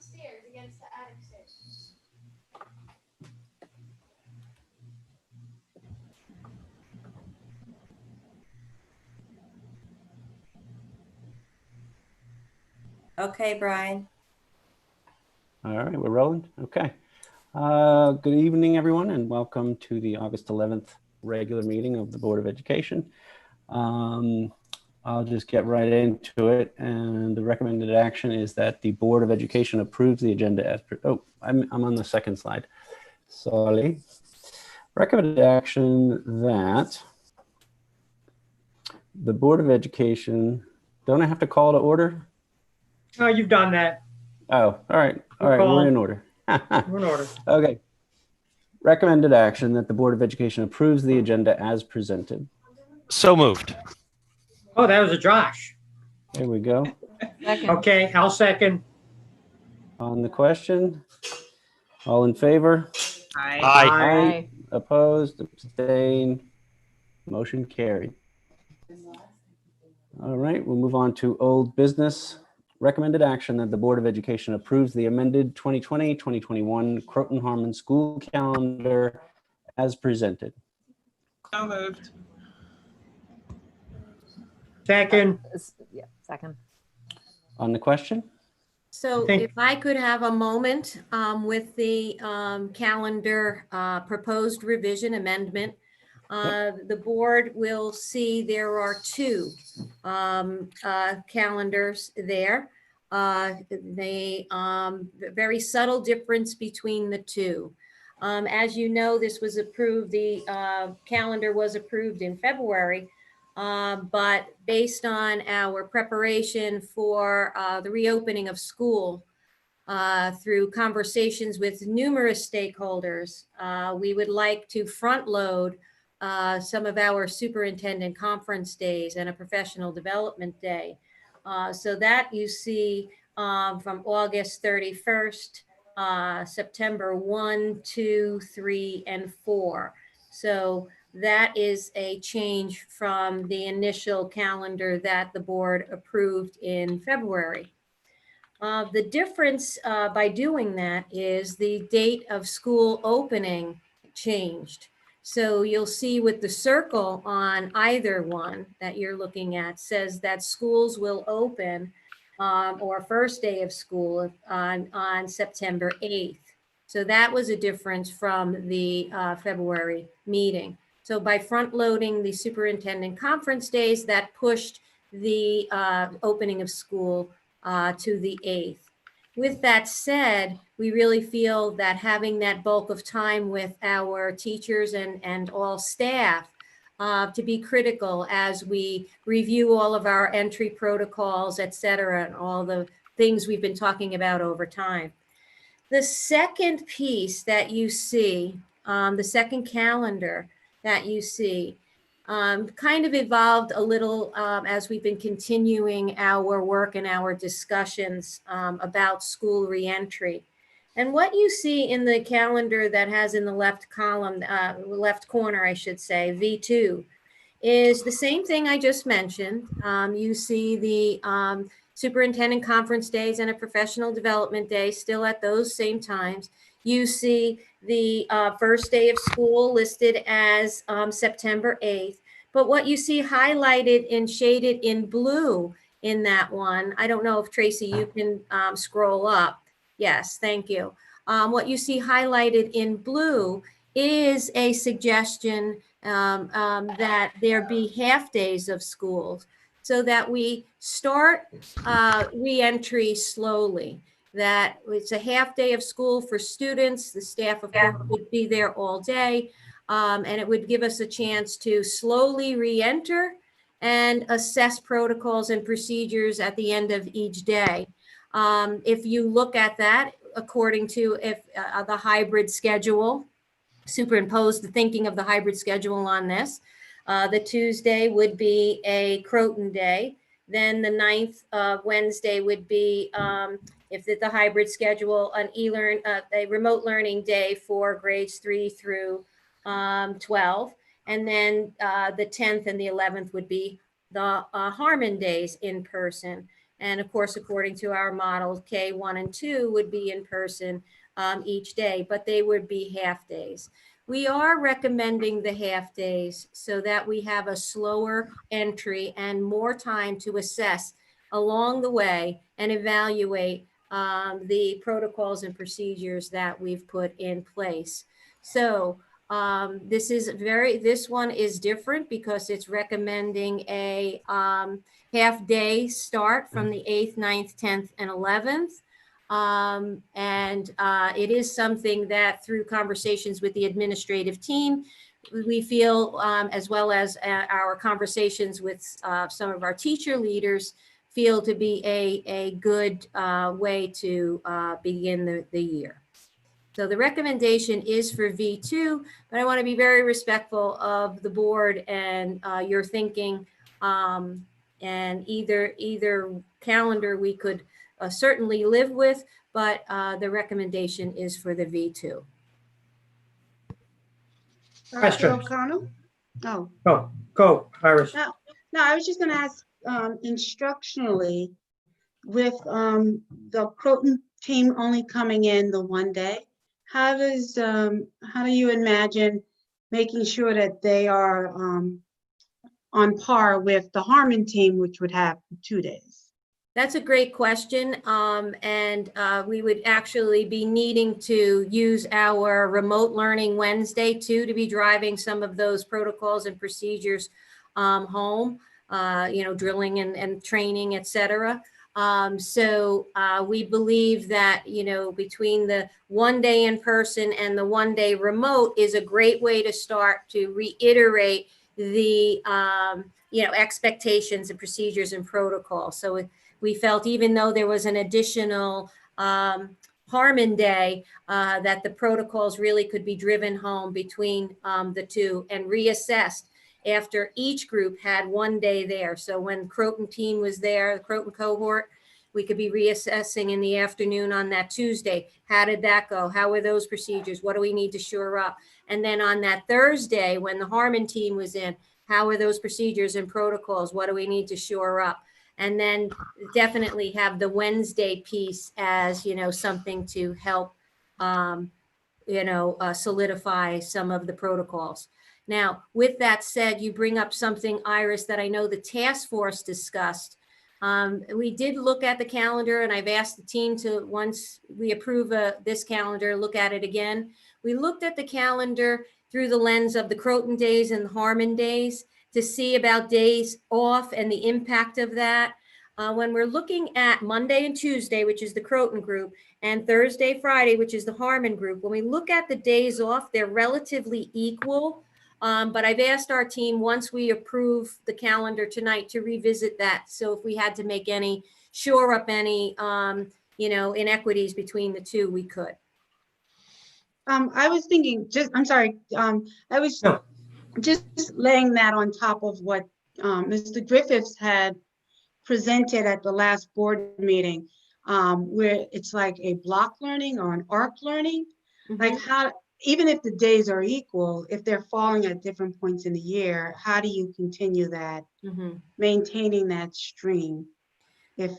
the stairs against the attic stairs. Okay, Brian. All right, we're rolling. Okay. Good evening, everyone, and welcome to the August 11th regular meeting of the Board of Education. I'll just get right into it. And the recommended action is that the Board of Education approves the agenda as I'm on the second slide. Sorry. Recommended action that the Board of Education, don't I have to call to order? Oh, you've done that. Oh, all right. All right, we're in order. We're in order. Okay. Recommended action that the Board of Education approves the agenda as presented. So moved. Oh, that was a Josh. There we go. Second. Okay, I'll second. On the question, all in favor? Aye. Aye. Opposed? Abstained? Motion carried. All right, we'll move on to old business. Recommended action that the Board of Education approves the amended 2020-2021 Croton-Harmon school calendar as presented. So moved. Second. Yeah, second. On the question? So Thank- if I could have a moment with the calendar proposed revision amendment, the board will see there are two calendars there. They very subtle difference between the two. As you know, this was approved, the calendar was approved in February, but based on our preparation for the reopening of school through conversations with numerous stakeholders, we would like to front load some of our superintendent conference days and a professional development day. So that you see from August 31st, September 1, 2, 3, and 4. So that is a change from the initial calendar that the board approved in February. The difference by doing that is the date of school opening changed. So you'll see with the circle on either one that you're looking at says that schools will open or first day of school on September 8th. So that was a difference from the February meeting. So by front loading the superintendent conference days, that pushed the opening of school to the 8th. With that said, we really feel that having that bulk of time with our teachers and all staff to be critical as we review all of our entry protocols, et cetera, and all the things we've been talking about over time. The second piece that you see, the second calendar that you see, kind of evolved a little as we've been continuing our work and our discussions about school reentry. And what you see in the calendar that has in the left column, left corner, I should say, V2, is the same thing I just mentioned. You see the superintendent conference days and a professional development day still at those same times. You see the first day of school listed as September 8th. But what you see highlighted and shaded in blue in that one, I don't know if Tracy, you can scroll up. Yes, thank you. What you see highlighted in blue is a suggestion that there be half days of schools so that we start reentry slowly. That it's a half day of school for students. The staff, of course, would be there all day. And it would give us a chance to slowly re-enter and assess protocols and procedures at the end of each day. If you look at that, according to the hybrid schedule, superimpose the thinking of the hybrid schedule on this, the Tuesday would be a Croton day. Then the 9th Wednesday would be, if the hybrid schedule, a remote learning day for grades 3 through 12. And then the 10th and the 11th would be the Harmon days in person. And of course, according to our model, K1 and 2 would be in person each day, but they would be half days. We are recommending the half days so that we have a slower entry and more time to assess along the way and evaluate the protocols and procedures that we've put in place. So this one is different because it's recommending a half day start from the 8th, 9th, 10th, and 11th. It is something that through conversations with the administrative team, we feel, as well as our conversations with some of our teacher leaders, feel to be a good way to begin the year. So the recommendation is for V2, but I want to be very respectful of the board and your thinking. And either calendar we could certainly live with, but the recommendation is for the V2. Question. Dr. O'Connell? Oh, Go, Iris. no, I was just going to ask instructionally with the Croton team only coming in the one day, how do you imagine making sure that they are on par with the Harmon team, which would have 2 days? That's a great question. We would actually be needing to use our remote learning Wednesday too, to be driving some of those protocols and procedures home, drilling and training, et cetera. We believe that, between the one day in person and the one day remote is a great way to start to reiterate the, expectations and procedures and protocols. So we felt even though there was an additional Harmon day, that the protocols really could be driven home between the two and reassessed after each group had one day there. So when Croton team was there, the Croton cohort, we could be reassessing in the afternoon on that Tuesday. How did that go? How were those procedures? What do we need to shore up? And then on that Thursday, when the Harmon team was in, how are those procedures and protocols? What do we need to shore up? And then definitely have the Wednesday piece as, something to help, solidify some of the protocols. Now, with that said, you bring up something, Iris, that I know the task force discussed. We did look at the calendar, and I've asked the team to, once we approve this calendar, look at it again. We looked at the calendar through the lens of the Croton days and the Harmon days to see about days off and the impact of that. When we're looking at Monday and Tuesday, which is the Croton group, and Thursday, Friday, which is the Harmon group, when we look at the days off, they're relatively equal. But I've asked our team, once we approve the calendar tonight, to revisit that. So if we had to make shore up any, inequities between the two, we could. I was thinking, I was No. just laying that on top of what Mr. Griffiths had presented at the last board meeting, where it's like a block learning or an arc learning. Mm-hmm. Like how, even if the days are equal, if they're falling at different points in the year, how do you continue that, Mm-hmm. maintaining that stream if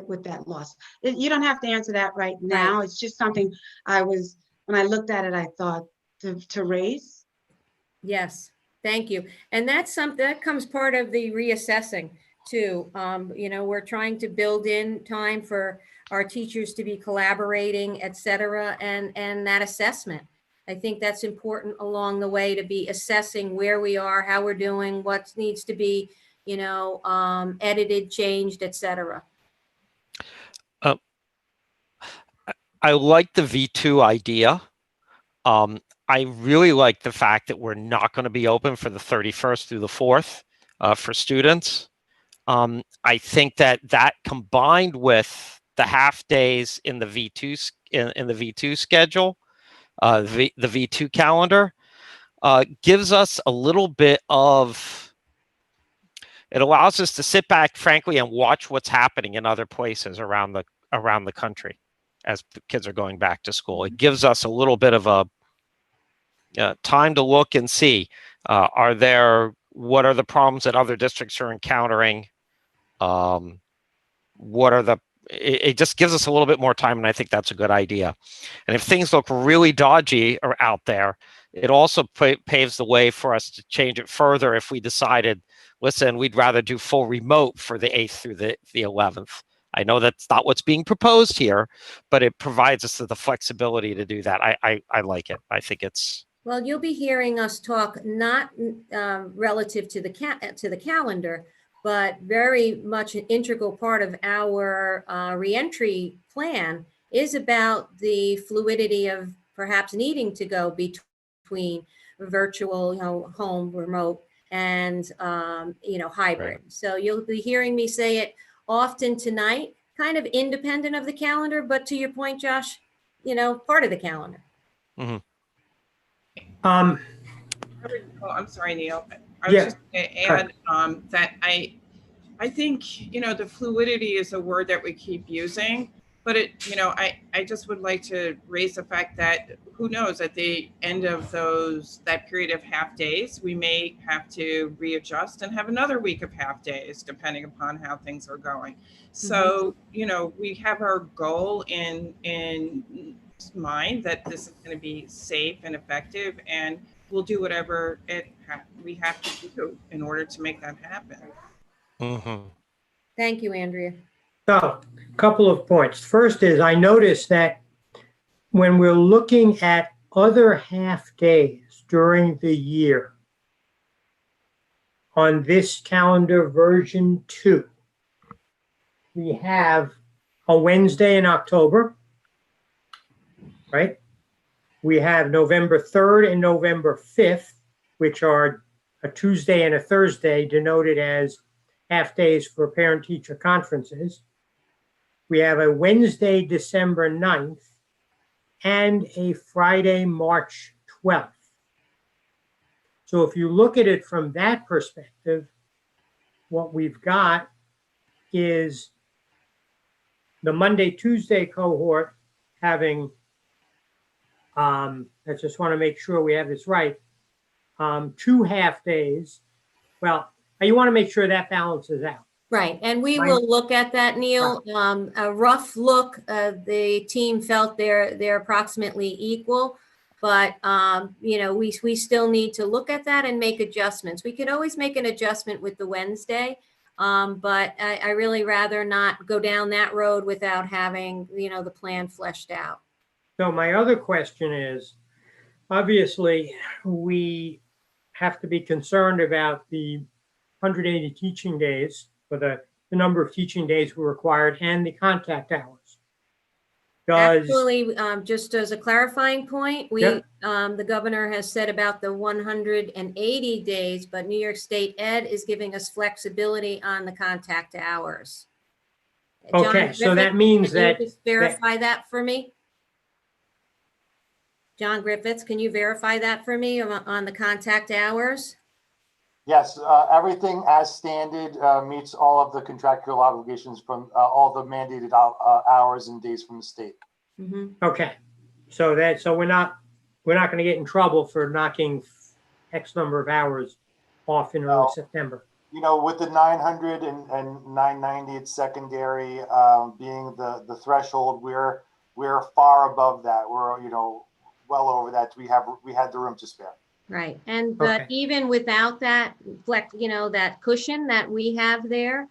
with that loss? You don't have to answer that right now. It's just something when I looked at it, I thought to raise. Yes, thank you. And that's something that comes part of the reassessing too. We're trying to build in time for our teachers to be collaborating, et cetera, and that assessment. I think that's important along the way, to be assessing where we are, how we're doing, what needs to be, edited, changed, et cetera. I like the V2 idea. I really like the fact that we're not going to be open for the 31st through the 4th for students. I think that combined with the half days in the V2 in the V2 schedule, the V2 calendar, gives us a little bit of. It allows us to sit back, frankly, and watch what's happening in other places around the country as kids are going back to school. It gives us a little bit of a time to look and see, what are the problems that other districts are encountering, what are the, it just gives us a little bit more time, and I think that's a good idea. And if things look really dodgy or out there, it also paves the way for us to change it further if we decided, listen, we'd rather do full remote for the 8th through the 11th. I know that's not what's being proposed here, but it provides us the flexibility to do that. I like it. I think it's. Well, you'll be hearing us talk not relative to the calendar, but very much an integral part of our reentry plan is about the fluidity of perhaps needing to go between virtual, home, remote, and hybrid. Right. So you'll be hearing me say it often tonight, kind of independent of the calendar, but to your point, Josh, part of the calendar. Mm-hmm. Um, Oh, I'm sorry, Neil. I Yeah, was just going to add that I think, the fluidity is a word that we keep using, but I just would like to raise the fact that who knows, at the end of that period of half days, we may have to readjust and have another week of half days, depending upon how things are going. So, we have our goal in mind that this is going to be safe and effective, and we'll do whatever we have to do in order to make that happen. Mm-hmm. Thank you, Andrea. so, a couple of points. First is I noticed that when we're looking at other half days during the year on this calendar version 2, we have a Wednesday in October, right? We have November 3rd and November 5th, which are a Tuesday and a Thursday denoted as half days for parent-teacher conferences. We have a Wednesday, December 9th, and a Friday, March 12th. So if you look at it from that perspective, what we've got is the Monday, Tuesday cohort having, I just want to make sure we have this right, 2 half days. Well, you want to make sure that balances out. Right, and we Mine- will look at that, Neil. A rough look, the team felt they're approximately equal, but we still need to look at that and make adjustments. We could always make an adjustment with the Wednesday, but I really rather not go down that road without having the plan fleshed out. So my other question is, obviously, we have to be concerned about the 180 teaching days for the number of teaching days were required and the contact hours. Actually, just as a clarifying point, Yep. the governor has said about the 180 days, but New York State Ed is giving us flexibility on the contact hours. John Okay, so that Griffith, means can you that- just verify that for me? John Griffiths, can you verify that for me on the contact hours? Yes, everything as standard meets all of the contractual obligations from all the mandated hours and days from the state. Mhm. Okay, so we're not going to get in trouble for knocking X number of hours off in early No. September. With the 900 and 990 at secondary being the threshold, we're far above that. We're well over that. We had the room to spare. Right, but Okay. even without that that cushion that we have there,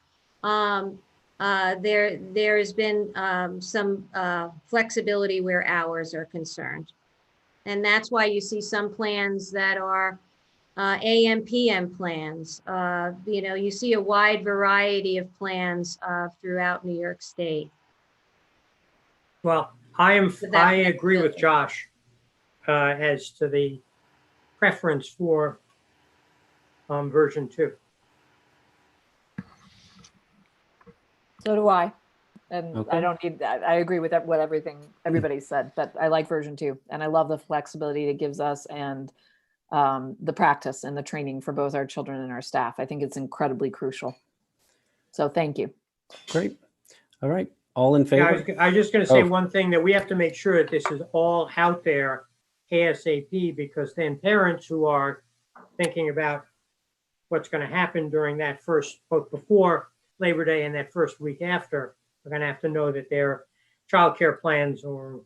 there's been some flexibility where hours are concerned. And that's why you see some plans that are AM, PM plans. You see a wide variety of plans throughout New York State. Well, I agree with flexibility. Josh as to the preference for version 2. So do I. And Okay. I don't need that. I agree with what everybody said, but I like version 2. And I love the flexibility it gives us and the practice and the training for both our children and our staff. I think it's incredibly crucial. So thank you. Great. All right. All in Yeah, favor? I was just going to say Oh. one thing, that we have to make sure that this is all out there ASAP, because then parents who are thinking about what's going to happen during that first, both before Labor Day and that first week after are going to have to know that their childcare plans or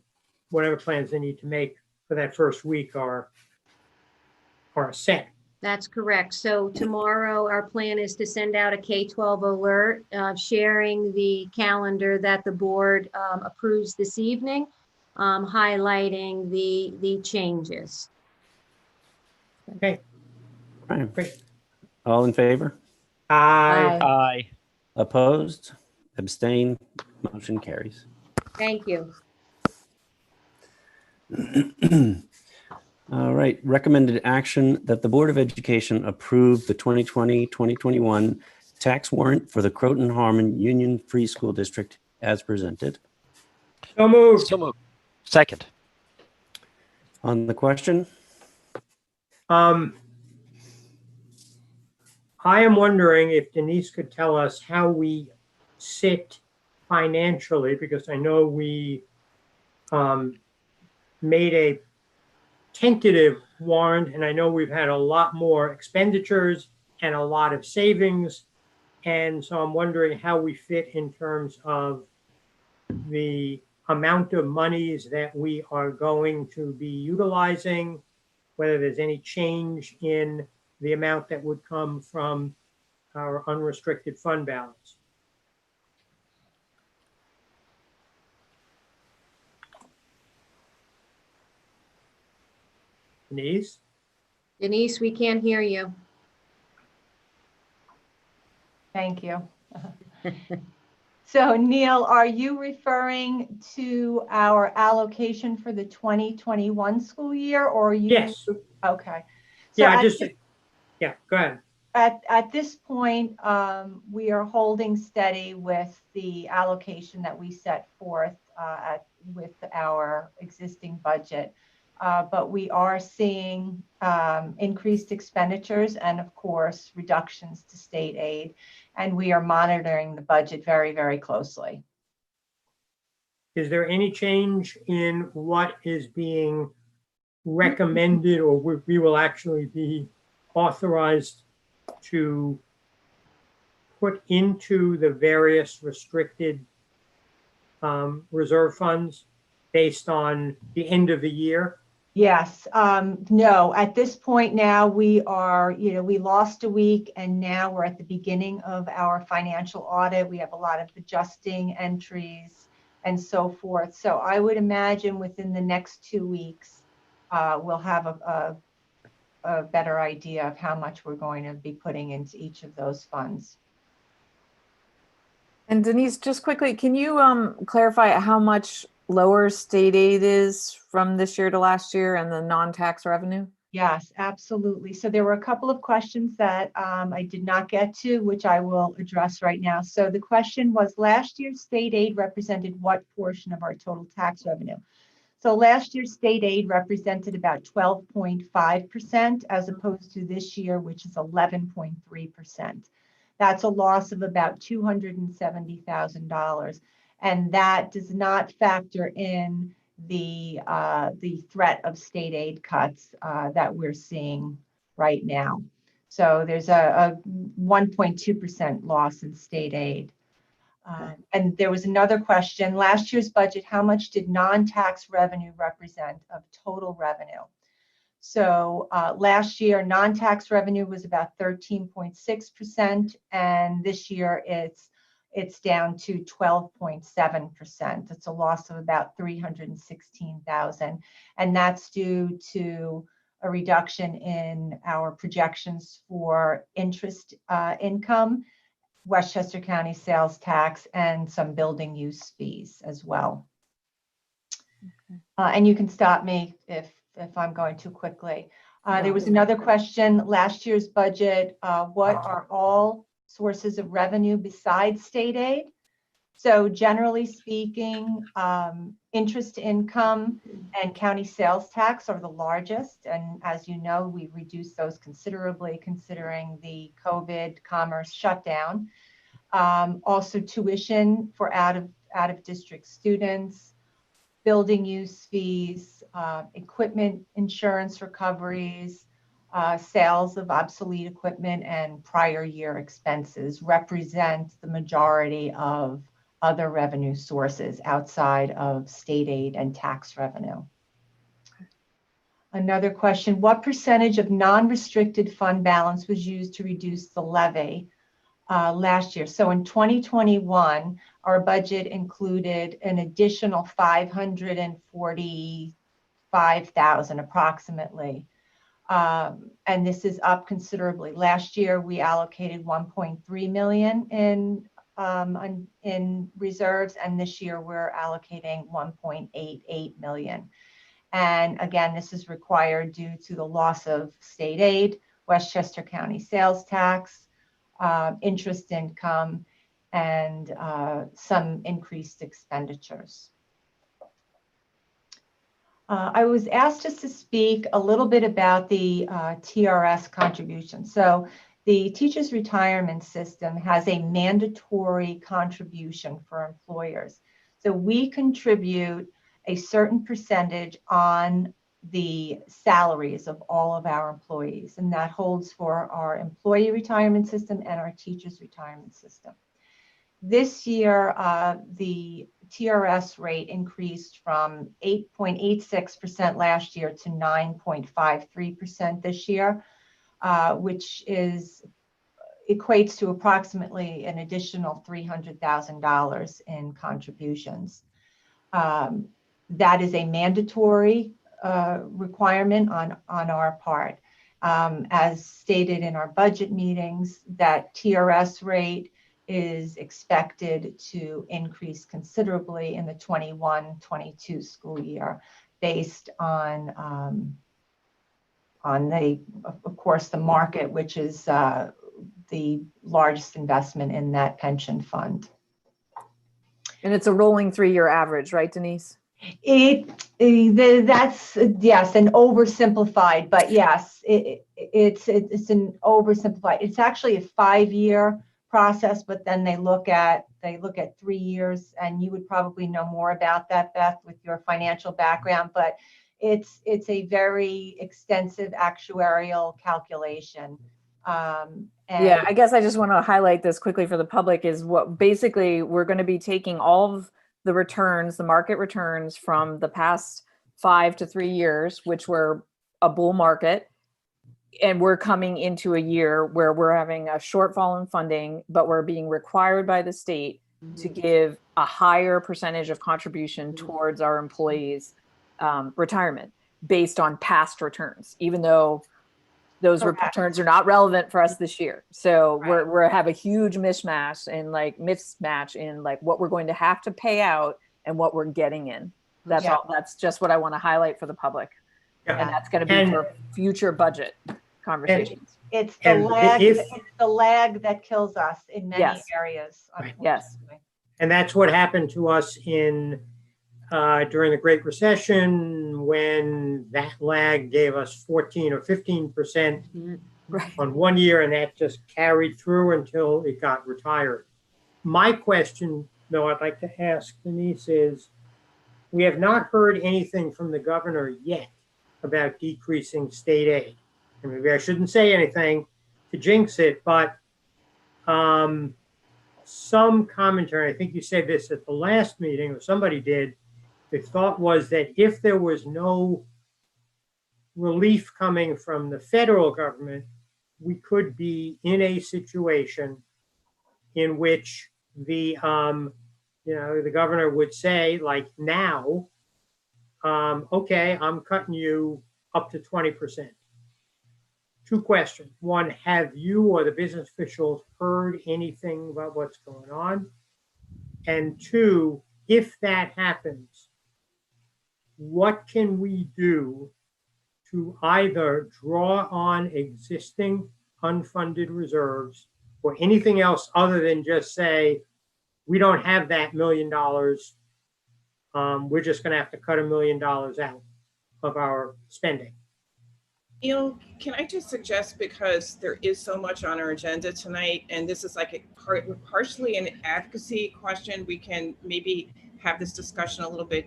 whatever plans they need to make for that first week are set. That's correct. So tomorrow, our plan is to send out a K-12 alert, sharing the calendar that the board approves this evening, highlighting the changes. Okay. Right. Great. All in favor? Aye. Aye. Opposed? Abstain? Motion carries. Thank you. All right, recommended action that the Board of Education approve the 2020-2021 tax warrant for the Croton Harmon Union Free School District as presented. So moved. So moved. Second. On the question, I am wondering if Denise could tell us how we sit financially, because I know we made a tentative warrant, and I know we've had a lot more expenditures and a lot of savings. And so I'm wondering how we fit in terms of the amount of monies that we are going to be utilizing, whether there's any change in the amount that would come from our unrestricted fund balance. Denise? Denise, we can't hear you. Thank you. So Neil, are you referring to our allocation for the 2021 school year, or are you? Yes. Okay. Yeah, So yeah, go ahead. At this point, we are holding steady with the allocation that we set forth with our existing budget. But we are seeing increased expenditures and, of course, reductions to state aid. And we are monitoring the budget very, very closely. Is there any change in what is being recommended, or we will actually be authorized to put into the various restricted reserve funds based on the end of the year? Yes, no, at this point now we are, we lost a week and now we're at the beginning of our financial audit. We have a lot of adjusting entries and so forth. So I would imagine within the next 2 weeks, we'll have a better idea of how much we're going to be putting into each of those funds. And Denise, just quickly, can you clarify how much lower state aid is from this year to last year and the non-tax revenue? Yes, absolutely. So there were a couple of questions that I did not get to, which I will address right now. So the question was, last year's state aid represented what portion of our total tax revenue? So last year's state aid represented about 12.5% as opposed to this year, which is 11.3%. That's a loss of about $270,000. And that does not factor in the threat of state aid cuts that we're seeing right now. So there's a 1.2% loss in state aid. And there was another question. Last year's budget, how much did non-tax revenue represent of total revenue? So last year, non-tax revenue was about 13.6%, and this year it's down to 12.7%. It's a loss of about $316,000, and that's due to a reduction in our projections for interest income, Westchester County sales tax, and some building use fees as well. Okay. And you can stop me if I'm going too quickly. There was another question. Last year's budget, what are all sources of revenue besides state aid? So generally speaking, interest income and county sales tax are the largest. And as you know, we reduced those considerably considering the COVID commerce shutdown. Also tuition for out of district students, building use fees, equipment insurance recoveries, Sales of obsolete equipment and prior year expenses represent the majority of other revenue sources outside of state aid and tax revenue. Another question, what percentage of non-restricted fund balance was used to reduce the levy last year? So in 2021, our budget included an additional 545,000 approximately. And this is up considerably. Last year, we allocated 1.3 million in reserves, and this year we're allocating 1.88 million. And again, this is required due to the loss of state aid, Westchester County sales tax, interest income, and some increased expenditures. I was asked just to speak a little bit about the TRS contribution. So the Teachers Retirement System has a mandatory contribution for employers. So we contribute a certain percentage on the salaries of all of our employees, and that holds for our employee retirement system and our teachers retirement system. This year, the TRS rate increased from 8.86% last year to 9.53% this year, which equates to approximately an additional $300,000 in contributions. That is a mandatory requirement on our part. As stated in our budget meetings, that TRS rate is expected to increase considerably in the 21-22 school year based on of course, the market, which is the largest investment in that pension fund. And it's a rolling 3-year average, right, Denise? That's, yes, an oversimplified, but yes, it's an oversimplified. It's actually a 5-year process, but then they look at 3 years, and you would probably know more about that, Beth, with your financial background, but it's a very extensive actuarial calculation. Yeah, I guess I just want to highlight this quickly for the public is what basically we're going to be taking all of the returns, the market returns from the past 5 to 3 years, which were a bull market. And we're coming into a year where we're having a shortfall in funding, but we're being required by the state to give a higher percentage of contribution towards our employees' retirement based on past returns, even though those returns are not relevant for us this year. So we're have a huge mismatch in like what we're going to have to pay out and what we're getting in. That's all. That's just what I want to highlight for the public. And that's going to be for future budget conversations. It's the lag that kills us in many areas. Yes. And that's what happened to us in during the Great Recession, when that lag gave us 14 or 15% on 1 year, and that just carried through until it got retired. My question, though, I'd like to ask Denise is, we have not heard anything from the governor yet about decreasing state aid. And maybe I shouldn't say anything to jinx it, but some commentary, I think you said this at the last meeting, or somebody did, the thought was that if there was no relief coming from the federal government, we could be in a situation in which the governor would say, like now, okay, I'm cutting you up to 20%. 2 questions. 1, have you or the business officials heard anything about what's going on? And 2, if that happens, what can we do to either draw on existing unfunded reserves or anything else other than just say, we don't have that $1 million. We're just going to have to cut $1 million out of our spending. Can I just suggest, because there is so much on our agenda tonight, and this is like partially an advocacy question, we can maybe have this discussion a little bit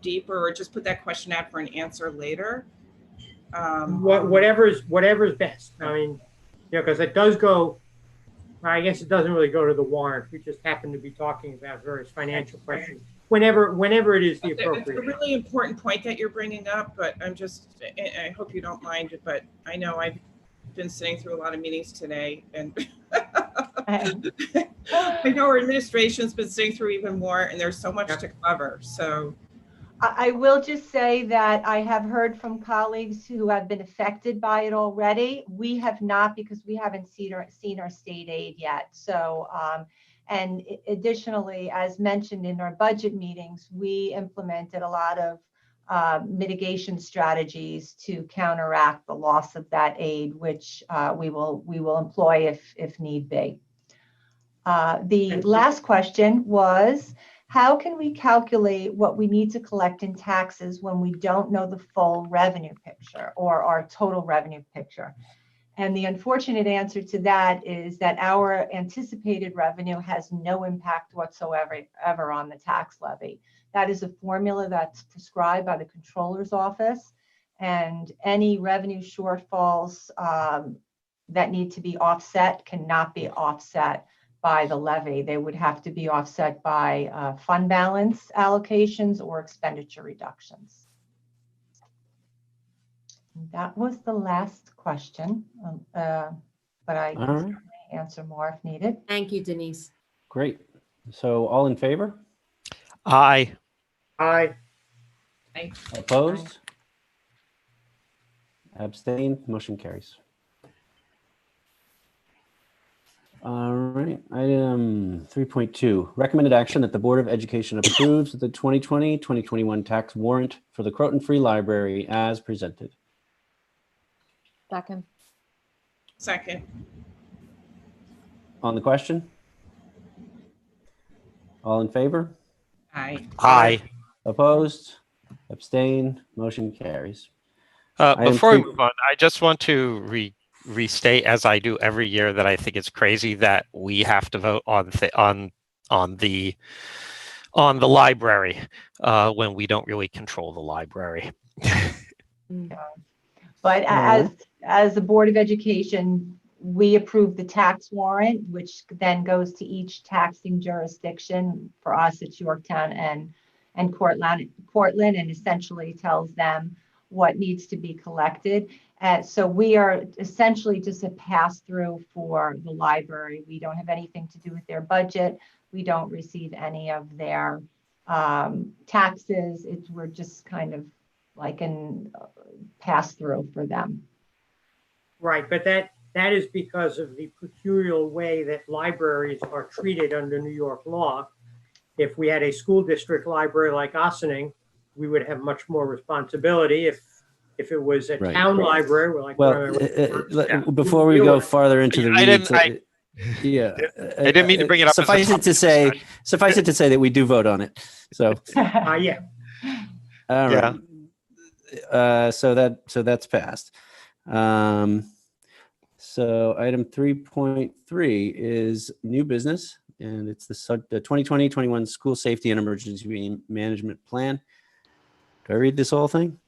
deeper, or just put that question out for an answer later. Whatever's best. I mean, because it does go, I guess it doesn't really go to the warrant. We just happen to be talking about various financial questions whenever it is the It's a appropriate. really important point that you're bringing up, but I hope you don't mind, but I know I've been sitting through a lot of meetings today, and I know our administration's been sitting through even more, and there's so much to cover. So I will just say that I have heard from colleagues who have been affected by it already. We have not, because we haven't seen our state aid yet. So, and additionally, as mentioned in our budget meetings, we implemented a lot of mitigation strategies to counteract the loss of that aid, which we will employ if need be. The last question was, how can we calculate what we need to collect in taxes when we don't know the full revenue picture or our total revenue picture? And the unfortunate answer to that is that our anticipated revenue has no impact whatsoever on the tax levy. That is a formula that's prescribed by the Controller's Office, and any revenue shortfalls that need to be offset cannot be offset by the levy. They would have to be offset by fund balance allocations or expenditure reductions. That was the last question, but I can certainly answer more if needed. Thank you, Denise. Great. So all in favor? Aye. Aye. Opposed? Abstained? Motion carries. All right, item 3.2, recommended action that the Board of Education approves the 2020-2021 tax warrant for the Croton Free Library as presented. second. On the question? All in favor? Aye. Aye. Opposed? Abstained? Motion carries. Item Before we three- move on, I just want to restate, as I do every year, that I think it's crazy that we have to vote on the library when we don't really control the library. But as the Board of Education, we approve the tax warrant, which then goes to each taxing jurisdiction. For us, it's Yorktown and Cortland, and essentially tells them what needs to be collected. So we are essentially just a pass-through for the library. We don't have anything to do with their budget. We don't receive any of their taxes. We're just kind of like a pass-through for them. Right, but that is because of the peculiar way that libraries are treated under New York law. If we had a school district library like Ossining, we would have much more responsibility. If it was a Right. town library, we're like, before we go farther into the weeds, I didn't mean to bring it up. Suffice it to say that we do vote on it. So yeah. all right. So that's passed. So item 3.3 is new business, and it's the 2020-21 School Safety and Emergency Management Plan. Do I read this whole thing?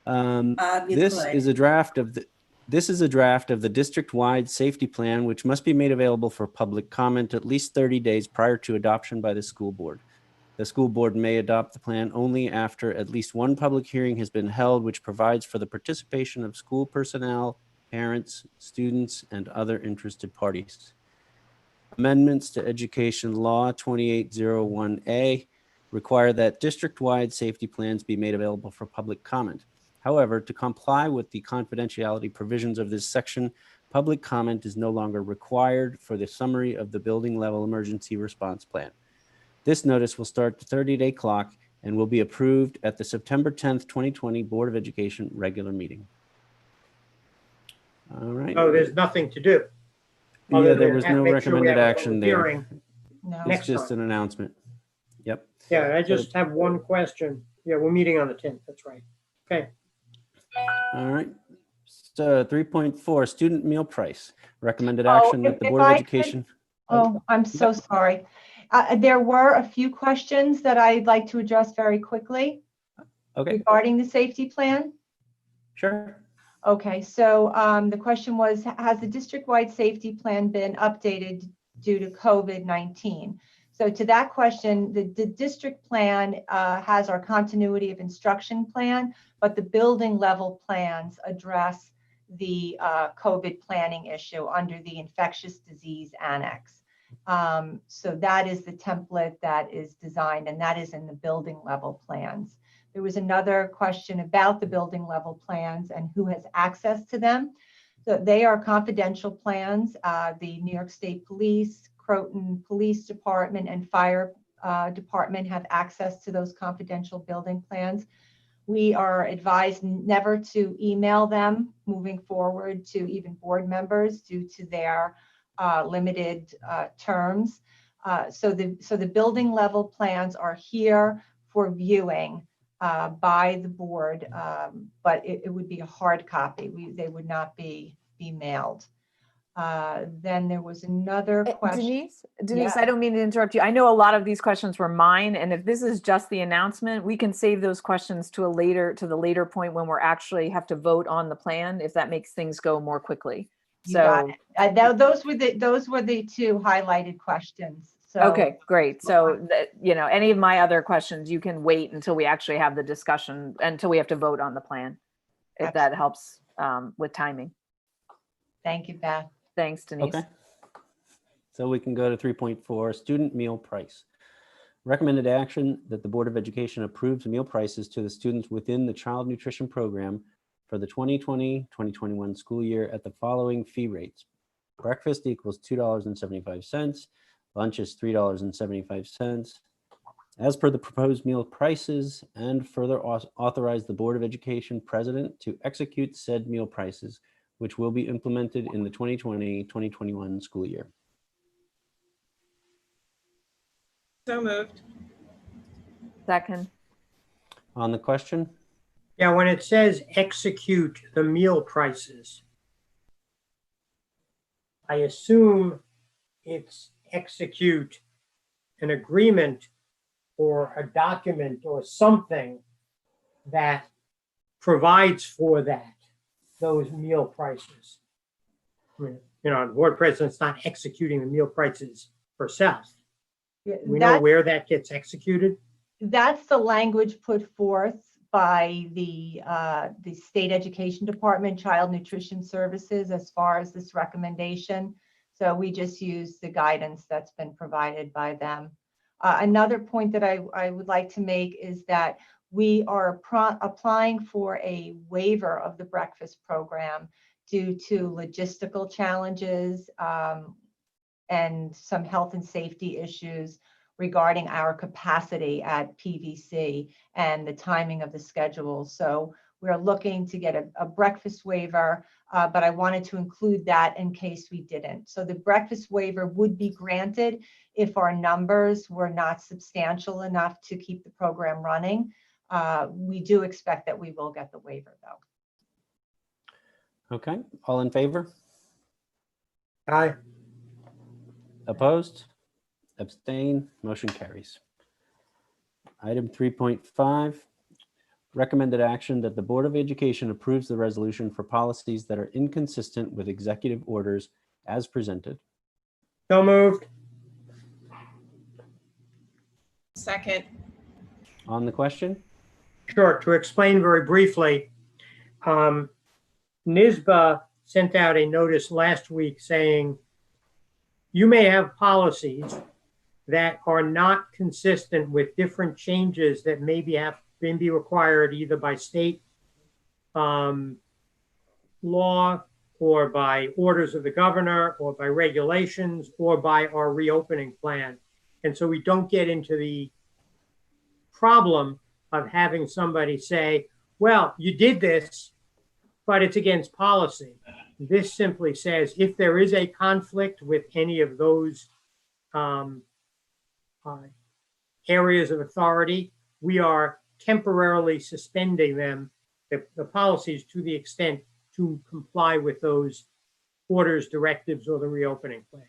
This is a draft of the district-wide safety plan, which must be made available for public comment at least 30 days prior to adoption by the school board. The school board may adopt the plan only after at least one public hearing has been held, which provides for the participation of school personnel, parents, students, and other interested parties. Amendments to Education Law 2801A require that district-wide safety plans be made available for public comment. However, to comply with the confidentiality provisions of this section, public comment is no longer required for the summary of the building level emergency response plan. This notice will start the 30-day clock and will be approved at the September 10th, 2020 Board of Education regular meeting. All right. Oh, there's nothing to do. Yeah, there was no recommended action there. No. It's just an announcement. Yep. Yeah, I just have one question. Yeah, we're meeting on the 10th. That's right. Okay. All right. So 3.4, student meal price. Recommended action that the if Board of I could- Education. Oh, I'm so sorry. There were a few questions that I'd like to address very quickly Okay, regarding the safety plan. Sure. Okay, so the question was, has the district-wide safety plan been updated due to COVID-19? So to that question, the district plan has our continuity of instruction plan, but the building level plans address the COVID planning issue under the infectious disease annex. So that is the template that is designed, and that is in the building level plans. There was another question about the building level plans and who has access to them. So they are confidential plans. The New York State Police, Croton Police Department, and Fire Department have access to those confidential building plans. We are advised never to email them moving forward to even board members due to their limited terms. So the building level plans are here for viewing by the board, but it would be a hard copy. They would not be mailed. Then there was another question. Denise, Yeah. I don't mean to interrupt you. I know a lot of these questions were mine, and if this is just the announcement, we can save those questions to the later point when we're actually have to vote on the plan, if that makes things go more quickly. You got So it. Those were the two highlighted questions. So okay, great. So any of my other questions, you can wait until we actually have the discussion, until we have to vote on the plan, if that helps with timing. thank you, Beth. Thanks, Denise. Okay. So we can go to 3.4, student meal price. Recommended action that the Board of Education approves meal prices to the students within the child nutrition program for the 2020-2021 school year at the following fee rates. Breakfast equals $2.75. Lunch is $3.75. As per the proposed meal prices, and further authorize the Board of Education president to execute said meal prices, which will be implemented in the 2020-2021 school year. So moved. Second. On the question? Yeah, when it says execute the meal prices, I assume it's execute an agreement or a document or something that provides for those meal prices. I mean, the board president's not executing the meal prices herself. We know where that gets executed. That's the language put forth by the State Education Department, Child Nutrition Services, as far as this recommendation. So we just use the guidance that's been provided by them. Another point that I would like to make is that we are applying for a waiver of the breakfast program due to logistical challenges and some health and safety issues regarding our capacity at PVC and the timing of the schedule. So we're looking to get a breakfast waiver, but I wanted to include that in case we didn't. So the breakfast waiver would be granted if our numbers were not substantial enough to keep the program running. We do expect that we will get the waiver though. Okay, all in favor? Aye. Opposed? Abstain? Motion carries. Item 3.5, recommended action that the Board of Education approves the resolution for policies that are inconsistent with executive orders as presented. So moved. Second. On the question? Sure. To explain very briefly, NYSBA sent out a notice last week saying you may have policies that are not consistent with different changes that maybe have been required either by state law or by orders of the governor or by regulations or by our reopening plan. And so we don't get into the problem of having somebody say, well, you did this, but it's against policy. This simply says if there is a conflict with any of those areas of authority, we are temporarily suspending them, the policies, to the extent to comply with those orders, directives, or the reopening plan.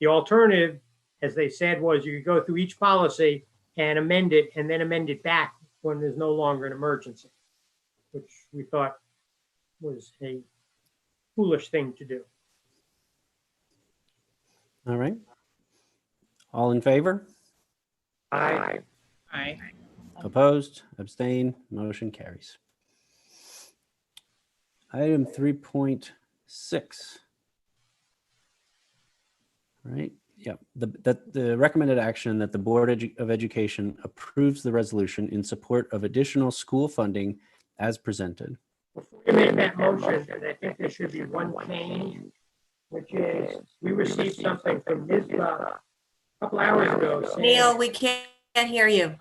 The alternative, as they said, was you could go through each policy and amend it and then amend it back when there's no longer an emergency, which we thought was a foolish thing to do. All right. All in favor? I, Aye. Opposed? Abstain? Motion carries. Item 3.6. Right. Yep. The recommended action that the Board of Education approves the resolution in support of additional school funding as presented. before you make that motion, I think there should be one change, which is, we received something from NISBA a couple hours ago saying. Neil, we can't hear you.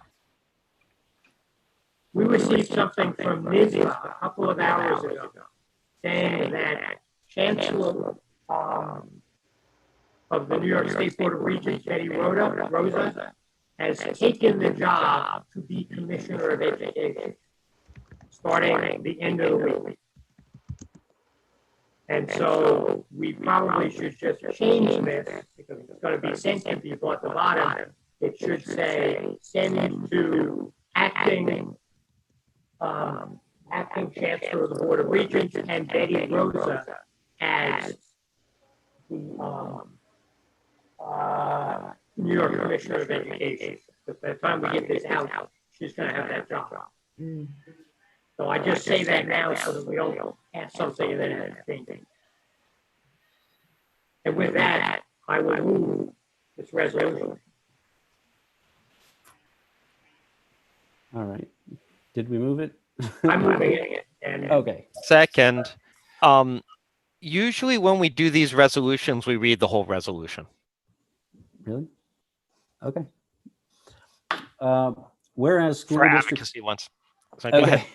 We received something from NISBA a couple of hours ago saying that Chancellor of the New York State Board of Regents, Betty Rosa, has taken the job to be Commissioner of Education, starting the end of the week. And so we probably should just change this, because it's going to be sent to people at the bottom. It should say, send to acting Chancellor of the Board of Regents and Betty Rosa as the New York Commissioner of Education. But by the time we get this out, she's going to have that job. So I just say that now so that we don't add something and then have change. And with that, I will move this resolution. All right. Did we move it? I'm moving it. And Okay. Second, usually when we do these resolutions, we read the whole resolution. Really? Okay. Whereas school For districts. advocacy ones. So go ahead.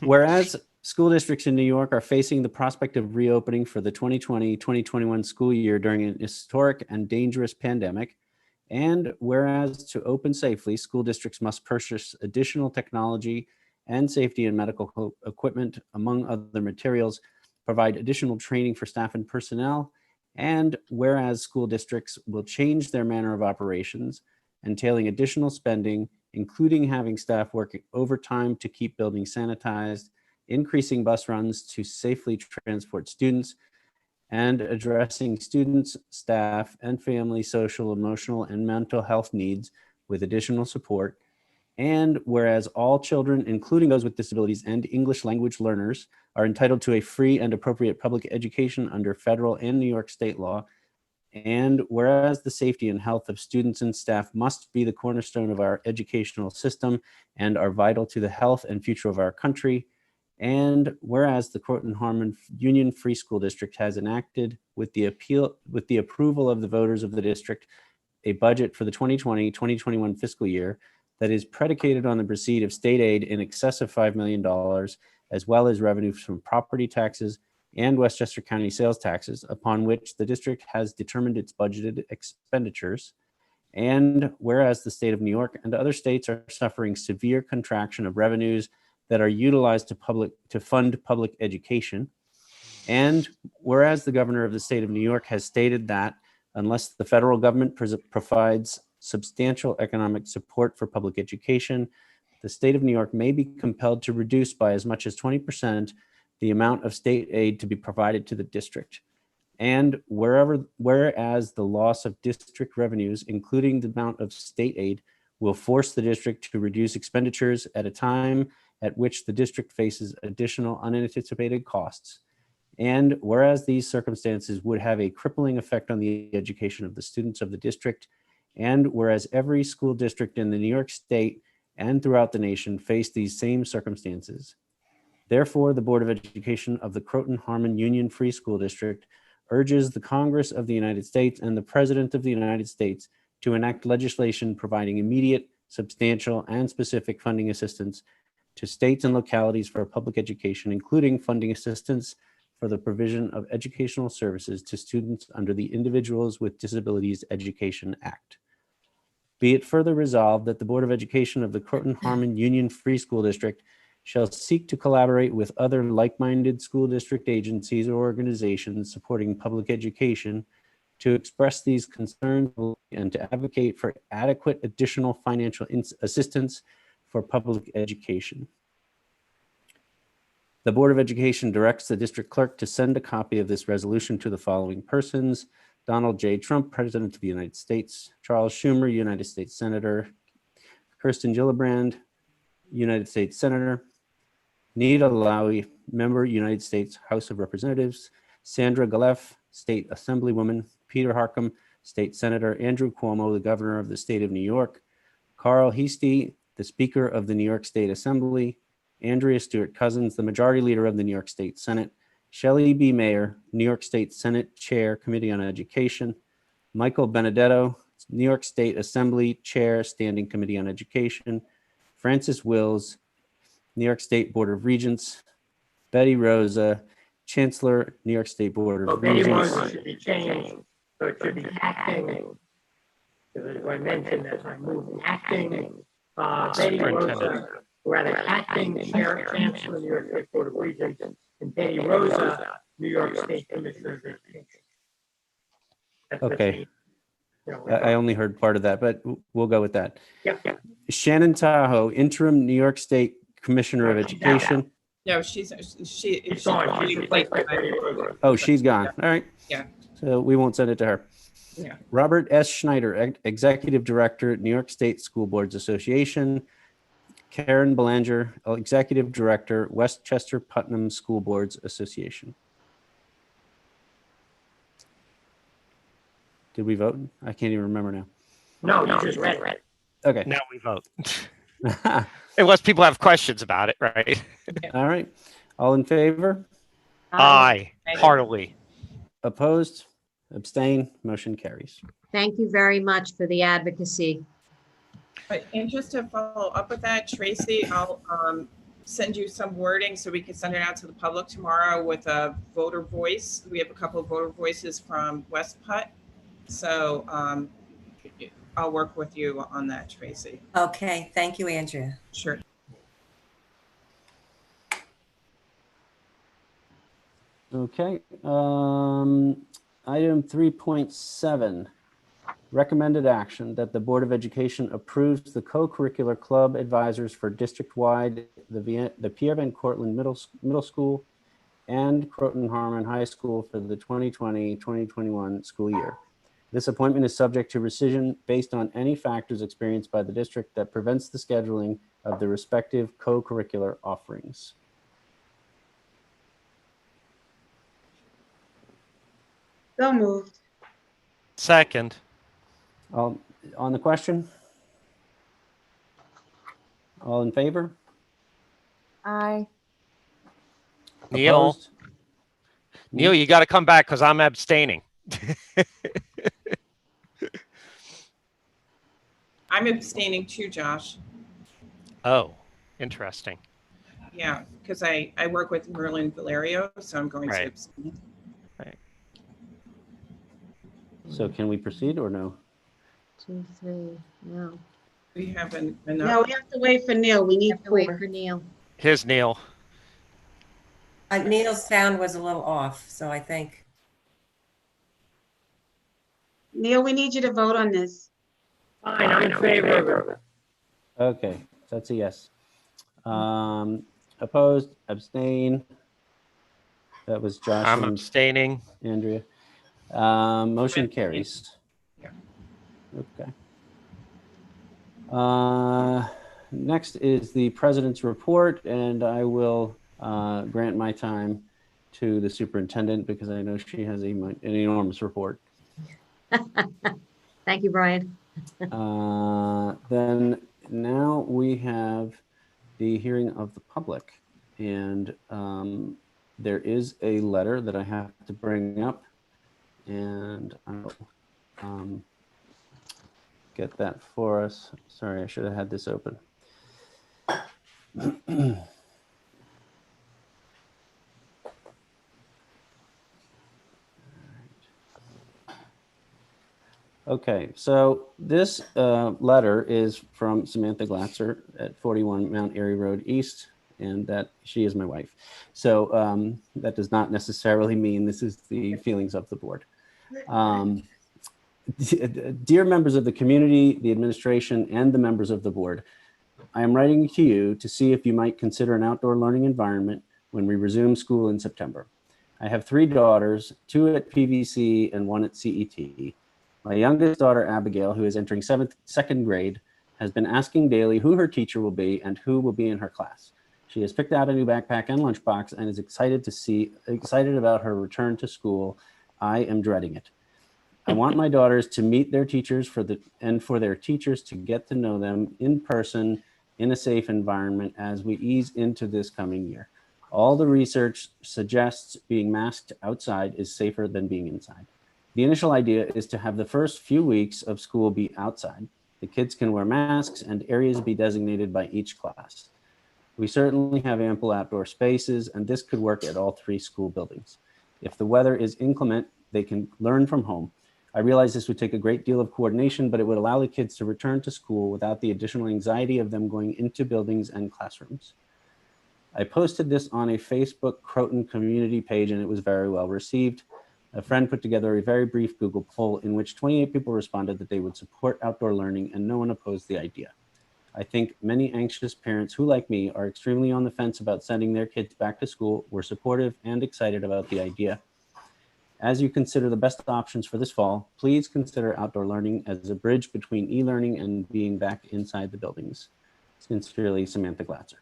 Whereas school districts in New York are facing the prospect of reopening for the 2020-2021 school year during an historic and dangerous pandemic, and whereas to open safely, school districts must purchase additional technology and safety and medical equipment, among other materials, provide additional training for staff and personnel, and whereas school districts will change their manner of operations, entailing additional spending, including having staff working overtime to keep buildings sanitized, increasing bus runs to safely transport students, and addressing students, staff, and family social, emotional, and mental health needs with additional support. And whereas all children, including those with disabilities and English language learners, are entitled to a free and appropriate public education under federal and New York state law. And whereas the safety and health of students and staff must be the cornerstone of our educational system and are vital to the health and future of our country. And whereas the Croton Harmon Union Free School District has enacted with the approval of the voters of the district, a budget for the 2020-2021 fiscal year that is predicated on the receipt of state aid in excess of $5 million, as well as revenues from property taxes and Westchester County sales taxes, upon which the district has determined its budgeted expenditures. And whereas the state of New York and other states are suffering severe contraction of revenues that are utilized to fund public education. And whereas the governor of the state of New York has stated that unless the federal government provides substantial economic support for public education, the state of New York may be compelled to reduce by as much as 20% the amount of state aid to be provided to the district. And whereas the loss of district revenues, including the amount of state aid, will force the district to reduce expenditures at a time at which the district faces additional unanticipated costs. And whereas these circumstances would have a crippling effect on the education of the students of the district, and whereas every school district in the New York State and throughout the nation face these same circumstances. Therefore, the Board of Education of the Croton Harmon Union Free School District urges the Congress of the United States and the President of the United States to enact legislation providing immediate, substantial, and specific funding assistance to states and localities for public education, including funding assistance for the provision of educational services to students under the Individuals with Disabilities Education Act. Be it further resolved that the Board of Education of the Croton Harmon Union Free School District shall seek to collaborate with other like-minded school district agencies or organizations supporting public education to express these concerns and to advocate for adequate additional financial assistance for public education. The Board of Education directs the district clerk to send a copy of this resolution to the following persons: Donald J. Trump, President of the United States; Charles Schumer, United States Senator; Kirsten Gillibrand, United States Senator; Nita Lowey, Member, United States House of Representatives; Sandra Galeff, State Assemblywoman; Peter Harcum, State Senator; Andrew Cuomo, the Governor of the State of New York; Carl Heastie, the Speaker of the New York State Assembly; Andrea Stewart Cousins, the Majority Leader of the New York State Senate; Shelley B. Mayer, New York State Senate Chair, Committee on Education; Michael Benedetto, New York State Assembly Chair, Standing Committee on Education; Francis Wills, New York State Board of Regents; Betty Rosa, Chancellor, New York State Board of Betty Regents. Rosa should be changed, so it should be acting. Because I mentioned that I moved acting, Betty Rosa, Superintendent. rather acting Chair, Chancellor, New York State Board of Regents, and Betty Rosa, New York State Commissioner of Education. That's the Okay. change. You know, I only heard part of that, but we'll go with that. Yep. Shannon Tahoe, Interim New York State Commissioner of Education. No, she's gone. She's replaced by Betty Rosa. Oh, she's gone. All right. Yeah. So we won't send it to her. Yeah. Robert S. Schneider, Executive Director, New York State School Boards Association. Karen Belanger, Executive Director, Westchester Putnam School Boards Association. Did we vote? I can't even remember now. No, you just read it. Okay. Now we vote. Unless people have questions about it, right? All right. All in favor? Aye, heartily. Opposed? Abstain? Motion carries. Thank you very much for the advocacy. And just to follow up with that, Tracy, I'll send you some wording so we can send it out to the public tomorrow with a voter voice. We have a couple of voter voices from West Putt. So I'll work with you on that, Tracy. Okay, thank you, Andrea. Sure. Okay. Item 3.7, recommended action that the Board of Education approves the co-curricular club advisors for district-wide, the Pierre Van Cortlandt Middle School and Croton Harmon High School for the 2020-2021 school year. This appointment is subject to rescission based on any factors experienced by the district that prevents the scheduling of the respective co-curricular offerings. So moved. Second. On the question? All in favor? Aye. Neil, Opposed? Neil, you got to come back because I'm abstaining. I'm abstaining too, Josh. Oh, interesting. Yeah, because I work with Merlin Valerio, so I'm going to Right. abstain. So can we proceed or no? 2, 3, no. We have enough. No, we have to wait for Neil. We need Have to wait 4. for Neil. Here's Neil. Neil's sound was a little off, so I think. Neil, we need you to vote on this. Fine, I'm in favor of it. Okay, that's a yes. Opposed, abstain. That was Josh I'm and abstaining. Andrea. Motion carries. Yeah. Okay. Next is the president's report, and I will grant my time to the superintendent because I know she has an enormous report. Thank you, Brian. Then now we have the hearing of the public, and there is a letter that I have to bring up, and I'll get that for us. Sorry, I should have had this open. Okay, so this letter is from Samantha Glatzer at 41 Mount Airy Road East, and that she is my wife. So that does not necessarily mean this is the feelings of the board. Dear members of the community, the administration, and the members of the board, I am writing to you to see if you might consider an outdoor learning environment when we resume school in September. I have 3 daughters, 2 at PVC and 1 at CET. My youngest daughter, Abigail, who is entering second grade, has been asking daily who her teacher will be and who will be in her class. She has picked out a new backpack and lunchbox and is excited about her return to school. I am dreading it. I want my daughters to meet their teachers for their teachers to get to know them in person in a safe environment as we ease into this coming year. All the research suggests being masked outside is safer than being inside. The initial idea is to have the first few weeks of school be outside. The kids can wear masks and areas be designated by each class. We certainly have ample outdoor spaces, and this could work at all 3 school buildings. If the weather is inclement, they can learn from home. I realize this would take a great deal of coordination, but it would allow the kids to return to school without the additional anxiety of them going into buildings and classrooms. I posted this on a Facebook Croton community page, and it was very well received. A friend put together a very brief Google poll in which 28 people responded that they would support outdoor learning, and no one opposed the idea. I think many anxious parents who, like me, are extremely on the fence about sending their kids back to school were supportive and excited about the idea. As you consider the best options for this fall, please consider outdoor learning as a bridge between e-learning and being back inside the buildings. Sincerely, Samantha Glatzer.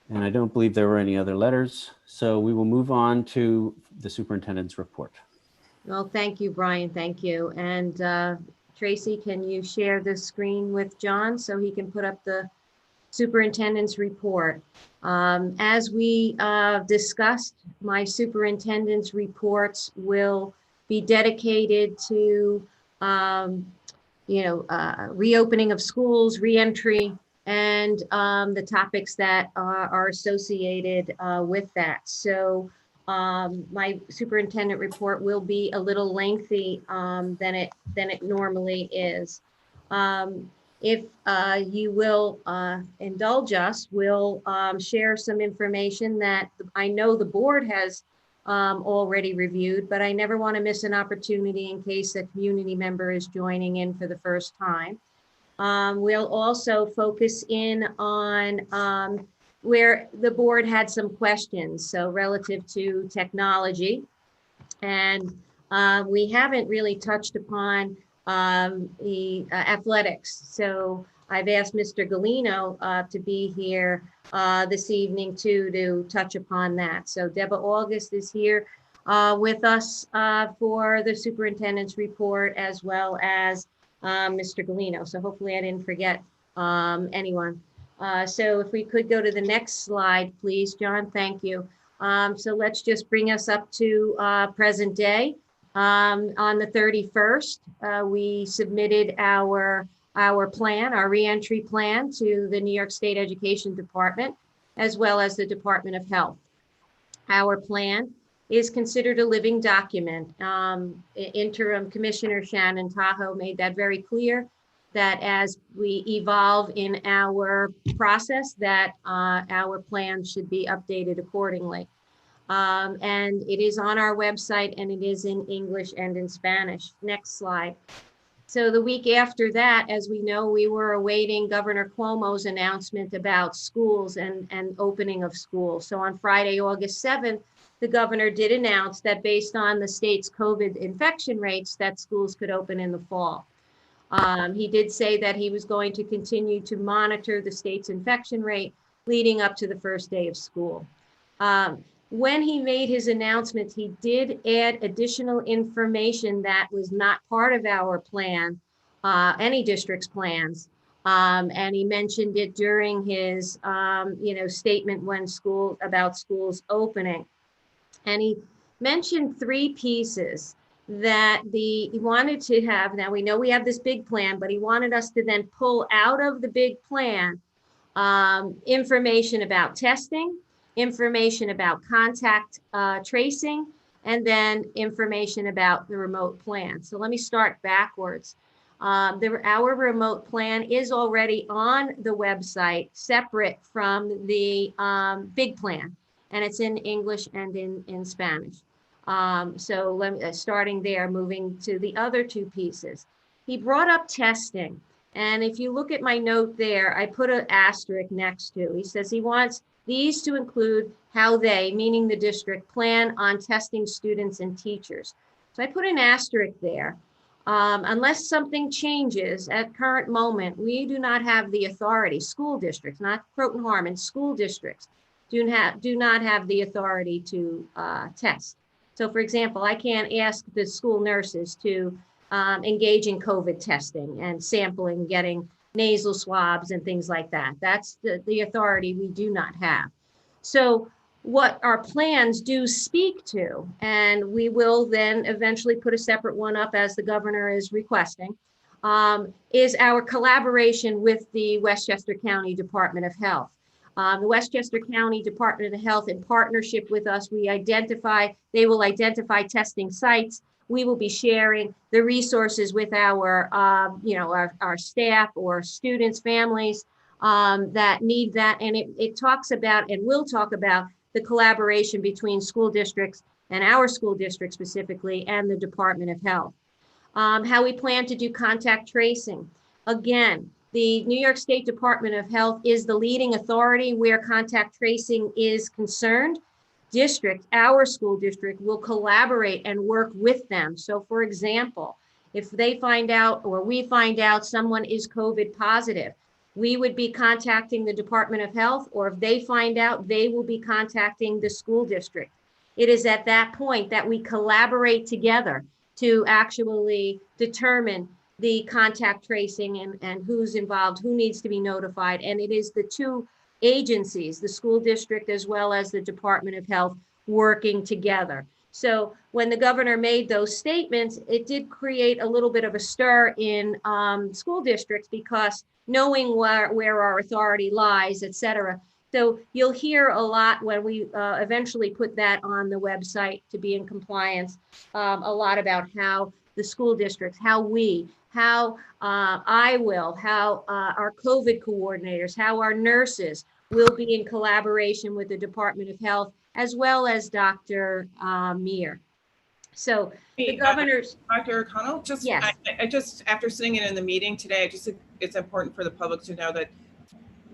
And I don't believe there were any other letters, so we will move on to the superintendent's report. Well, thank you, Brian. Thank you. And Tracy, can you share the screen with John so he can put up the superintendent's report? As we discussed, my superintendent's reports will be dedicated to, reopening of schools, reentry, and the topics that are associated with that. So my superintendent report will be a little lengthy than it normally is. If you will indulge us, we'll share some information that I know the board has already reviewed, but I never want to miss an opportunity in case a community member is joining in for the first time. We'll also focus in on where the board had some questions, so relative to technology. And we haven't really touched upon the athletics. So I've asked Mr. Galino to be here this evening too, to touch upon that. So Deborah August is here with us for the superintendent's report, as well as Mr. Galino. So hopefully I didn't forget anyone. So if we could go to the next slide, please, John, thank you. So let's just bring us up to present day. On the 31st, we submitted our plan, our reentry plan, to the New York State Education Department, as well as the Department of Health. Our plan is considered a living document. Interim Commissioner Shannon Tahoe made that very clear, that as we evolve in our process, that our plan should be updated accordingly. And it is on our website, and it is in English and in Spanish. Next slide. So the week after that, as we know, we were awaiting Governor Cuomo's announcement about schools and opening of schools. So on Friday, August 7th, the governor did announce that based on the state's COVID infection rates, that schools could open in the fall. He did say that he was going to continue to monitor the state's infection rate leading up to the first day of school. When he made his announcements, he did add additional information that was not part of our plan, any district's plans. And he mentioned it during his, statement when about schools opening. And he mentioned 3 pieces that he wanted to have. Now we know we have this big plan, but he wanted us to then pull out of the big plan information about testing, information about contact tracing, and then information about the remote plan. So let me start backwards. Our remote plan is already on the website, separate from the big plan, and it's in English and in Spanish. So starting there, moving to the other 2 pieces. He brought up testing. And if you look at my note there, I put an asterisk next to. He says he wants these to include how they, meaning the district, plan on testing students and teachers. So I put an asterisk there. Unless something changes at current moment, we do not have the authority, school districts, not Croton Harmon, school districts do not have the authority to test. So for example, I can't ask the school nurses to engage in COVID testing and sampling, getting nasal swabs and things like that. That's the authority we do not have. So what our plans do speak to, and we will then eventually put a separate one up as the governor is requesting, is our collaboration with the Westchester County Department of Health. The Westchester County Department of Health, in partnership with us, they will identify testing sites. We will be sharing the resources with our staff or students, families that need that. And it talks about, and will talk about, the collaboration between school districts and our school district specifically and the Department of Health. How we plan to do contact tracing. Again, the New York State Department of Health is the leading authority where contact tracing is concerned. Our school district will collaborate and work with them. So for example, if they find out or we find out someone is COVID positive, we would be contacting the Department of Health, or if they find out, they will be contacting the school district. It is at that point that we collaborate together to actually determine the contact tracing and who's involved, who needs to be notified. And it is the two agencies, the school district as well as the Department of Health, working together. So when the governor made those statements, it did create a little bit of a stir in school districts, because knowing where our authority lies, et cetera. So you'll hear a lot when we eventually put that on the website to be in compliance, a lot about how the school districts, how our COVID coordinators, how our nurses will be in collaboration with the Department of Health, as well as Dr. Meir. So the governor's. Dr. O'Connell, Yes. I just, after sitting in the meeting today, it's important for the public to know that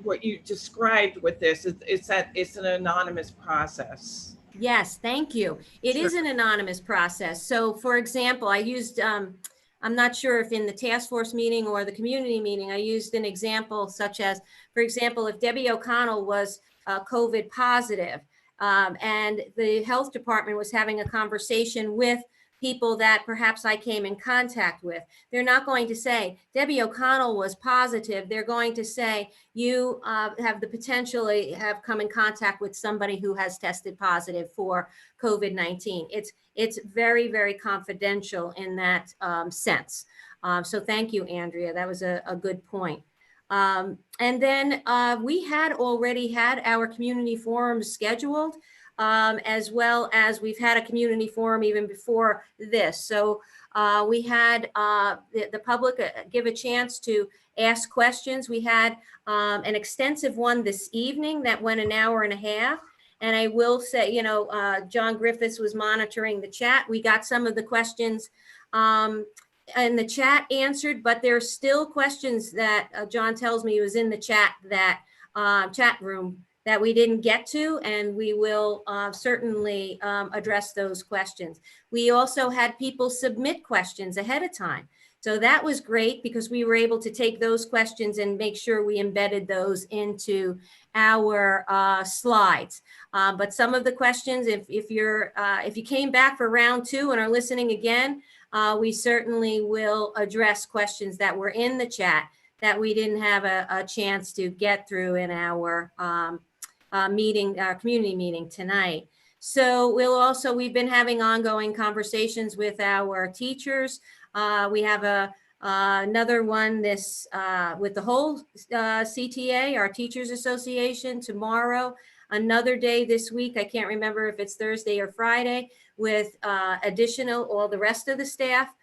what you described with this is that it's an anonymous process. Yes, thank you. It is an anonymous process. So for example, I used, I'm not sure if in the task force meeting or the community meeting, I used an example such as, for example, if Debbie O'Connell was COVID positive and the health department was having a conversation with people that perhaps I came in contact with, they're not going to say, Debbie O'Connell was positive. They're going to say, you have the potentially have come in contact with somebody who has tested positive for COVID-19. It's very, very confidential in that sense. So thank you, Andrea. That was a good point. And then we had already had our community forums scheduled, as well as we've had a community forum even before this. So we had the public give a chance to ask questions. We had an extensive one this evening that went an hour and a half. And I will say, John Griffiths was monitoring the chat. We got some of the questions in the chat answered, but there's still questions that John tells me was in the chat, that chat room, that we didn't get to, and we will certainly address those questions. We also had people submit questions ahead of time. So that was great, because we were able to take those questions and make sure we embedded those into our slides. But some of the questions, if you came back for round 2 and are listening again, we certainly will address questions that were in the chat that we didn't have a chance to get through in our community meeting tonight. So we've been having ongoing conversations with our teachers. We have another one with the whole CTA, our Teachers Association, tomorrow. Another day this week, I can't remember if it's Thursday or Friday, with all the rest of the staff,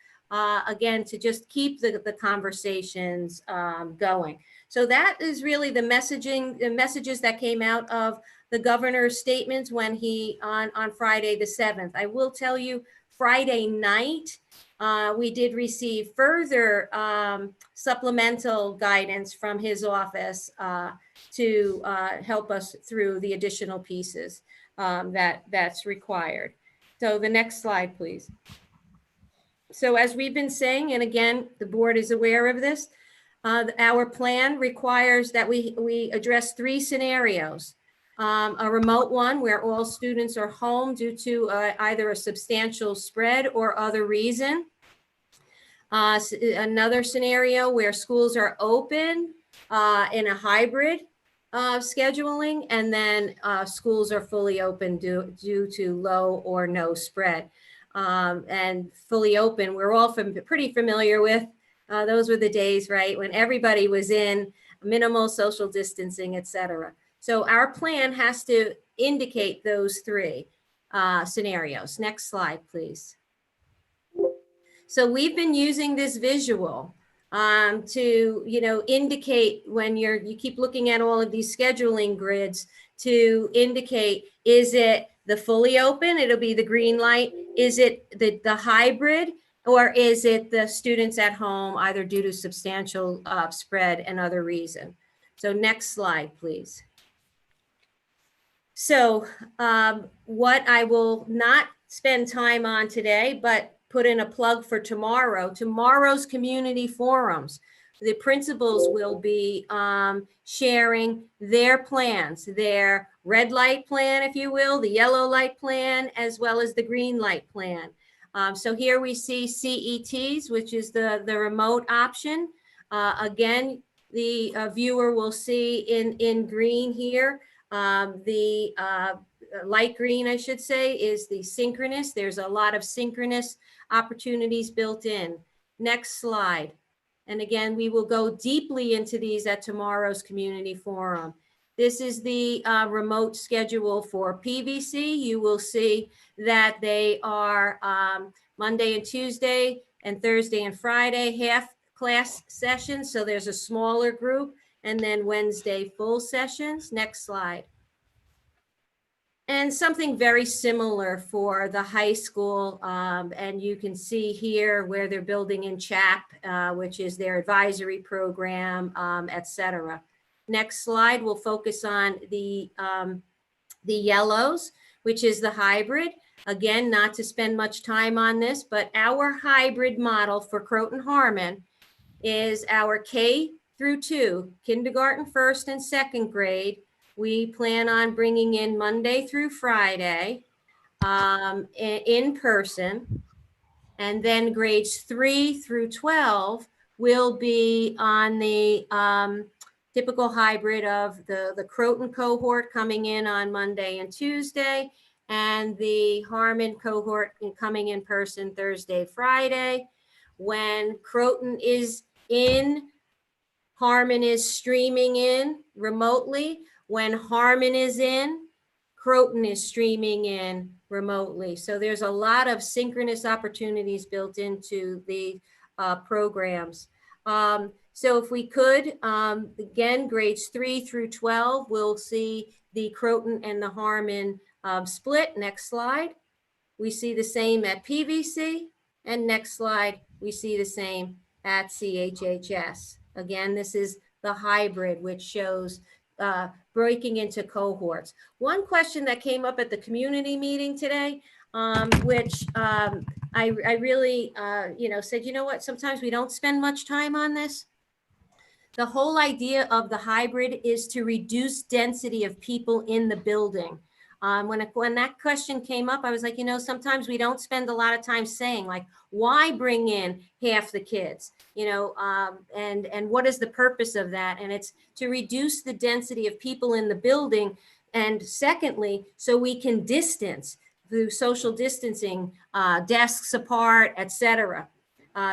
again, to just keep the conversations going. So that is really the messages that came out of the governor's statements when he, on Friday the 7th. I will tell you, Friday night, We did receive further supplemental guidance from his office to help us through the additional pieces that's required. So the next slide, please. So as we've been saying, and again, the board is aware of this, our plan requires that we address 3 scenarios. A remote one where all students are home due to either a substantial spread or other reason. Another scenario where schools are open in a hybrid scheduling, and then schools are fully open due to low or no spread. And fully open, we're all pretty familiar with. Those were the days, right, when everybody was in minimal social distancing, et cetera. So our plan has to indicate those 3 scenarios. Next slide, please. So we've been using this visual to, indicate when you keep looking at all of these scheduling grids to indicate, is it the fully open? It'll be the green light. Is it the hybrid? Or is it the students at home, either due to substantial spread and other reason? So next slide, please. So what I will not spend time on today, but put in a plug for tomorrow's community forums. The principals will be sharing their plans, their red light plan, if you will, the yellow light plan, as well as the green light plan. So here we see CETs, which is the remote option. Again, the viewer will see in green here, the light green, I should say, is the synchronous. There's a lot of synchronous opportunities built in. Next slide. And again, we will go deeply into these at tomorrow's community forum. This is the remote schedule for PVC. You will see that they are Monday and Tuesday and Thursday and Friday half class sessions. So there's a smaller group, and then Wednesday full sessions. Next slide. And something very similar for the high school. And you can see here where they're building in CHAP, which is their advisory program, et cetera. Next slide, we'll focus on the yellows, which is the hybrid. Again, not to spend much time on this, but our hybrid model for Croton Harmon is our K through 2, kindergarten, 1st and 2nd grade. We plan on bringing in Monday through Friday in person, and then grades 3 through 12 will be on the typical hybrid of the Croton cohort coming in on Monday and Tuesday, and the Harmon cohort coming in person Thursday, Friday. When Croton is in, Harmon is streaming in remotely. When Harmon is in, Croton is streaming in remotely. So there's a lot of synchronous opportunities built into the programs. So if we could, again, grades 3 through 12, we'll see the Croton and the Harmon split. Next slide. We see the same at PVC. And next slide, we see the same at CHHS. Again, this is the hybrid, which shows breaking into cohorts. One question that came up at the community meeting today, which I really, said, you know what, sometimes we don't spend much time on this. The whole idea of the hybrid is to reduce density of people in the building. When that question came up, I was like, sometimes we don't spend a lot of time saying, like, why bring in half the kids, and what is the purpose of that? And it's to reduce the density of people in the building. And secondly, so we can distance through social distancing, desks apart, et cetera.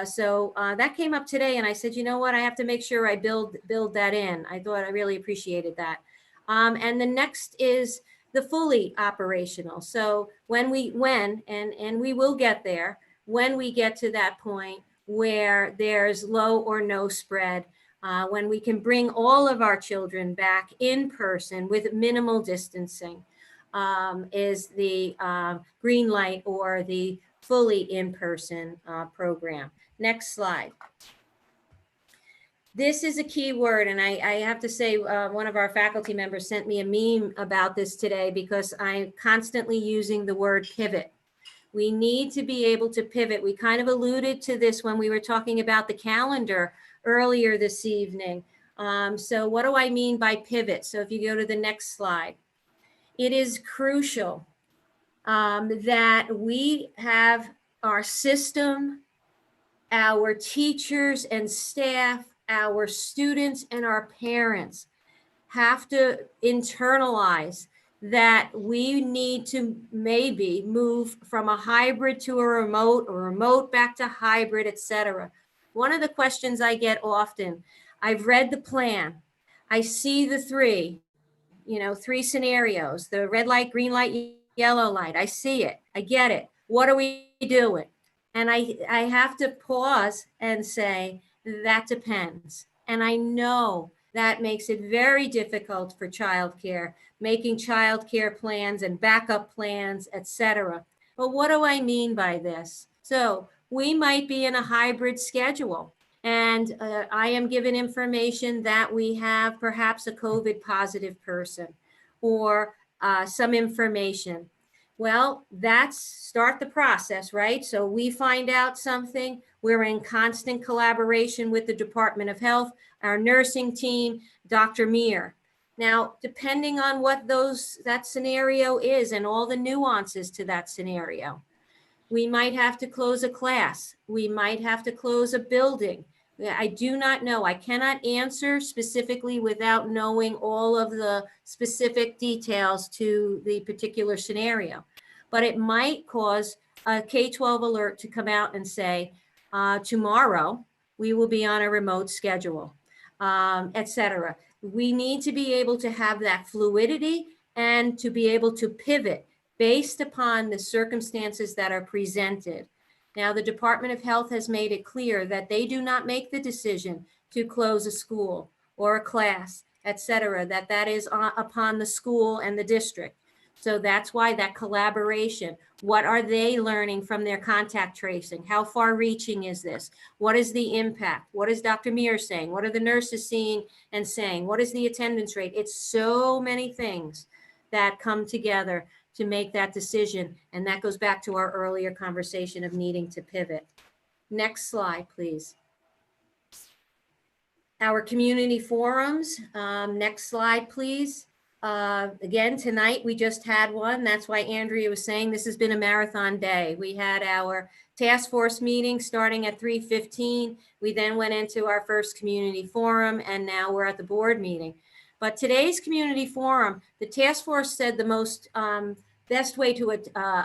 So that came up today, and I said, you know what, I have to make sure I build that in. I thought I really appreciated that. And the next is the fully operational. So when we will get there, when we get to that point where there's low or no spread, when we can bring all of our children back in person with minimal distancing, is the green light or the fully in-person program. Next slide. This is a key word, and I have to say one of our faculty members sent me a meme about this today because I'm constantly using the word pivot. We need to be able to pivot. We kind of alluded to this when we were talking about the calendar earlier this evening. So what do I mean by pivot? So if you go to the next slide, it is crucial that we have our system, our teachers and staff, our students and our parents have to internalize that we need to maybe move from a hybrid to a remote, or remote back to hybrid, etc. One of the questions I get often, I've read the plan, I see the three scenarios, the red light, green light, yellow light. I see it, I get it. What are we doing? And I have to pause and say, that depends. And I know that makes it very difficult for childcare, making childcare plans and backup plans, etc. But what do I mean by this? So we might be in a hybrid schedule, and I am given information that we have perhaps a COVID positive person or some information. Well, that's start the process, right? So we find out something. We're in constant collaboration with the Department of Health, our nursing team, Dr. Meir. Now, depending on what that scenario is and all the nuances to that scenario, we might have to close a class. We might have to close a building. I do not know. I cannot answer specifically without knowing all of the specific details to the particular scenario. But it might cause a K-12 alert to come out and say, tomorrow we will be on a remote schedule, etc. We need to be able to have that fluidity and to be able to pivot based upon the circumstances that are presented. Now, the Department of Health has made it clear that they do not make the decision to close a school or a class, etc., that is upon the school and the district. So that's why that collaboration, what are they learning from their contact tracing? How far reaching is this? What is the impact? What is Dr. Meir saying? What are the nurses seeing and saying? What is the attendance rate? It's so many things that come together to make that decision. And that goes back to our earlier conversation of needing to pivot. Next slide, please. Our community forums. Next slide, please. Again, tonight we just had one. That's why Andrea was saying this has been a marathon day. We had our task force meeting starting at 3:15. We then went into our first community forum, and now we're at the board meeting. But today's community forum, the task force said the most best way to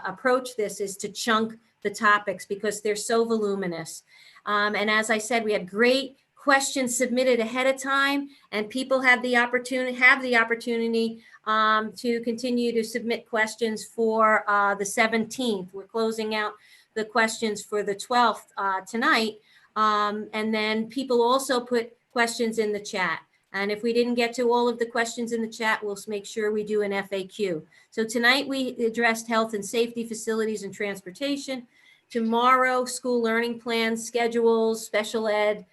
approach this is to chunk the topics because they're so voluminous. And as I said, we had great questions submitted ahead of time, and people have the opportunity to continue to submit questions for the 17th. We're closing out the questions for the 12th tonight. And then people also put questions in the chat. And if we didn't get to all of the questions in the chat, we'll make sure we do an FAQ. So tonight we addressed health and safety, facilities and transportation. Tomorrow, school learning plans, schedules, special ed,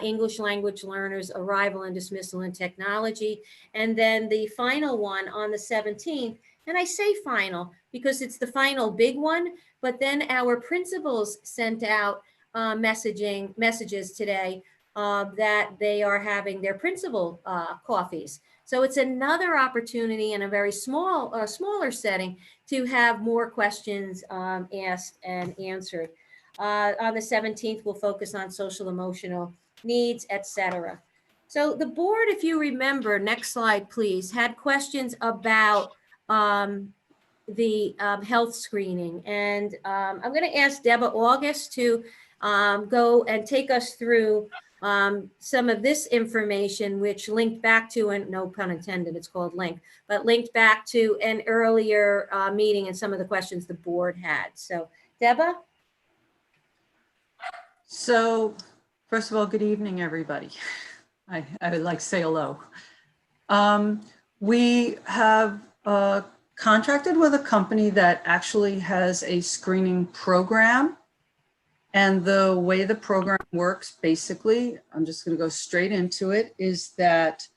English language learners, arrival and dismissal and technology. And then the final one on the 17th, and I say final because it's the final big one, but then our principals sent out messages today that they are having their principal coffees. So it's another opportunity in a very smaller setting to have more questions asked and answered. On the 17th, we'll focus on social emotional needs, etc. So the board, if you remember, next slide, please, had questions about the health screening. And I'm going to ask Deborah August to go and take us through some of this information, which linked back to, and no pun intended, it's called link, but linked back to an earlier meeting and some of the questions the board had. So Deborah? So first of all, good evening, everybody. I would like to say hello. We have contracted with a company that actually has a screening program. And the way the program works, basically, I'm just going to go straight into it, is that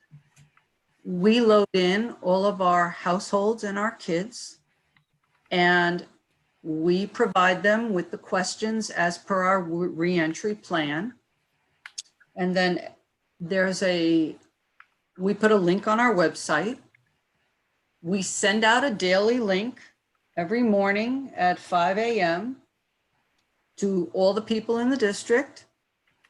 we load in all of our households and our kids, and we provide them with the questions as per our reentry plan. And then we put a link on our website. We send out a daily link every morning at 5 a.m. to all the people in the district.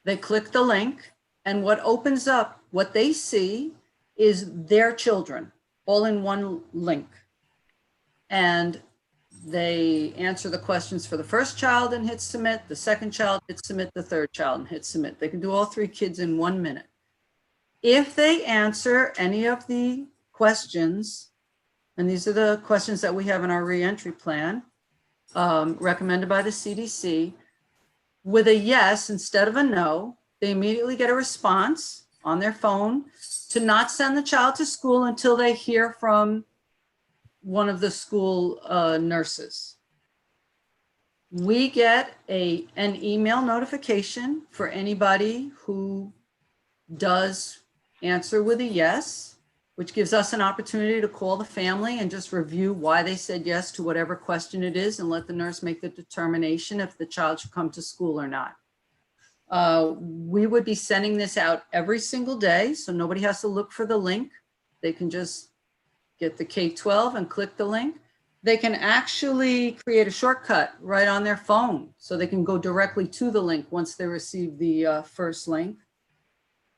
They click the link, and what opens up, what they see is their children all in one link. And they answer the questions for the first child and hit submit, the second child hit submit, the third child and hit submit. They can do all 3 kids in 1 minute. If they answer any of the questions, and these are the questions that we have in our reentry plan, recommended by the CDC, with a yes instead of a no, they immediately get a response on their phone to not send the child to school until they hear from one of the school nurses. We get an email notification for anybody who does answer with a yes, which gives us an opportunity to call the family and just review why they said yes to whatever question it is and let the nurse make the determination if the child should come to school or not. We would be sending this out every single day, so nobody has to look for the link. They can just get the K-12 and click the link. They can actually create a shortcut right on their phone, so they can go directly to the link once they receive the first link.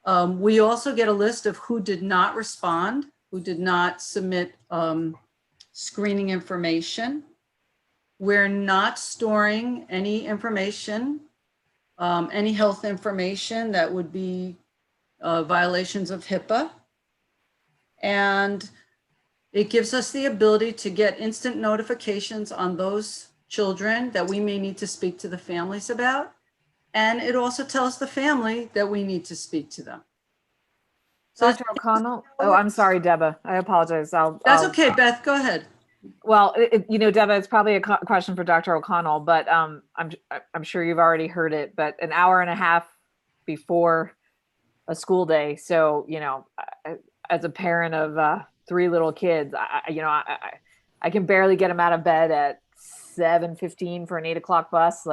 We also get a list of who did not respond, who did not submit screening information. We're not storing any information, any health information that would be violations of HIPAA. And it gives us the ability to get instant notifications on those children that we may need to speak to the families about. And it also tells the family that we need to speak to them. So Dr. O'Connell. Oh, I'm sorry, Deba. I apologize. That's okay, Beth, go ahead. Well, Deba, it's probably a question for Dr. O'Connell, but I'm sure you've already heard it, but an hour and a half before a school day. So, as a parent of 3 little kids, I can barely get them out of bed at 7:15 for an 8 o'clock bus.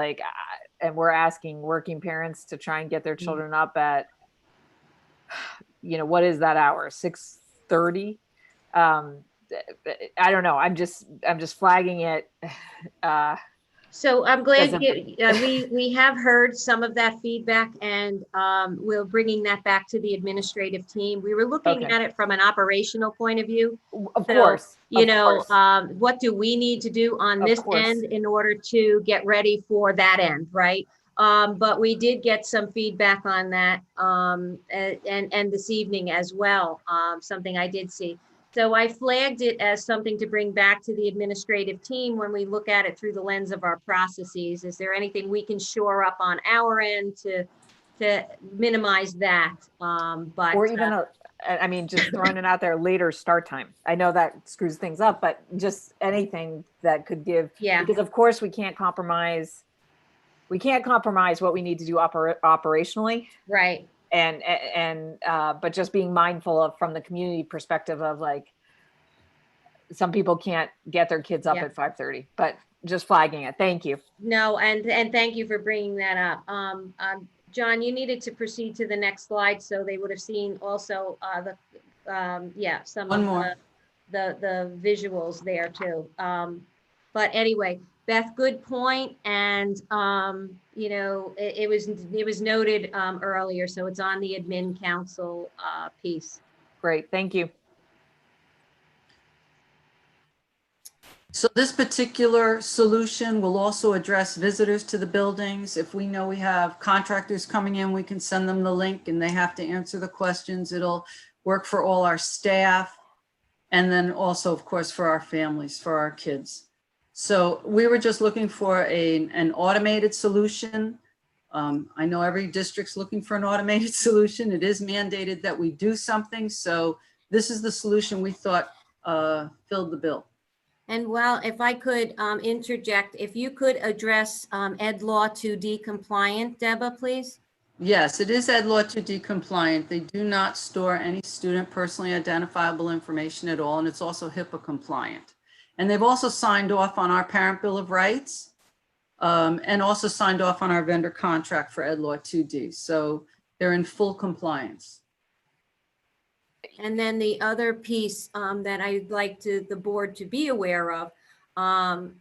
And we're asking working parents to try and get their children up at, what is that hour? 6:30. I don't know. I'm just flagging it. So I'm glad Doesn't- we have heard some of that feedback, and we're bringing that back to the administrative team. We were looking Okay. at it from an operational point of view. Of So, course. Of course. What do we need to do on Of this course. end in order to get ready for that end, right? But we did get some feedback on that, and this evening as well, something I did see. So I flagged it as something to bring back to the administrative team when we look at it through the lens of our processes. Is there anything we can shore up on our end to minimize that? Or even just throwing it out there, later start time. I know that screws things up, but just anything that could give, because of course we can't compromise what we need to do operationally. Right. But just being mindful of, from the community perspective of, some people can't get their kids up at 5:30, but just flagging it. Thank you. No, and thank you for bringing that up. John, you needed to proceed to the next slide, so they would have seen also some One of more. the visuals there too. But anyway, Beth, good point. And, it was noted earlier, so it's on the admin council piece. Great. Thank you. So this particular solution will also address visitors to the buildings. If we know we have contractors coming in, we can send them the link and they have to answer the questions. It'll work for all our staff. And then also, of course, for our families, for our kids. So we were just looking for an automated solution. I know every district's looking for an automated solution. It is mandated that we do something. So this is the solution we thought filled the bill. And well, if I could interject, if you could address Ed Law 2D compliant, Deba, please. Yes, it is Ed Law 2D compliant. They do not store any student personally identifiable information at all, and it's also HIPAA compliant. And they've also signed off on our Parent Bill of Rights, and also signed off on our vendor contract for Ed Law 2D. So they're in full compliance. And then the other piece that I'd like the board to be aware of,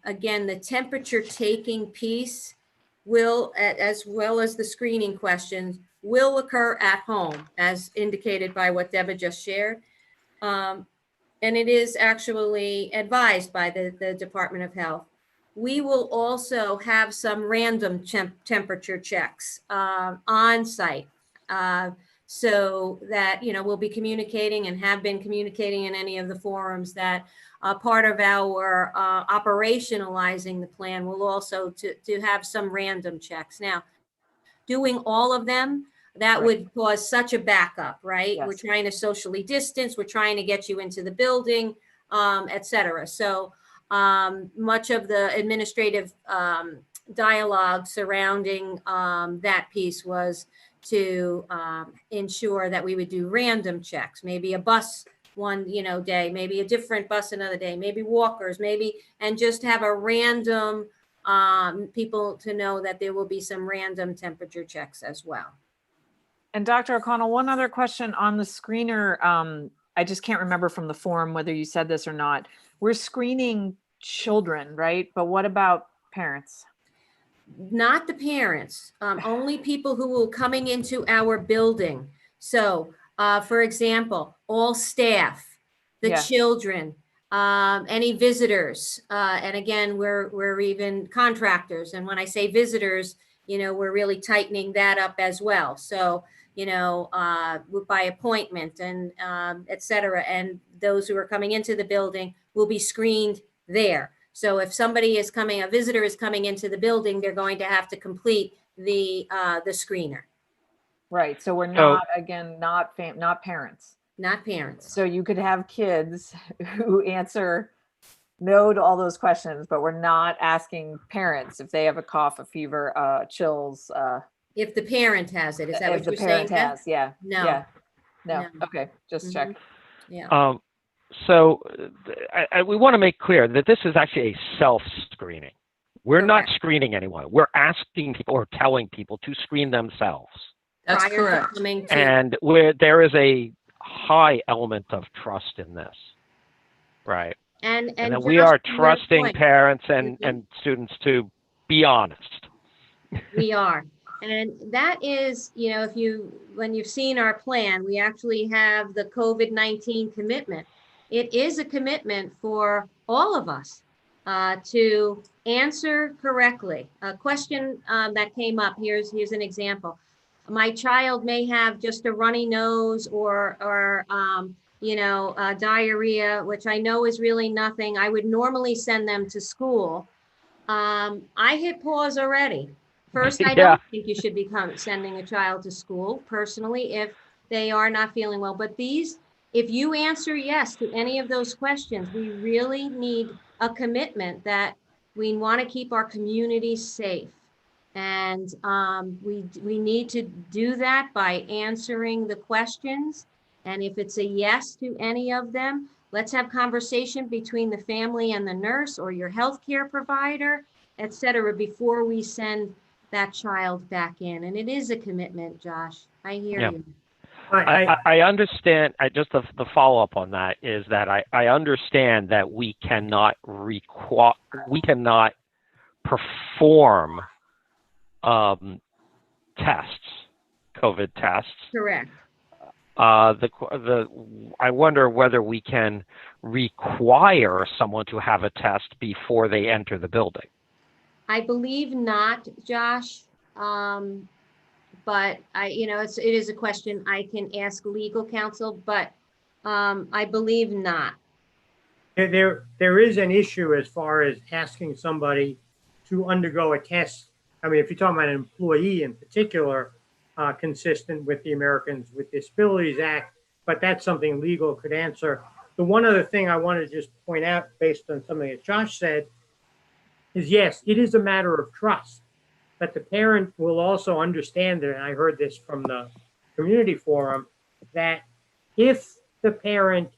again, the temperature taking piece will, as well as the screening questions, will occur at home, as indicated by what Deba just shared. And it is actually advised by the Department of Health. We will also have some random temperature checks on site. So that, you know, we'll be communicating and have been communicating in any of the forums that part of our operationalizing the plan will also to have some random checks. Now, doing all of them, that would cause such a backup, right? Yes. We're trying to socially distance, we're trying to get you into the building, et cetera. So much of the administrative dialogue surrounding that piece was to ensure that we would do random checks, maybe a bus one, you know, day, maybe a different bus another day, maybe walkers, maybe, and just have a random people to know that there will be some random temperature checks as well. And Dr. O'Connell, one other question on the screener. I just can't remember from the forum whether you said this or not. We're screening children, right? But what about parents? Not the parents, only people who will coming into our building. So, for example, all staff, the Yeah. children, any visitors, and again, we're even contractors. And when I say visitors, you know, we're really tightening that up as well. So, you know, by appointment and et cetera. And those who are coming into the building will be screened there. So if somebody is coming, a visitor is coming into the building, they're going to have to complete the screener. Right. So we're not, again, not parents. Not parents. So you could have kids who answer no to all those questions, but we're not asking parents if they have a cough, a fever, chills. If the parent has it, is that if what the you're saying? parent has, yeah. No. Yeah. No. No. Okay. Just check. Yeah. So we want to make clear that this is actually a self-screening. We're not screening anyone. We're asking people or telling people to screen themselves. That's Prior to correct. coming to- And there is a high element of trust in this, right? And that we Josh, are to your trusting point, parents and students to be honest. we are. And that is, you know, when you've seen our plan, we actually have the COVID-19 commitment. It is a commitment for all of us to answer correctly. A question that came up, here's an example. My child may have just a runny nose or diarrhea, which I know is really nothing. I would normally send them to school. I hit pause already. First, I don't think you should be sending a child to school personally if they are not feeling well. But if you answer yes to any of those questions, we really need a commitment that we want to keep our community safe. And we need to do that by answering the questions. And if it's a yes to any of them, let's have conversation between the family and the nurse or your healthcare provider, et cetera, before we send that child back in. And it is a commitment, Josh. I hear you. I understand. The follow up on that is that I understand that we cannot perform tests, COVID tests. Correct. I wonder whether we can require someone to have a test before they enter the building. I believe not, Josh. But it is a question I can ask legal counsel, but I believe not. There is an issue as far as asking somebody to undergo a test. I mean, if you're talking about an employee in particular, consistent with the Americans with Disabilities Act, but that's something legal could answer. The one other thing I want to just point out based on something that Josh said is, yes, it is a matter of trust, but the parent will also understand it. And I heard this from the community forum, that if the parent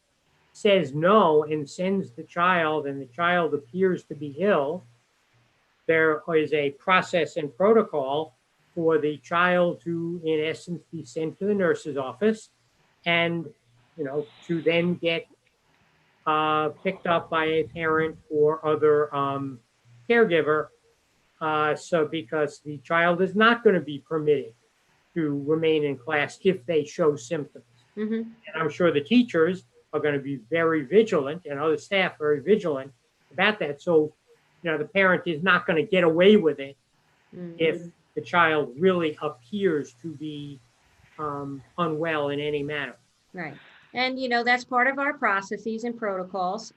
says no and sends the child and the child appears to be ill, there is a process and protocol for the child to, in essence, be sent to the nurse's office and, to then get picked up by a parent or other caregiver. So because the child is not going to be permitted to remain in class if they show symptoms. Mhm. And I'm sure the teachers are going to be very vigilant, and other staff very vigilant about that. So, the parent is not going to get away with it if the child really appears to be unwell in any manner. Right. And, that's part of our processes and protocols.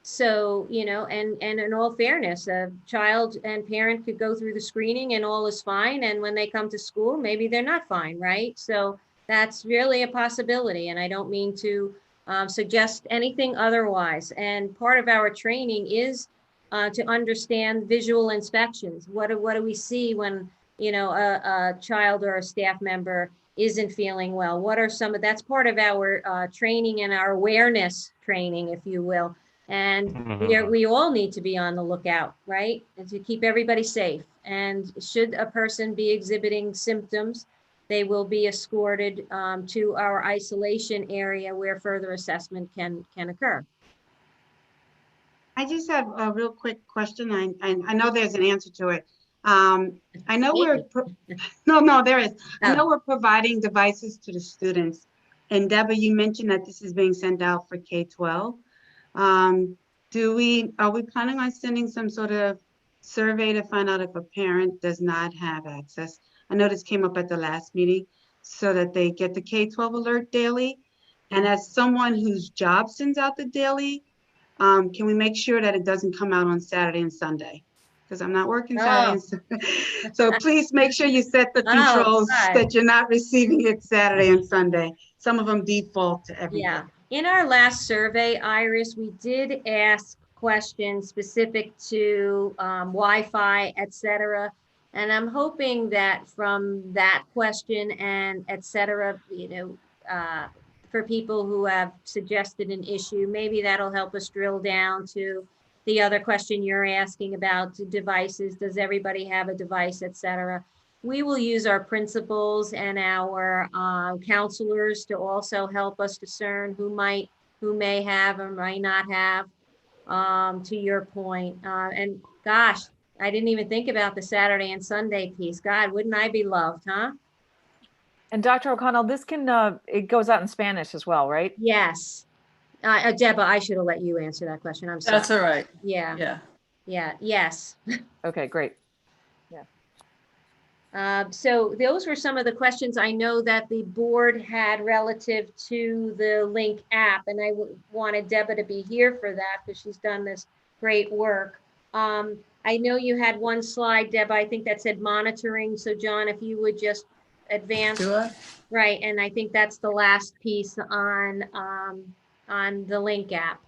So, and in all fairness, a child and parent could go through the screening and all is fine. And when they come to school, maybe they're not fine, right? So that's really a possibility. And I don't mean to suggest anything otherwise. And part of our training is to understand visual inspections. What do we see when, a child or a staff member isn't feeling well? What are that's part of our training and our awareness training, if you will. And we all need to be on the lookout, right? And to keep everybody safe. And should a person be exhibiting symptoms, they will be escorted to our isolation area where further assessment can occur. I just have a real quick question. I know there's an answer to it. I know there is. I know we're providing devices to the students. And Deborah, you mentioned that this is being sent out for K-12. Are we planning on sending some sort of survey to find out if a parent does not have access? I know this came up at the last meeting, so that they get the K-12 alert daily. And as someone whose job sends out the daily, can we make sure that it doesn't come out on Saturday and Sunday? Because I'm not working Saturday and Sunday. So please make sure you set the controls that you're not receiving it Saturday and Sunday. Some of them default to everything. Yeah. In our last survey, Iris, we did ask questions specific to Wi-Fi, et cetera. And I'm hoping that from that question and et cetera, for people who have suggested an issue, maybe that'll help us drill down to the other question you're asking about devices. Does everybody have a device, et cetera? We will use our principals and our counselors to also help us discern who may have or might not have, to your point. And gosh, I didn't even think about the Saturday and Sunday piece. God, wouldn't I be loved, huh? And Dr. O'Connell, this it goes out in Spanish as well, right? Yes. Deborah, I should have let you answer that question. I'm sorry. That's all right. Yeah. Yes. Okay, great. So those were some of the questions I know that the board had relative to the Link app, and I wanted Deborah to be here for that because she's done this great work. I know you had one slide, Deborah, I think that said monitoring. So John, if you would just advance. Sure. Right, and I think that's the last piece on the Link app.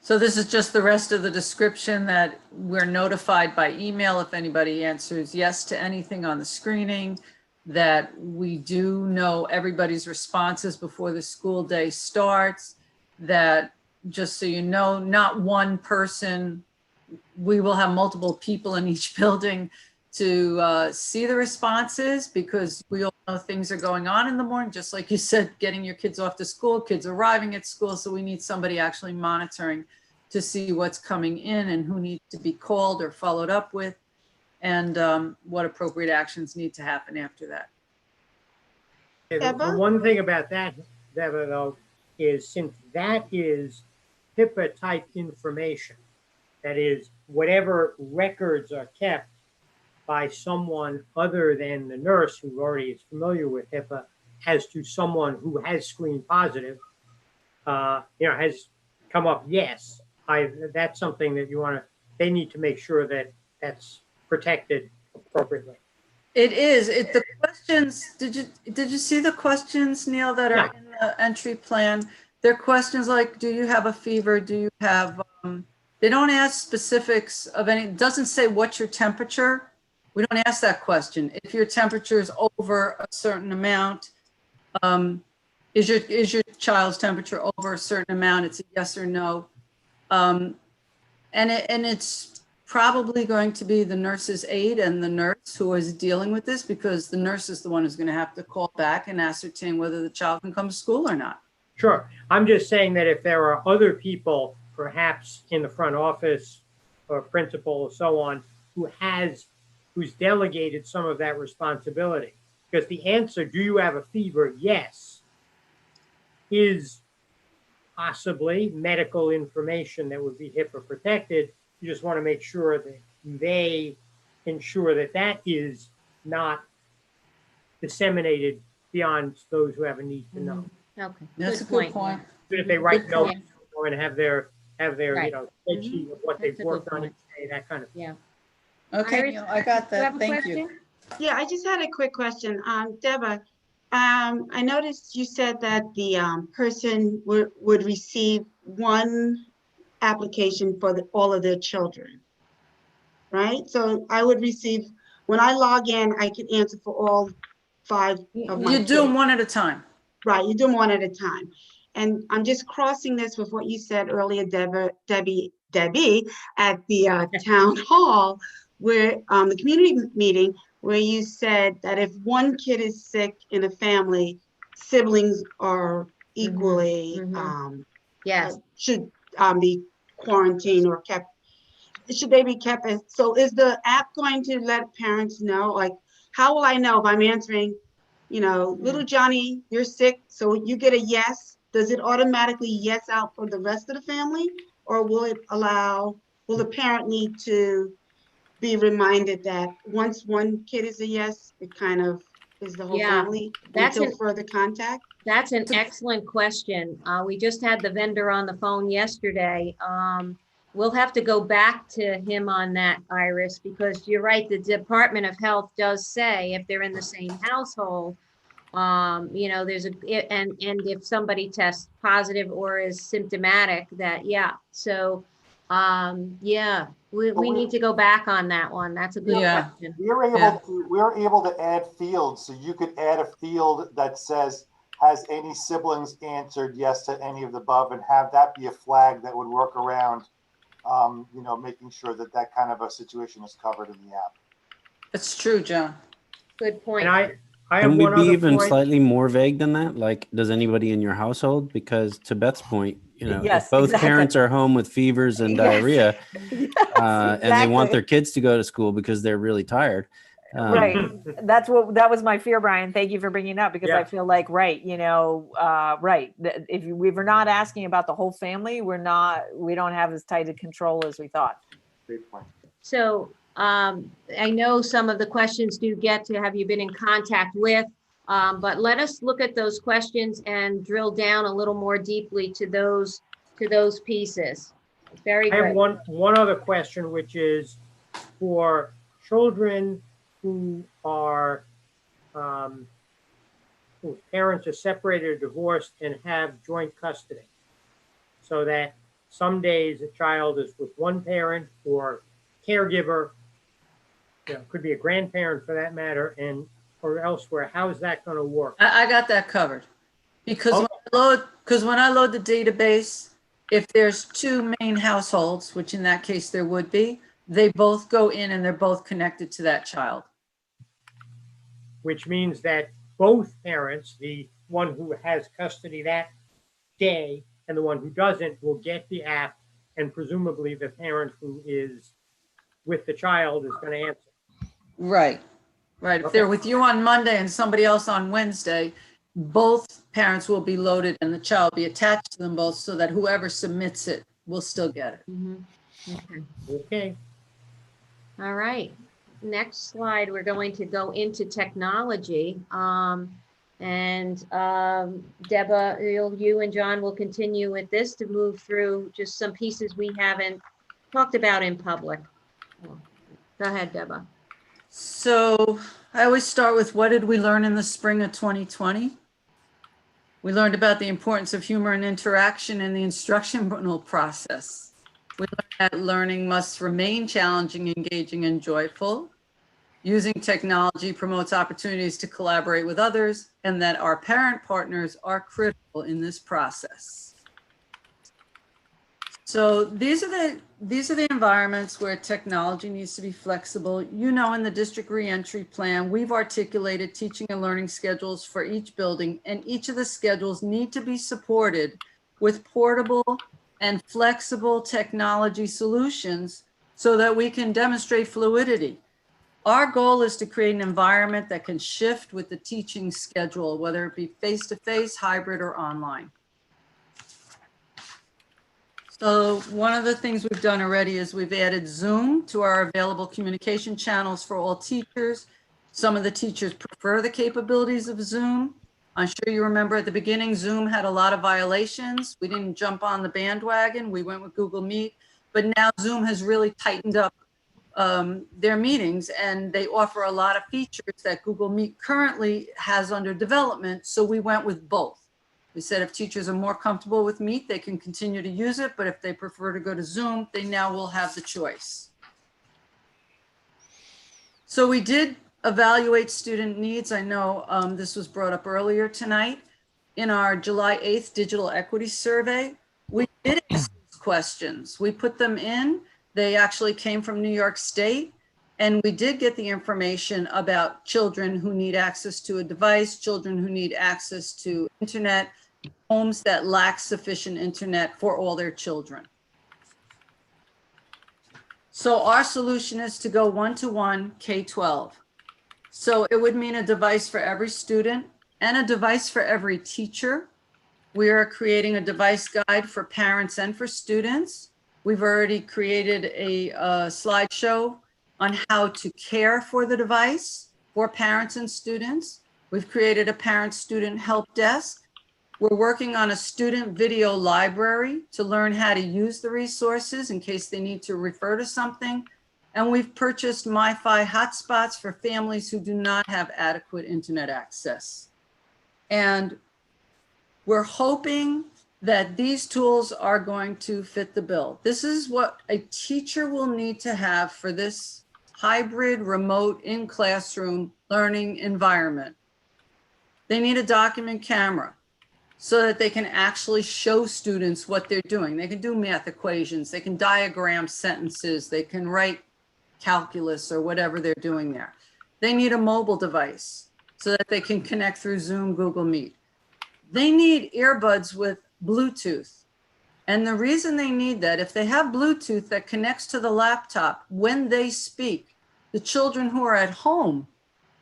So this is just the rest of the description, that we're notified by email if anybody answers yes to anything on the screening, that we do know everybody's responses before the school day starts, that just so you know, not one person, we will have multiple people in each building to see the responses, because we all know things are going on in the morning, just like you said, getting your kids off to school, kids arriving at school. So we need somebody actually monitoring to see what's coming in and who needs to be called or followed up with, and what appropriate actions need to happen after that. The one thing about that, Deborah, though, is since that is HIPAA type information, that is whatever records are kept by someone other than the nurse who already is familiar with HIPAA, as to someone who has screened positive, has come up, yes, that's something that they need to make sure that that's protected appropriately. It is. The questions, did you see the questions, Neil, that are in the entry plan? They're questions like, do you have a fever? Do you have, they don't ask specifics of any, it doesn't say what's your temperature. We don't ask that question. If your temperature is over a certain amount, is your child's temperature over a certain amount? It's a yes or no. And it's probably going to be the nurse's aide and the nurse who is dealing with this, because the nurse is the one who's going to have to call back and ascertain whether the child can come to school or not. Sure. I'm just saying that if there are other people, perhaps in the front office or principal or so on, who's delegated some of that responsibility, because the answer, do you have a fever? Yes, is possibly medical information that would be HIPAA protected. You just want to make sure that they ensure that that is not disseminated beyond those who have a need to know. Okay. That's a good point. But if they write Good notes point. and have their Right. spreadsheet of what they've That's a good worked on point. each day, that kind of thing. Yeah. Okay, Iris, Neil, I got Do you have that. a Thank you. question? Yeah, I just had a quick question. Deborah, I noticed you said that the person would receive one application for all of their children, right? So I would receive, when I log in, I can answer for all 5 of my You do them kids. one at a time. Right, you do them one at a time. And I'm just crossing this with what you said earlier, Debbie, at the town hall, where the community meeting, where you said that if one kid is sick in a family, siblings are equally Yes. should be quarantined or kept. Should they be kept? So is the app going to let parents know? Like, how will I know if I'm answering? Little Johnny, you're sick, so you get a yes. Does it automatically yes out for the rest of the family? Or will the parent need to be reminded that once one kid is a yes, it kind of is the whole Yeah, family that's until further contact? That's an excellent question. We just had the vendor on the phone yesterday. We'll have to go back to him on that, Iris, because you're right, the Department of Health does say if they're in the same household, there's and if somebody tests positive or is symptomatic, that, yeah. So, we need to go back on that one. That's a good question. We're able to add fields. So you could add a field that says, has any siblings answered yes to any of the above, and have that be a flag that would work around, making sure that that kind of a situation is covered in the app. It's true, John. Good point. And I have Can we one be other even point. slightly more vague than that? Like, does anybody in your household? Because to Beth's point, Yes, if both exactly. parents are home with fevers and Yes. diarrhea, and they want exactly. their kids to go to school because they're really tired. Right. That was my fear, Brian. Thank you for bringing it up, because I feel like, right. If we're not asking about the whole family, we don't have as tight a control as we thought. Great point. So, I know some of the questions do get to have you been in contact with, but let us look at those questions and drill down a little more deeply to those pieces. Very I have great. one other question, which is for children who are whose parents are separated or divorced and have joint custody, so that some days a child is with one parent or caregiver, could be a grandparent for that matter, or elsewhere. How is that going to work? I got that covered, because when I load the database, if there's 2 main households, which in that case there would be, they both go in and they're both connected to that child. Which means that both parents, the one who has custody that day and the one who doesn't, will get the app, and presumably the parent who is with the child is going to answer. Right. If they're with you on Monday and somebody else on Wednesday, both parents will be loaded and the child will be attached to them both, so that whoever submits it will still get it. Okay. Okay. All right. Next slide, we're going to go into technology. Deborah, you and John will continue with this to move through just some pieces we haven't talked about in public. Go ahead, Deborah. So I always start with, what did we learn in the spring of 2020? We learned about the importance of humor and interaction in the instructional process. We learned that learning must remain challenging, engaging, and joyful. Using technology promotes opportunities to collaborate with others, and that our parent partners are critical in this process. So these are the environments where technology needs to be flexible. You know, in the district reentry plan, we've articulated teaching and learning schedules for each building, and each of the schedules need to be supported with portable and flexible technology solutions so that we can demonstrate fluidity. Our goal is to create an environment that can shift with the teaching schedule, whether it be face-to-face, hybrid, or online. So one of the things we've done already is we've added Zoom to our available communication channels for all teachers. Some of the teachers prefer the capabilities of Zoom. I'm sure you remember at the beginning, Zoom had a lot of violations. We didn't jump on the bandwagon. We went with Google Meet, but now Zoom has really tightened up their meetings, and they offer a lot of features that Google Meet currently has under development. So we went with both. We said if teachers are more comfortable with Meet, they can continue to use it, but if they prefer to go to Zoom, they now will have the choice. So we did evaluate student needs. I know this was brought up earlier tonight. In our July 8th digital equity survey, we did ask these questions. We put them in. They actually came from New York State, and we did get the information about children who need access to a device, children who need access to internet, homes that lack sufficient internet for all their children. So our solution is to go one-to-one K-12. So it would mean a device for every student and a device for every teacher. We are creating a device guide for parents and for students. We've already created a slideshow on how to care for the device for parents and students. We've created a parent-student help desk. We're working on a student video library to learn how to use the resources in case they need to refer to something. And we've purchased MiFi hotspots for families who do not have adequate internet access. And we're hoping that these tools are going to fit the bill. This is what a teacher will need to have for this hybrid, remote, in-classroom learning environment. They need a document camera so that they can actually show students what they're doing. They can do math equations, they can diagram sentences, they can write calculus or whatever they're doing there. They need a mobile device so that they can connect through Zoom, Google Meet. They need earbuds with Bluetooth. And the reason they need that, if they have Bluetooth that connects to the laptop, when they speak, the children who are at home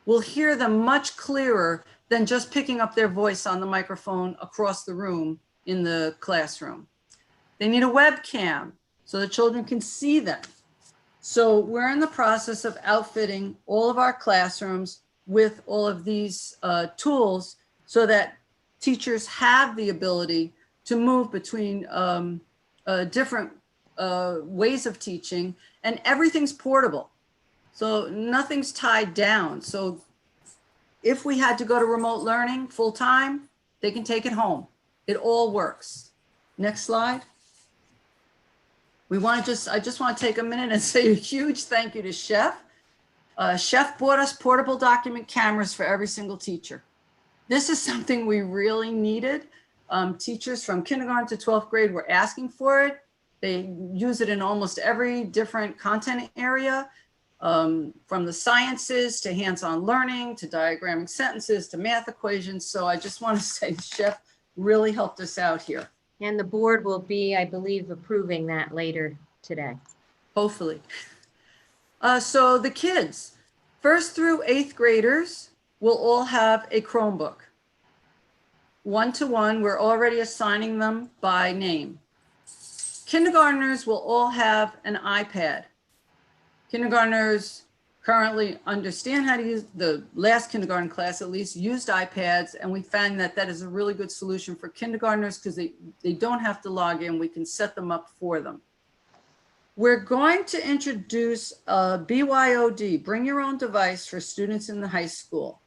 will hear them much clearer than just picking up their voice on the microphone across the room in the classroom. They need a webcam so the children can see them. So we're in the process of outfitting all of our classrooms with all of these tools so that teachers have the ability to move between different ways of teaching, and everything's portable. So nothing's tied down. So if we had to go to remote learning full time, they can take it home. It all works. Next slide. I just want to take a minute and say a huge thank you to Chef. Chef bought us portable document cameras for every single teacher. This is something we really needed. Teachers from kindergarten to 12th grade were asking for it. They use it in almost every different content area, from the sciences to hands-on learning, to diagramming sentences, to math equations. So I just want to say Chef really helped us out here. And the board will be, I believe, approving that later today. Hopefully. So the kids, 1st through 8th graders, will all have a Chromebook. One-to-one, we're already assigning them by name. Kindergartners will all have an iPad. Kindergartners currently understand how to use, the last kindergarten class at least used iPads, and we found that that is a really good solution for kindergartners because they don't have to log in. We can set them up for them. We're going to introduce a BYOD, bring your own device, for students in the high school.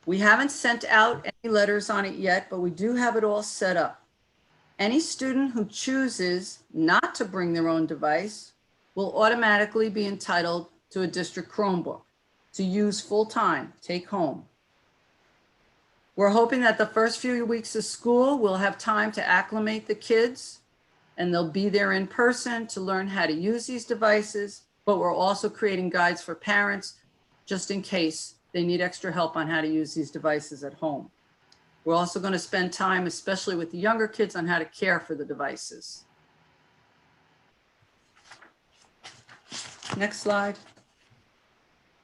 We haven't sent out any letters on it yet, but we do have it all set up. Any student who chooses not to bring their own device will automatically be entitled to a district Chromebook to use full-time, take home. We're hoping that the first few weeks of school, we'll have time to acclimate the kids, and they'll be there in person to learn how to use these devices, but we're also creating guides for parents just in case they need extra help on how to use these devices at home. We're also going to spend time, especially with the younger kids, on how to care for the devices. Next slide.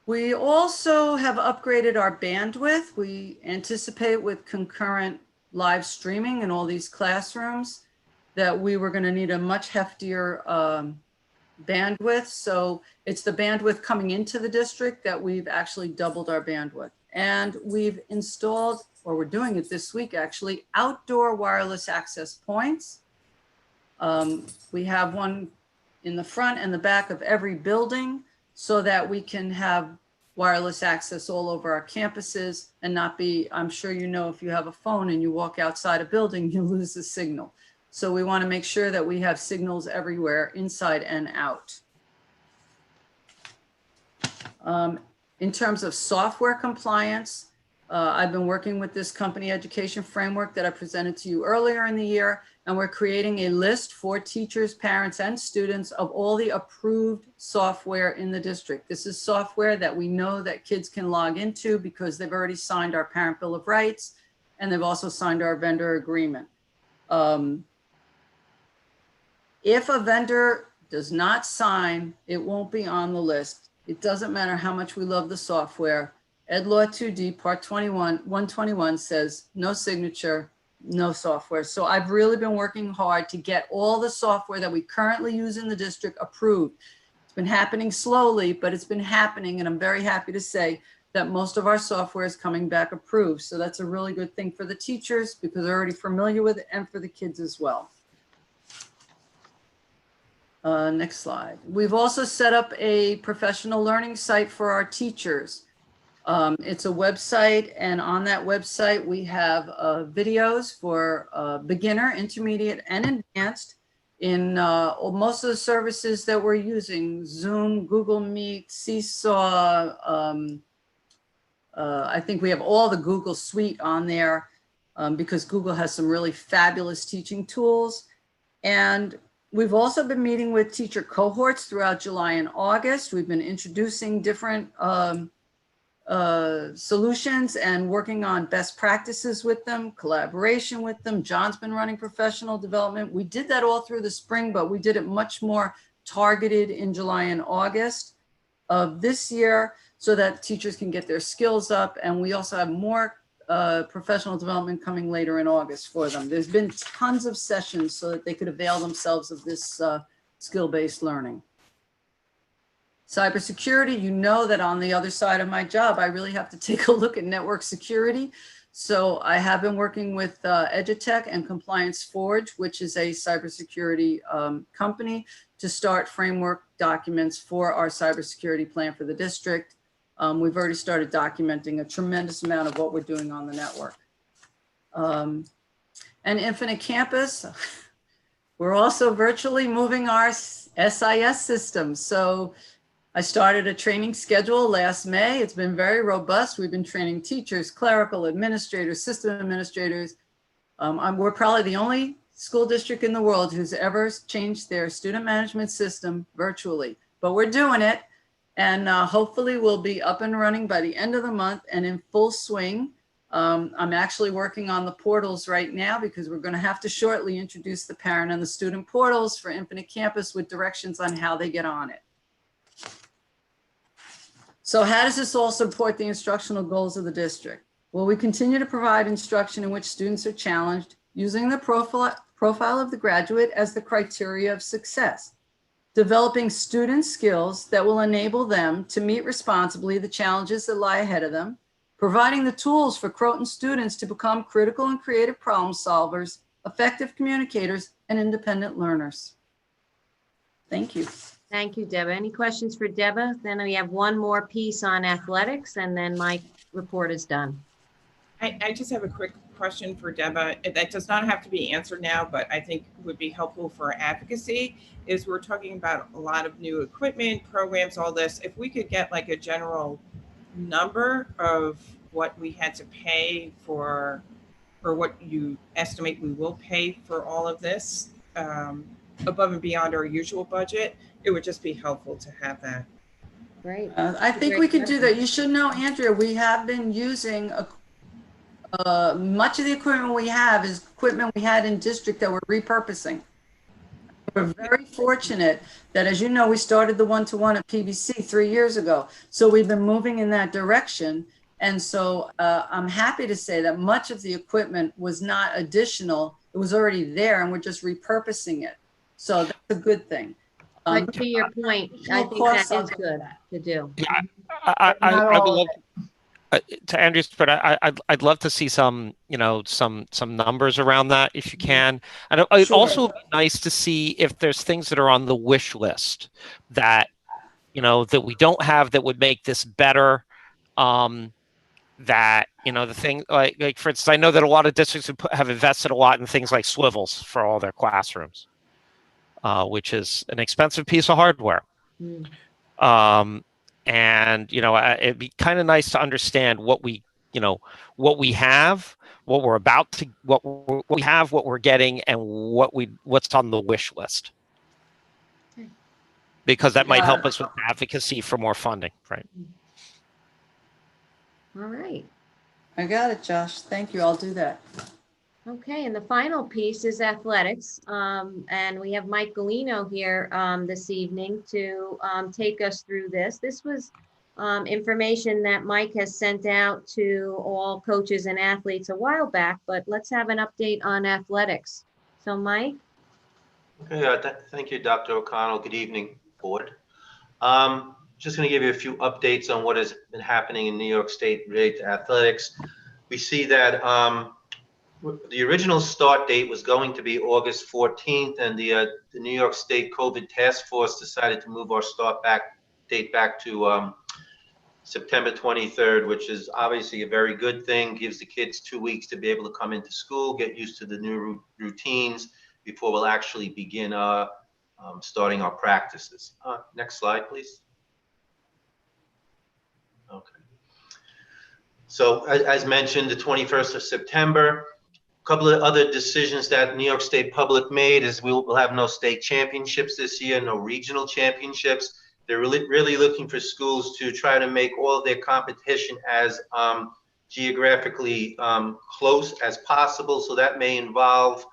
We also have upgraded our bandwidth. We anticipate with concurrent live streaming in all these classrooms that we were going to need a much heftier bandwidth. So it's the bandwidth coming into the district that we've actually doubled our bandwidth. And we've installed, or we're doing it this week actually, outdoor wireless access points. We have one in the front and the back of every building so that we can have wireless access all over our campuses and not be, I'm sure you know, if you have a phone and you walk outside a building, you lose the signal. So we want to make sure that we have signals everywhere, inside and out. In terms of software compliance, I've been working with this company education framework that I presented to you earlier in the year, and we're creating a list for teachers, parents, and students of all the approved software in the district. This is software that we know that kids can log into because they've already signed our Parent Bill of Rights, and they've also signed our vendor agreement. If a vendor does not sign, it won't be on the list. It doesn't matter how much we love the software. Ed Law 2D Part 121 says no signature, no software. So I've really been working hard to get all the software that we currently use in the district approved. It's been happening slowly, but it's been happening. And I'm very happy to say that most of our software is coming back approved. So that's a really good thing for the teachers because they're already familiar with it, and for the kids as well. Next slide. We've also set up a professional learning site for our teachers. It's a website, and on that website we have videos for beginner, intermediate, and advanced in most of the services that we're using: Zoom, Google Meet, Seesaw. I think we have all the Google suite on there because Google has some really fabulous teaching tools. And we've also been meeting with teacher cohorts throughout July and August. We've been introducing different solutions and working on best practices with them, collaboration with them. John's been running professional development. We did that all through the spring, but we did it much more targeted in July and August of this year so that teachers can get their skills up. And we also have more professional development coming later in August for them. There's been tons of sessions so that they could avail themselves of this skill-based learning. Cybersecurity, you know that on the other side of my job, I really have to take a look at network security. So I have been working with Edutech and Compliance Forge, which is a cybersecurity company, to start framework documents for our cybersecurity plan for the district. We've already started documenting a tremendous amount of what we're doing on the network. And Infinite Campus, we're also virtually moving our SIS system. So I started a training schedule last May. It's been very robust. We've been training teachers, clerical administrators, system administrators. We're probably the only school district in the world who's ever changed their student management system virtually, but we're doing it. And hopefully we'll be up and running by the end of the month and in full swing. I'm actually working on the portals right now because we're going to have to shortly introduce the parent and the student portals for Infinite Campus with directions on how they get on it. So how does this all support the instructional goals of the district? Well, we continue to provide instruction in which students are challenged using the profile of the graduate as the criteria of success, developing student skills that will enable them to meet responsibly the challenges that lie ahead of them, providing the tools for Croton students to become critical and creative problem solvers, effective communicators, and independent learners. Thank you. Thank you, Deba. Any questions for Deba? Then we have one more piece on athletics, and then my report is done. I just have a quick question for Deba. That does not have to be answered now, but I think would be helpful for advocacy. Is we're talking about a lot of new equipment, programs, all this. If we could get like a general number of what we had to pay for, or what you estimate we will pay for all of this, above and beyond our usual budget, it would just be helpful to have that. Great. I think we could do that. You should know, Andrea, we have been using much of the equipment we have is equipment we had in district that we're repurposing. We're very fortunate that, as you know, we started the one-to-one at PBC 3 years ago. So we've been moving in that direction. And so I'm happy to say that much of the equipment was not additional. It was already there and we're just repurposing it. So that's a good thing. But to your point, I think that is good to do. Yeah, I would love to Andrew's, but I'd love to see some, some numbers around that if you can. And it'd also be nice to see if there's things that are on the wish list that, that we don't have that would make this better. That, the thing like for instance, I know that a lot of districts have invested a lot in things like swivels for all their classrooms, which is an expensive piece of hardware. And, it'd be kind of nice to understand what we have, what we're about to, what we have, what we're getting, and what's on the wish list. Because that might help us with advocacy for more funding, right? All right. I got it, Josh. Thank you. I'll do that. Okay, and the final piece is athletics. And we have Mike Galino here this evening to take us through this. This was information that Mike has sent out to all coaches and athletes a while back, but let's have an update on athletics. So Mike? Okay, thank you, Dr. O'Connell. Good evening, board. Just going to give you a few updates on what has been happening in New York State related to athletics. We see that the original start date was going to be August 14th, and the New York State COVID Task Force decided to move our start date back to September 23rd, which is obviously a very good thing. Gives the kids 2 weeks to be able to come into school, get used to the new routines before we'll actually begin starting our practices. Next slide, please. Okay. So as mentioned, the 21st of September. A couple of other decisions that New York State Public made is we'll have no state championships this year, no regional championships. They're really looking for schools to try to make all of their competition as geographically close as possible. So that may involve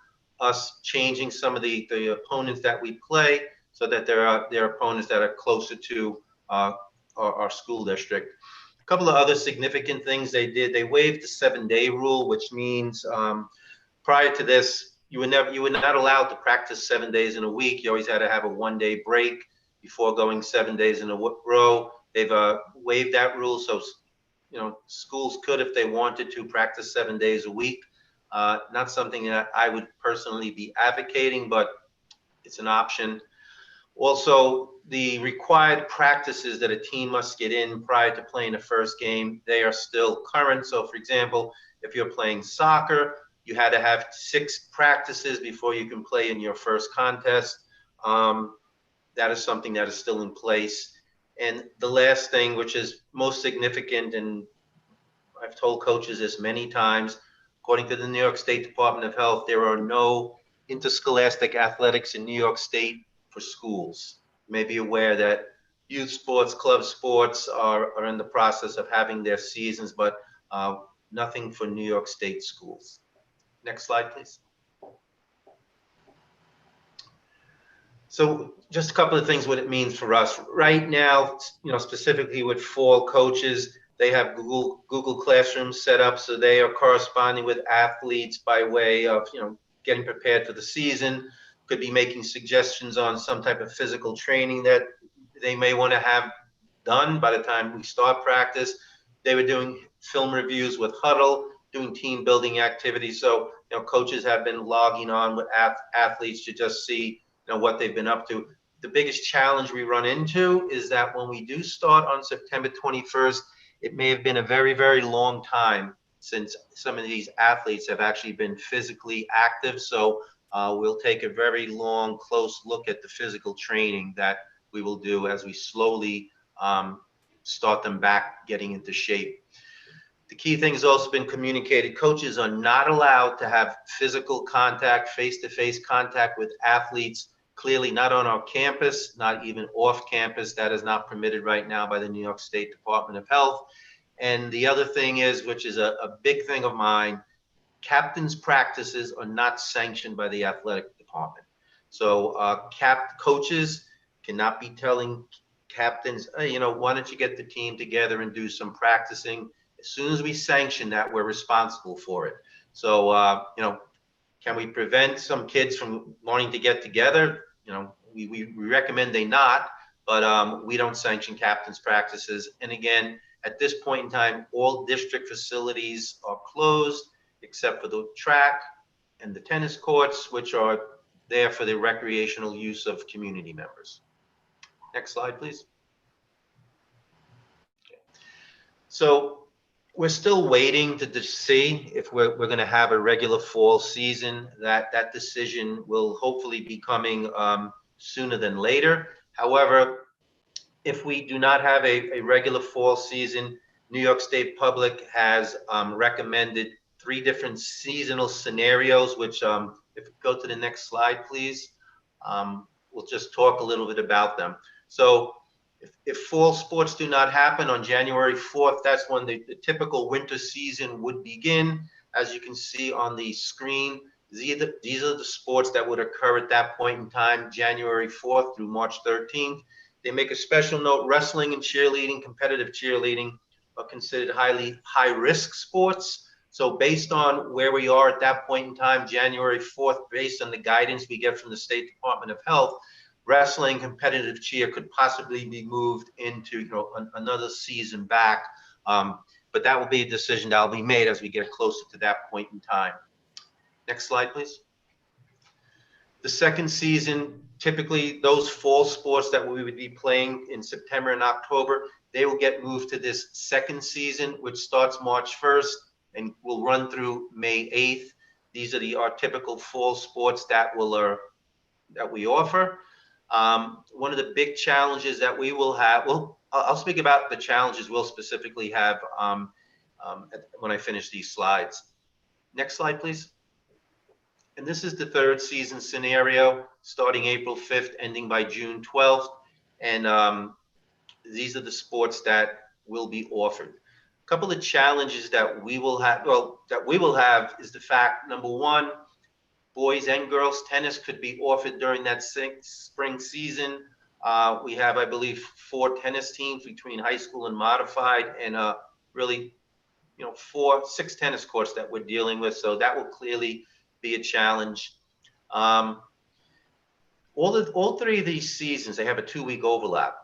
us changing some of the opponents that we play so that there are opponents that are closer to our school district. A couple of other significant things they did. They waived the 7-day rule, which means prior to this, you were not allowed to practice 7 days in a week. You always had to have a 1-day break before going 7 days in a row. They've waived that rule, so schools could, if they wanted to, practice 7 days a week. Not something that I would personally be advocating, but it's an option. Also, the required practices that a team must get in prior to playing the first game, they are still current. So, for example, if you're playing soccer, you had to have 6 practices before you can play in your first contest. That is something that is still in place. And the last thing, which is most significant, and I've told coaches this many times, according to the New York State Department of Health, there are no interscholastic athletics in New York State for schools. You may be aware that youth sports, club sports are in the process of having their seasons, but nothing for New York State schools. Next slide, please. So just a couple of things, what it means for us. Right now, specifically with fall coaches, they have Google Classroom set up, so they are corresponding with athletes by way of, getting prepared for the season. Could be making suggestions on some type of physical training that they may want to have done by the time we start practice. They were doing film reviews with Huddle, doing team building activities. So, coaches have been logging on with athletes to just see, what they've been up to. The biggest challenge we run into is that when we do start on September 21st, it may have been a very, very long time since some of these athletes have actually been physically active. So we'll take a very long, close look at the physical training that we will do as we slowly start them back getting into shape. The key thing has also been communicated. Coaches are not allowed to have physical contact, face-to-face contact with athletes, clearly not on our campus, not even off campus. That is not permitted right now by the New York State Department of Health. And the other thing is, which is a big thing of mine, captains' practices are not sanctioned by the athletic department. So coaches cannot be telling captains, hey, why don't you get the team together and do some practicing? As soon as we sanction that, we're responsible for it. So, can we prevent some kids from wanting to get together? We recommend they not, but we don't sanction captains' practices. And again, at this point in time, all district facilities are closed except for the track and the tennis courts, which are there for the recreational use of community members. Next slide, please. Okay. So we're still waiting to see if we're going to have a regular fall season. That decision will hopefully be coming sooner than later. However, if we do not have a regular fall season, New York State Public has recommended 3 different seasonal scenarios, which if we go to the next slide, please, we'll just talk a little bit about them. So if fall sports do not happen on January 4th, that's when the typical winter season would begin. As you can see on the screen, these are the sports that would occur at that point in time, January 4th through March 13th. They make a special note, wrestling and cheerleading, competitive cheerleading are considered high-risk sports. So based on where we are at that point in time, January 4th, based on the guidance we get from the State Department of Health, wrestling, competitive cheer could possibly be moved into another season back. But that will be a decision that will be made as we get closer to that point in time. Next slide, please. The second season, typically those fall sports that we would be playing in September and October, they will get moved to this second season, which starts March 1st and will run through May 8th. These are our typical fall sports that we offer. One of the big challenges that we will have, well, I'll speak about the challenges we'll specifically have when I finish these slides. Next slide, please. And this is the third season scenario, starting April 5th, ending by June 12th. And these are the sports that will be offered. A couple of challenges that we will have, is the fact, number one, boys and girls tennis could be offered during that spring season. We have, I believe, 4 tennis teams between high school and modified, and really, 6 tennis courts that we're dealing with. So that will clearly be a challenge. All 3 of these seasons, they have a 2-week overlap.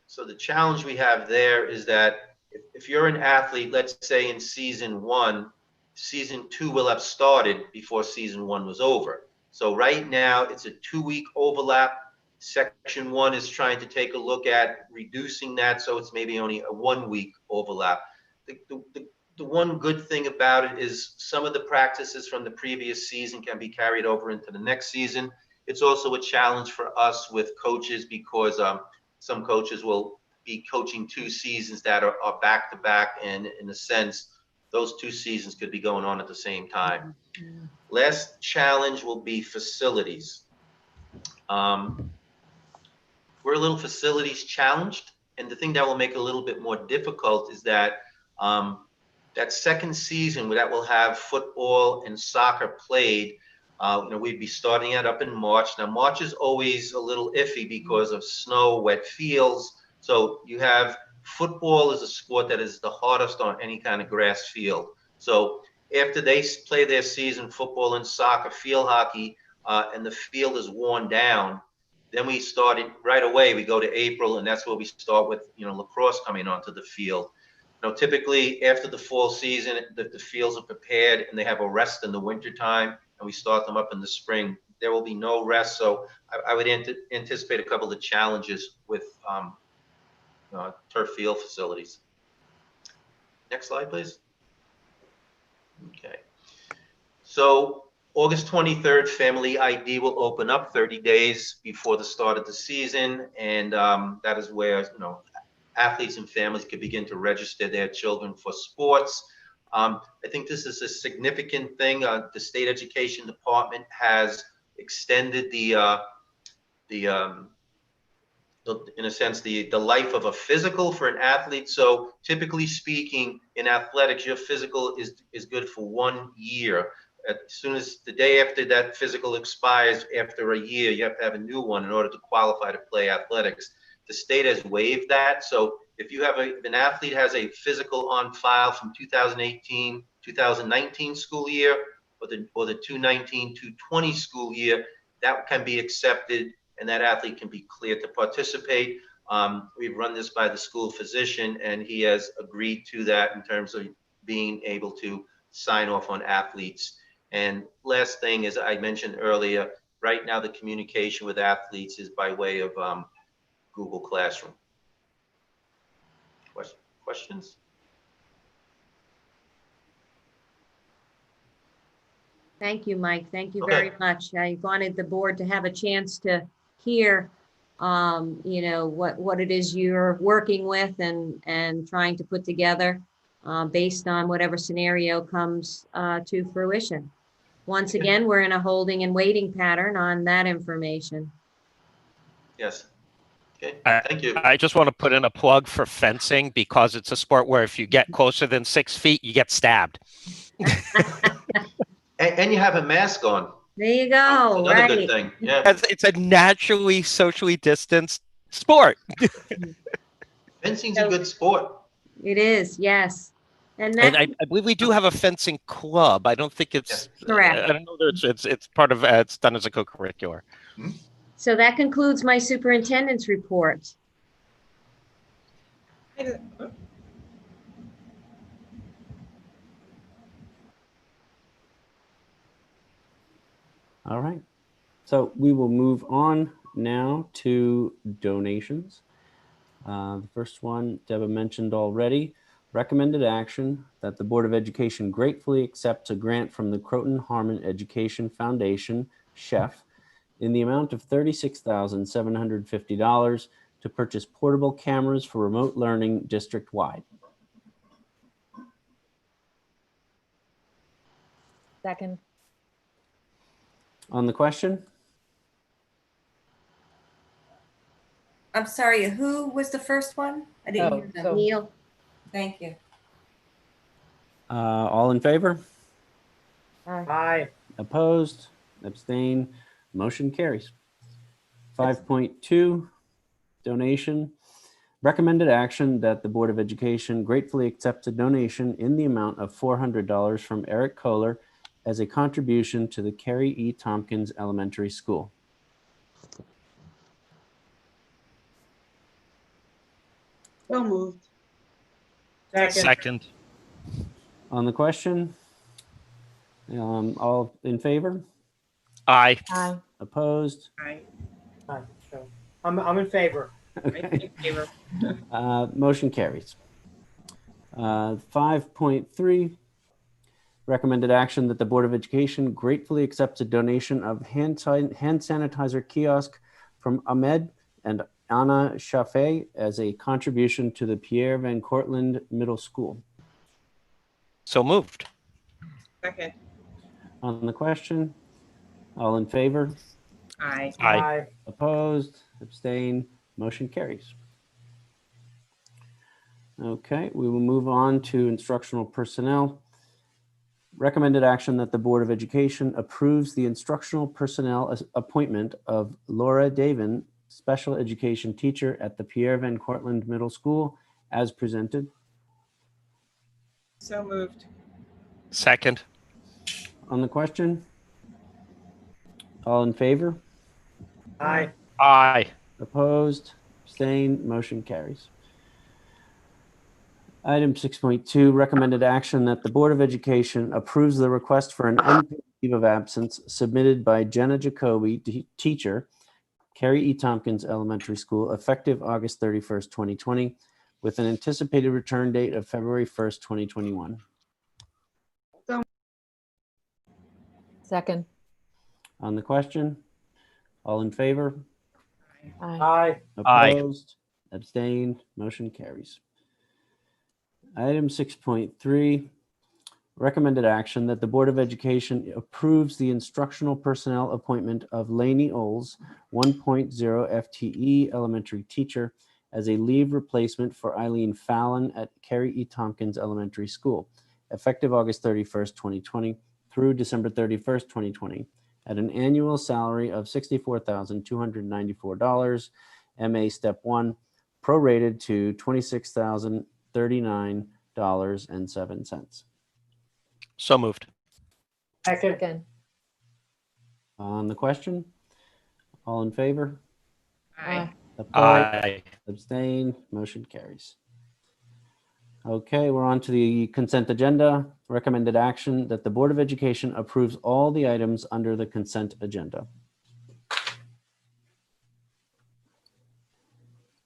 So the challenge we have there is that if you're an athlete, let's say in season 1, season 2 will have started before season 1 was over. So right now it's a 2-week overlap. Section 1 is trying to take a look at reducing that, so it's maybe only a 1-week overlap. The one good thing about it is some of the practices from the previous season can be carried over into the next season. It's also a challenge for us with coaches because some coaches will be coaching 2 seasons that are back-to-back, and in a sense, those 2 seasons could be going on at the same time. Last challenge will be facilities. We're a little facilities challenged, and the thing that will make it a little bit more difficult is that that second season that will have football and soccer played, we'd be starting it up in March. Now, March is always a little iffy because of snow, wet fields. So you have football is a sport that is the hardest on any kind of grass field. So after they play their season, football and soccer, field hockey, and the field is worn down, then we started right away. We go to April, and that's where we start with, lacrosse coming onto the field. Typically after the fall season, the fields are prepared and they have a rest in the wintertime, and we start them up in the spring. There will be no rest. So I would anticipate a couple of challenges with turf field facilities. Next slide, please. Okay. So August 23rd, Family ID will open up 30 days before the start of the season. And that is where, athletes and families can begin to register their children for sports. I think this is a significant thing. The state education department has extended in a sense, the life of a physical for an athlete. So typically speaking, in athletics, your physical is good for 1 year. As soon as the day after that physical expires, after a year, you have to have a new one in order to qualify to play athletics. The state has waived that. So if you have an athlete has a physical on file from 2018, 2019 school year, or the 2019, 2020 school year, that can be accepted, and that athlete can be cleared to participate. We've run this by the school physician, and he has agreed to that in terms of being able to sign off on athletes. And last thing, as I mentioned earlier, right now the communication with athletes is by way of Google Classroom. Questions? Thank you, Mike. Thank you Okay. very much. I wanted the board to have a chance to hear, what it is you're working with and trying to put together based on whatever scenario comes to fruition. Once again, we're in a holding and waiting pattern on that information. Yes. Okay, I- thank you. I just want to put in a plug for fencing because it's a sport where if you get closer than 6 feet, you get stabbed. And you have a mask on. There you go, Another good right. thing. Yeah. It's a naturally socially distanced sport. Fencing's a good sport. It is, yes. And And that, I believe we do have a fencing club. I don't think it's Correct. I don't know that it's part of it's done as a co-curricular. so that concludes my superintendent's report. All right. So we will move on now to donations. The first one Deba mentioned already. Recommended action that the Board of Education gratefully accepts a grant from the Croton Harmon Education Foundation, CHEF, in the amount of $36,750 to purchase portable cameras for remote learning district-wide. Second. On the question? I'm sorry, who was the first one? I didn't hear them. Neil, Thank you. All in favor? Aye. Opposed? Abstain? Motion carries. 5.2, donation. Recommended action that the Board of Education gratefully accepts a donation in the amount of $400 from Eric Kohler as a contribution to the Carrie E. Tompkins Elementary School. So moved. Second. On the question? All in favor? Aye. Aye. Opposed? Aye. Aye. So I'm in favor. Okay. In favor. Motion carries. 5.3, recommended action that the Board of Education gratefully accepts a donation of hand sanitizer kiosk from Ahmed and Anna Shafé as a contribution to the Pierre Van Cortlandt Middle School. So moved. Second. On the question, all in favor? Aye. Aye. Opposed? Abstain? Motion carries. Okay, we will move on to instructional personnel. Recommended action that the Board of Education approves the instructional personnel appointment of Laura Davin, special education teacher at the Pierre Van Cortlandt Middle School, as presented. So moved. Second. On the question, all in favor? Aye. Aye. Opposed? Abstained? Motion carries. Item 6.2, recommended action that the Board of Education approves the request for an unpaid leave of absence submitted by Jenna Jacoby, teacher, Carrie E. Tompkins Elementary School, effective August 31st, 2020, with an anticipated return date of February 1st, 2021. Second. On the question, all in favor? Aye. Aye. Opposed? Abstained? Motion carries. Item 6.3, recommended action that the Board of Education approves the instructional personnel appointment of Lainey Oles, 1.0 FTE elementary teacher, as a leave replacement for Eileen Fallon at Carrie E. Tompkins Elementary School, effective August 31st, 2020 through December 31st, 2020, at an annual salary of $64,294, MA Step 1, prorated to $26,039.07. So moved. Second. Second. On the question, all in favor? Aye. Opposed? Aye. Abstained? Motion carries. Okay, we're on to the consent agenda. Recommended action that the Board of Education approves all the items under the consent agenda.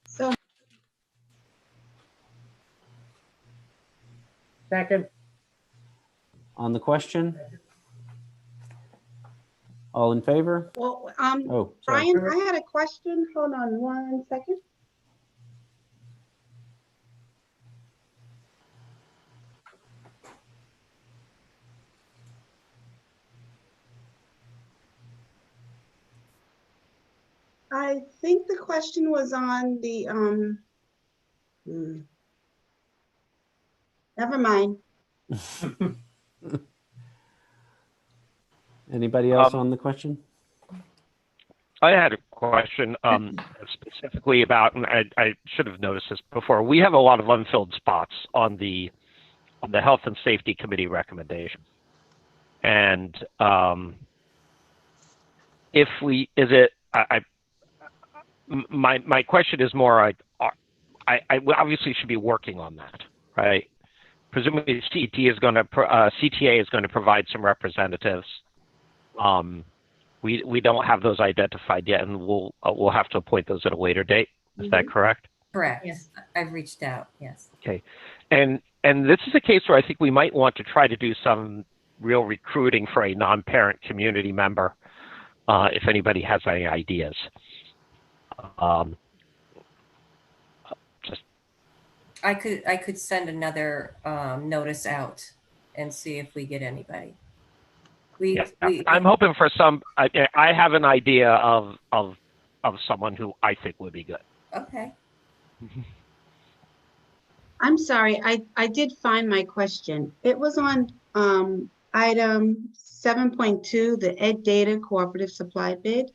So Second. On the question, all in favor? well, Oh, sorry. Brian, I had a question. Hold on one second. I think the question was on the, never mind. Anybody else on the question? I had a question specifically about, and I should have noticed this before. We have a lot of unfilled spots on the Health and Safety Committee recommendation, and if we, is it? My question is more. I obviously should be working on that, right? Presumably, CTA is going to provide some representatives. We don't have those identified yet, and we'll have to appoint those at a later date. Is that correct? Correct. Yes. I've reached out, yes. Okay. And this is a case where I think we might want to try to do some real recruiting for a non-parent community member, if anybody has any ideas. I could send another notice out and see if we get anybody. I'm hoping for some. I have an idea of someone who I think would be good. Okay. I'm sorry, I did find my question. It was on item 7.2, the Ed Data Cooperative Supply Bid.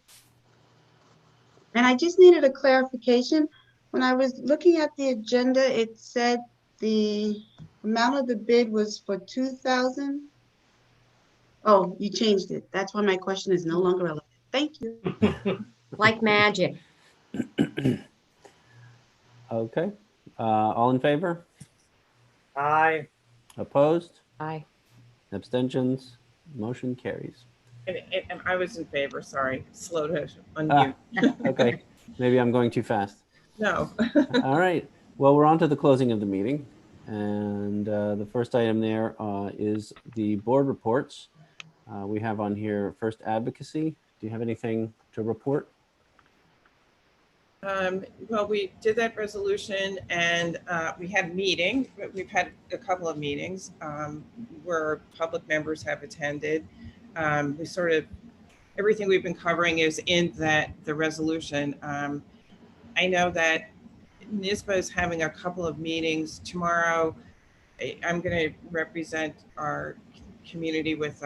And I just needed a clarification. When I was looking at the agenda, it said the amount of the bid was for $2,000. Oh, you changed it. That's why my question is no longer relevant. Thank you. Like magic. Okay. All in favor? Aye. Opposed? Aye. Abstentions? Motion carries. And I was in favor, sorry, slow to unmute. Okay, maybe I'm going too fast. No. All right. Well, we're on to the closing of the meeting. And the first item there is the board reports. We have on here first advocacy. Do you have anything to report? Well, we did that resolution and we had a meeting. We've had a couple of meetings where public members have attended. We sort of, everything we've been covering is in the resolution. I know that NISBA is having a couple of meetings tomorrow. I'm going to represent our community with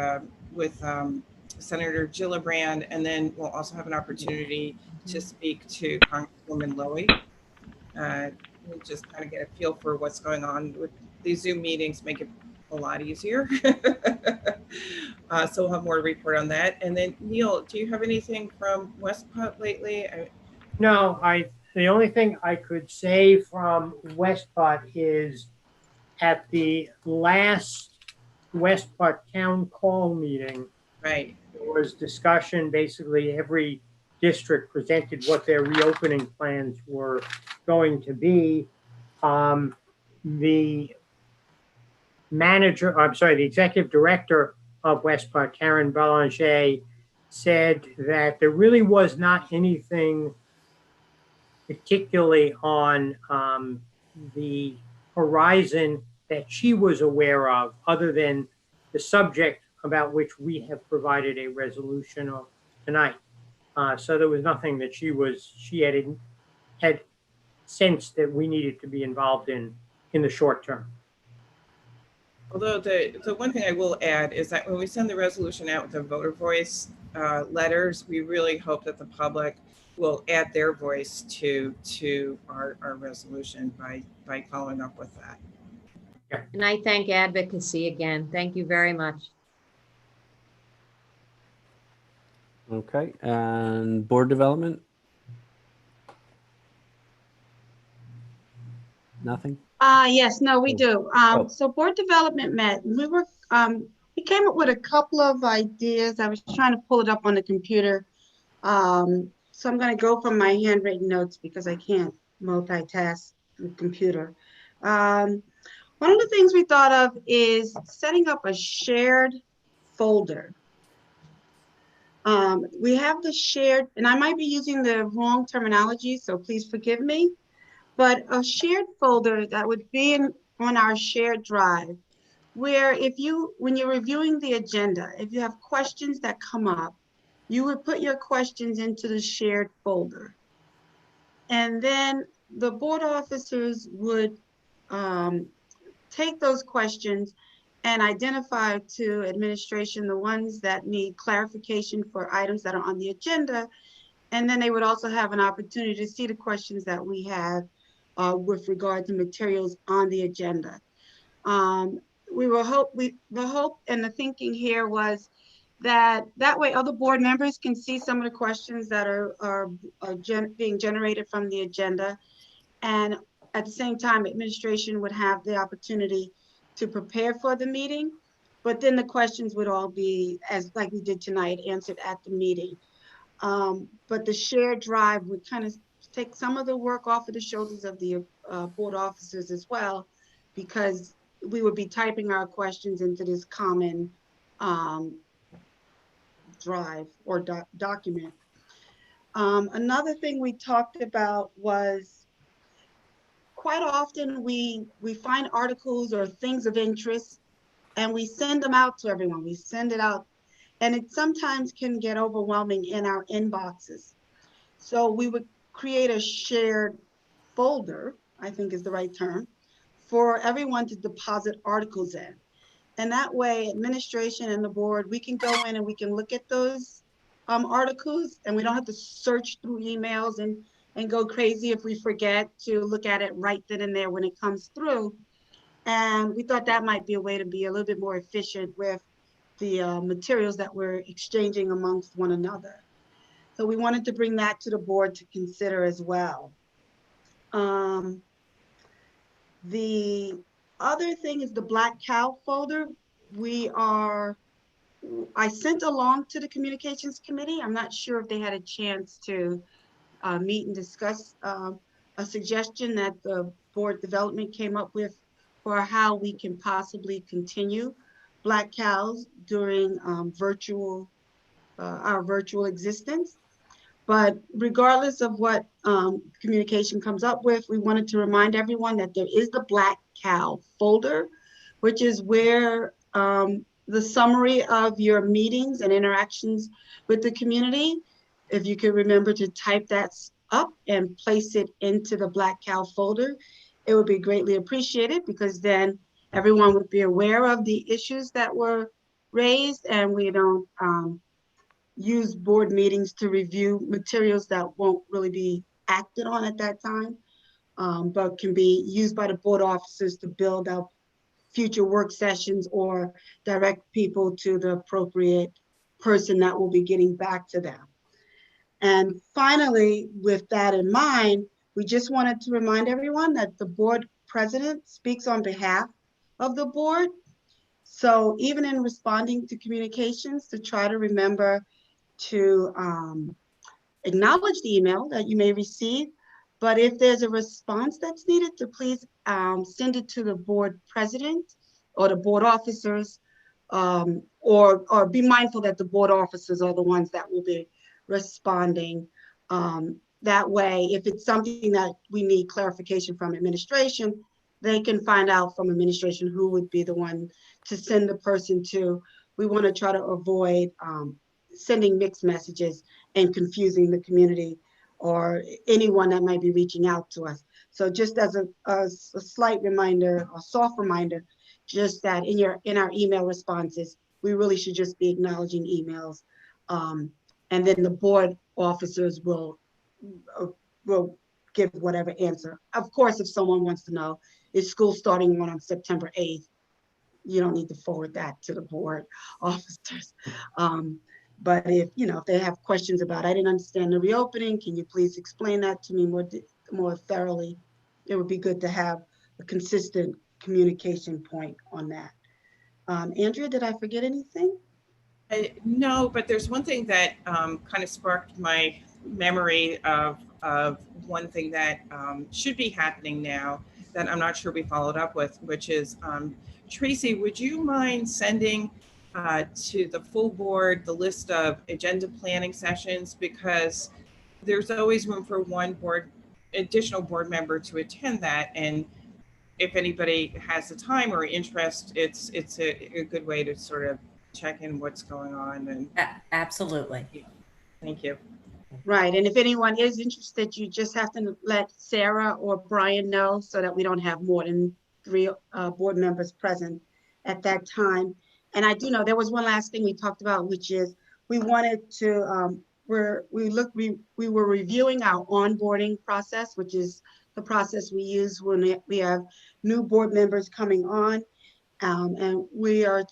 Senator Gillibrand, and then we'll also have an opportunity to speak to Congresswoman Lowy. We'll just kind of get a feel for what's going on with these Zoom meetings, make it a lot easier. So we'll have more to report on that. And then Neil, do you have anything from Westport lately? No, the only thing I could say from Westport is at the last Westport Town Hall meeting, right, there was discussion. Basically, every district presented what their reopening plans were going to be. The executive director of West Park, Karen Belanger, said that there really was not anything particularly on the horizon that she was aware of, other than the subject about which we have provided a resolution of tonight. So there was nothing that she had sensed that we needed to be involved in the short term. Although the one thing I will add is that when we send the resolution out with the voter voice letters, we really hope that the public will add their voice to our resolution by following up with that. And I thank advocacy again. Thank you very much. Okay, and board development? Nothing? Yes, no, we do. So board development met. We came up with a couple of ideas. I was trying to pull it up on the computer. So I'm going to go from my handwritten notes because I can't multitask the computer. One of the things we thought of is setting up a shared folder. We have the shared, and I might be using the wrong terminology, so please forgive me, but a shared folder that would be on our shared drive, where when you're reviewing the agenda, if you have questions that come up, you would put your questions into the shared folder. And then the board officers would take those questions and identify to administration the ones that need clarification for items that are on the agenda. And then they would also have an opportunity to see the questions that we have with regard to materials on the agenda. The hope and the thinking here was that way other board members can see some of the questions that are being generated from the agenda. And at the same time, administration would have the opportunity to prepare for the meeting, but then the questions would all be, like we did tonight, answered at the meeting. But the shared drive would kind of take some of the work off of the shoulders of the board officers as well, because we would be typing our questions into this common drive or document. Another thing we talked about was, quite often we find articles or things of interest and we send them out to everyone. We send it out, and it sometimes can get overwhelming in our inboxes. So we would create a shared folder, I think is the right term, for everyone to deposit articles in. And that way, administration and the board, we can go in and we can look at those articles, and we don't have to search through emails and go crazy if we forget to look at it right then and there when it comes through. And we thought that might be a way to be a little bit more efficient with the materials that we're exchanging amongst one another. So we wanted to bring that to the board to consider as well. The other thing is the Black Cow folder. I sent along to the communications committee. I'm not sure if they had a chance to meet and discuss a suggestion that the board development came up with for how we can possibly continue Black Cows during our virtual existence. But regardless of what communication comes up with, we wanted to remind everyone that there is the Black Cow folder, which is where the summary of your meetings and interactions with the community, if you could remember to type that up and place it into the Black Cow folder, it would be greatly appreciated, because then everyone would be aware of the issues that were raised, and we don't use board meetings to review materials that won't really be acted on at that time, but can be used by the board officers to build up future work sessions or direct people to the appropriate person that will be getting back to them. And finally, with that in mind, we just wanted to remind everyone that the board president speaks on behalf of the board. So even in responding to communications, to try to remember to acknowledge the email that you may receive, but if there's a response that's needed, to please send it to the board president or the board officers or be mindful that the board officers are the ones that will be responding. That way, if it's something that we need clarification from administration, they can find out from administration who would be the one to send the person to. We want to try to avoid sending mixed messages and confusing the community or anyone that might be reaching out to us. So just as a slight reminder, a soft reminder, just that in our email responses, we really should just be acknowledging emails. And then the board officers will give whatever answer. Of course, if someone wants to know, is school starting on September 8th? You don't need to forward that to the board officers. But if they have questions about, I didn't understand the reopening, can you please explain that to me more thoroughly? It would be good to have a consistent communication point on that. Andrea, did I forget anything? No, but there's one thing that kind of sparked my memory of one thing that should be happening now that I'm not sure we followed up with, which is, Tracy, would you mind sending to the full board the list of agenda planning sessions? Because there's always room for one additional board member to attend that. And if anybody has the time or interest, it's a good way to sort of check in what's going on. And Absolutely. thank you. Right, and if anyone is interested, you just have to let Sarah or Brian know so that we don't have more than 3 board members present at that time. And I do know there was one last thing we talked about, which is we wanted to, we were reviewing our onboarding process, which is the process we use when we have new board members coming on. And we're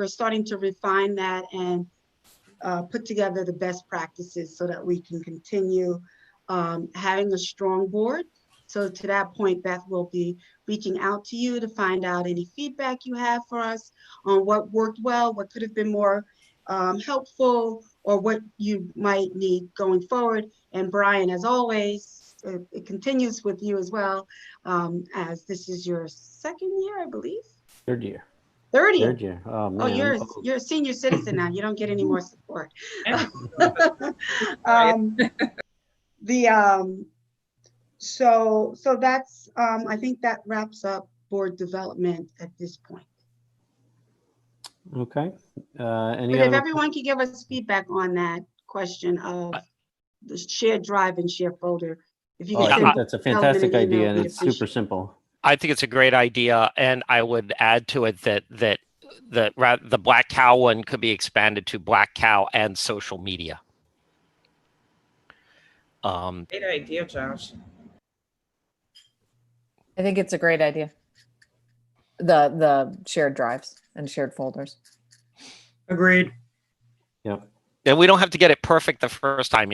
starting to refine that and put together the best practices so that we can continue having a strong board. So to that point, Beth will be reaching out to you to find out any feedback you have for us on what worked well, what could have been more helpful, or what you might need going forward. And Brian, as always, it continues with you as well, as this is your 2nd year, I believe. 3rd year. 3rd year. 3rd year. Oh man. Oh, you're a senior citizen now. You don't get any more support. So that's I think that wraps up board development at this point. Okay. But if everyone could give us feedback on that question of the shared drive and shared folder, if you I can think that's a fantastic idea, and we'd it's super appreciate it. simple. I think it's a great idea, and I would add to it that the Black Cow one could be expanded to Black Cow and social media. Great idea, Josh. I think it's a great idea. The shared drives and shared folders. Agreed. Yep. And we don't have to get it perfect the first time.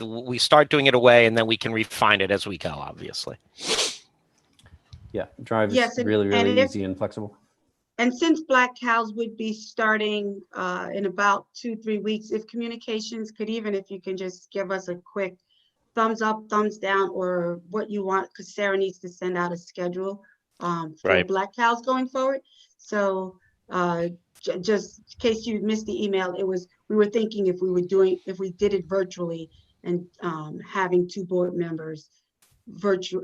We start doing it away, and then we can refine it as we go, obviously. Yeah, Drive is Yes, really easy and flexible. And since Black Cows would be starting in about 2-3 weeks, if communications could, even if you can just give us a quick thumbs up, thumbs down, or what you want, because Sarah needs to send out a schedule for Black Cows going forward. So just in case you missed the email, we were thinking if we did it virtually and having 2 board members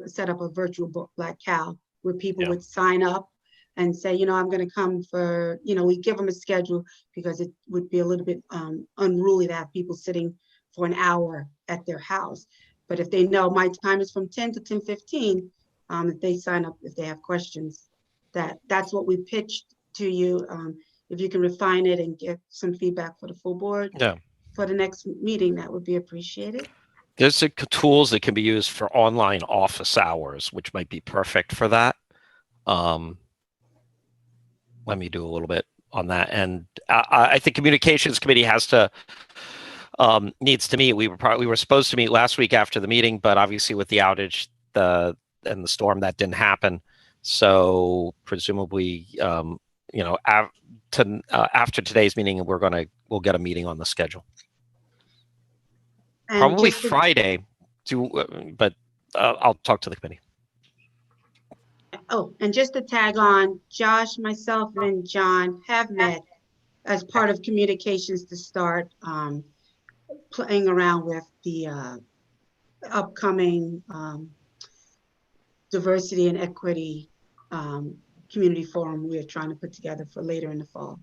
set up a virtual Black Cow where people would sign up and say, I'm going to come for, we give them a schedule, because it would be a little bit unruly to have people sitting for an hour at their house. But if they know my time is from 10 to 10:15, if they sign up, if they have questions, that's what we pitched to you. If you can refine it and get some feedback for the full board for the next meeting, that would be appreciated. There's tools that can be used for online office hours, which might be perfect for that. Let me do a little bit on that. And I think communications committee needs to meet. We were supposed to meet last week after the meeting, but obviously with the outage and the storm, that didn't happen. So presumably, after today's meeting, we'll get a meeting on the schedule. And probably Friday. But I'll talk to the committee. Oh, and just to tag on, Josh, myself, and John have met as part of communications to start playing around with the upcoming diversity and equity community forum we're trying to put together for later in the fall.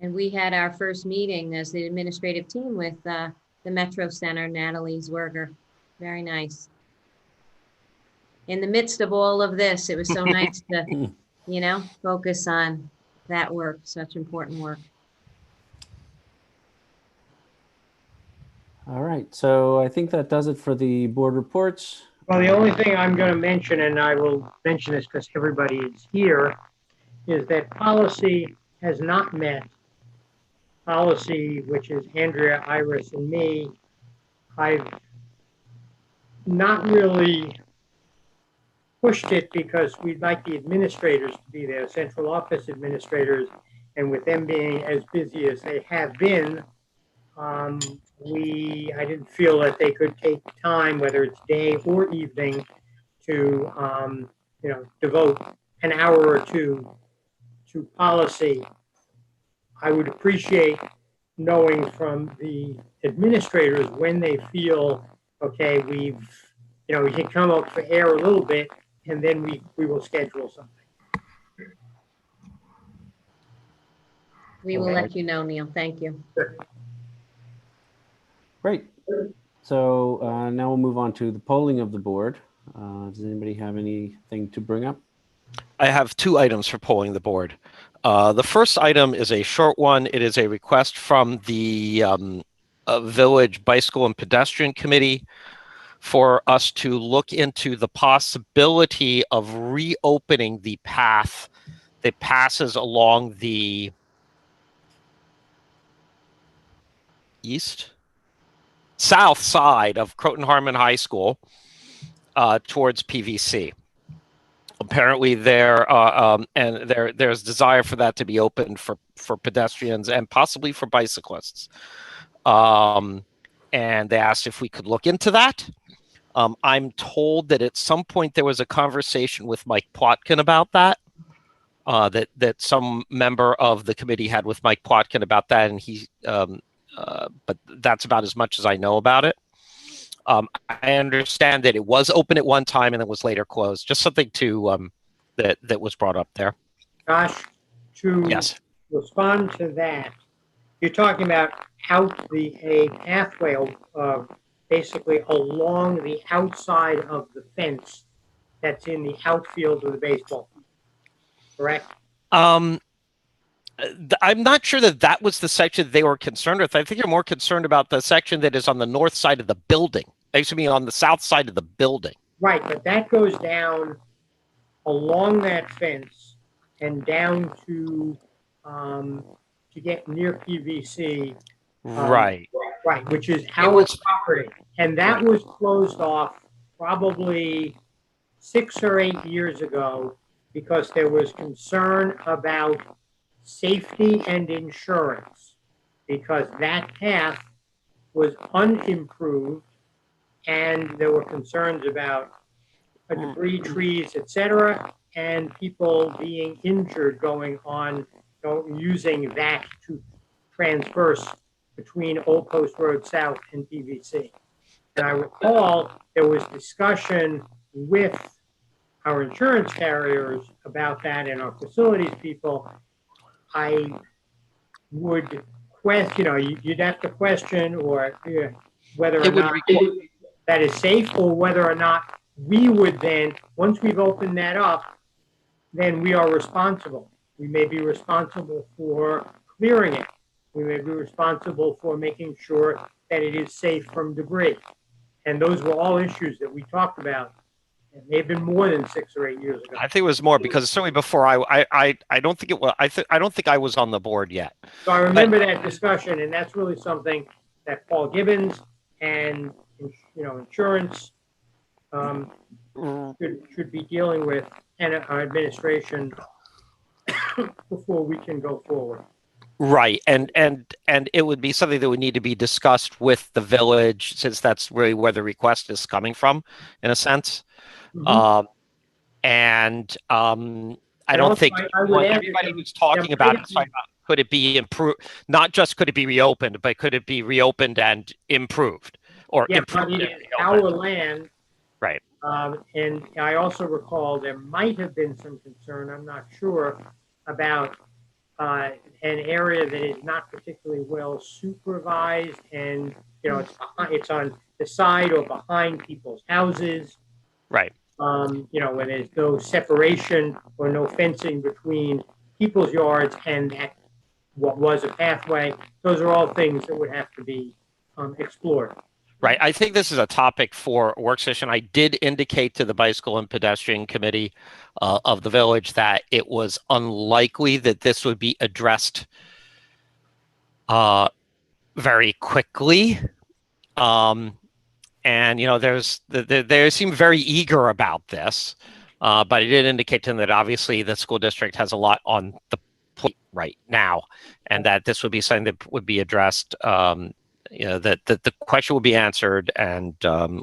And we had our first meeting as the administrative team with the Metro Center, Natalie Zwerger. Very nice. In the midst of all of this, it was so nice to, you know, focus on that work, such important work. All right, so I think that does it for the board reports. Well, the only thing I'm going to mention, and I will mention this because everybody is here, is that policy has not met. Policy, which is Andrea, Iris, and me, I've not really pushed it because we'd like the administrators to be there, central office administrators, and with them being as busy as they have been, I didn't feel that they could take time, whether it's day or evening, to devote an hour or two to policy. I would appreciate knowing from the administrators when they feel, okay, we can come up for air a little bit, and then we will schedule something. We will let you know, Neil. Thank you. Great. So now we'll move on to the polling of the board. Does anybody have anything to bring up? I have 2 items for polling the board. The first item is a short one. It is a request from the Village Bicycle and Pedestrian Committee for us to look into the possibility of reopening the path that passes along the south side of Croton Harmon High School towards PVC. Apparently there's desire for that to be open for pedestrians and possibly for bicyclists. And they asked if we could look into that. I'm told that at some point there was a conversation with Mike Plotkin about that, that some member of the committee had with Mike Plotkin about that, and but that's about as much as I know about it. I understand that it was open at one time and it was later closed. Just something to that was brought up there. Josh, to Yes. respond to that, you're talking about a pathway basically along the outside of the fence that's in the outfield of the baseball field, correct? I'm not sure that was the section they were concerned with. I think you're more concerned about the section that is on the north side of the building. Excuse me, on the south side of the building. Right, but that goes down along that fence and down to get near PVC. Right. Right, which is our property. And that was closed off probably 6 or 8 years ago because there was concern about safety and insurance, because that path was unimproved and there were concerns about debris, trees, etc., and people being injured using that to transverse between Old Post Road South and PVC. And I recall there was discussion with our insurance carriers about that and our facilities people. I would question, you'd have to question whether or not that is safe, or whether or not we would then, once we've opened that up, then we are responsible. We may be responsible for clearing it. We may be responsible for making sure that it is safe from debris. And those were all issues that we talked about. It may have been more than 6 or 8 years ago. I think it was more, because certainly before I don't think it was. I don't think I was on the board yet. So I remember that discussion, and that's really something that Paul Gibbons and insurance should be dealing with, and our administration before we can go forward. Right, and it would be something that would need to be discussed with the village, since that's really where the request is coming from, in a sense. Mm-hmm. I don't also, think I would add that everybody there- who's talking there about might it is talking about could it be improved? Not just could it be reopened, but could it be reopened and improved or Yeah, improved but it and is our reopened? land. Right. And I also recall there might have been some concern, I'm not sure, about an area that is not particularly well supervised and, it's on the side or behind people's houses. Right. Where there's no separation or no fencing between people's yards and what was a pathway. Those are all things that would have to be explored. Right. I think this is a topic for a work session. I did indicate to the Bicycle and Pedestrian Committee of the village that it was unlikely that this would be addressed very quickly. And, they seem very eager about this. But I did indicate to them that obviously the school district has a lot on the plate right now, and that this would be something that would be addressed. That the question would be answered, and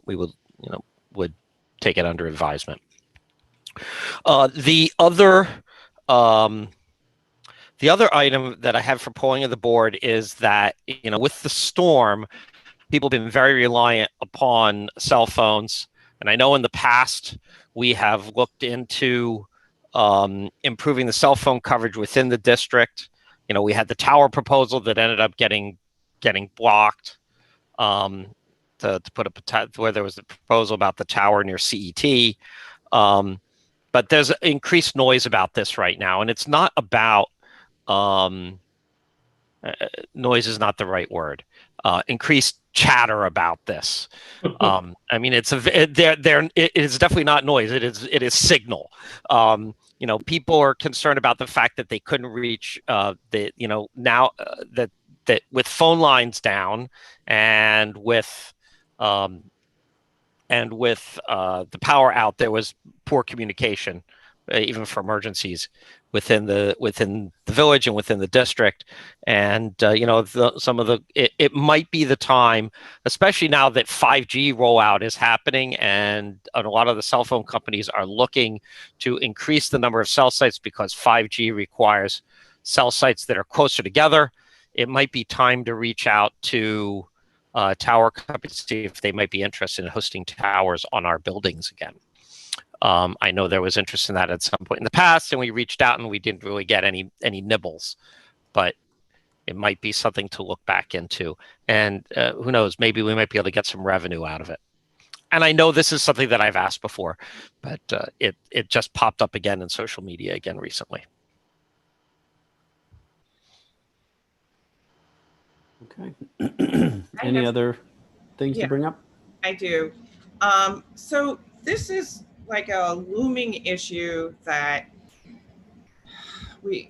we would take it under advisement. The other item that I have for polling of the board is that, with the storm, people have been very reliant upon cell phones. And I know in the past we have looked into improving the cell phone coverage within the district. We had the tower proposal that ended up getting blocked, to put where there was a proposal about the tower near CET. But there's increased noise about this right now, and it's not about noise is not the right word. Increased chatter about this. I mean, it is definitely not noise. It is signal. People are concerned about the fact that they couldn't reach now that with phone lines down and with the power out, there was poor communication, even for emergencies within the village and within the district. And it might be the time, especially now that 5G rollout is happening, and a lot of the cell phone companies are looking to increase the number of cell sites because 5G requires cell sites that are closer together. It might be time to reach out to tower companies to see if they might be interested in hosting towers on our buildings again. I know there was interest in that at some point in the past, and we reached out and we didn't really get any nibbles, but it might be something to look back into. And who knows, maybe we might be able to get some revenue out of it. And I know this is something that I've asked before, but it just popped up again in social media again recently. Okay. Any other things to bring up? I do. So this is like a looming issue that we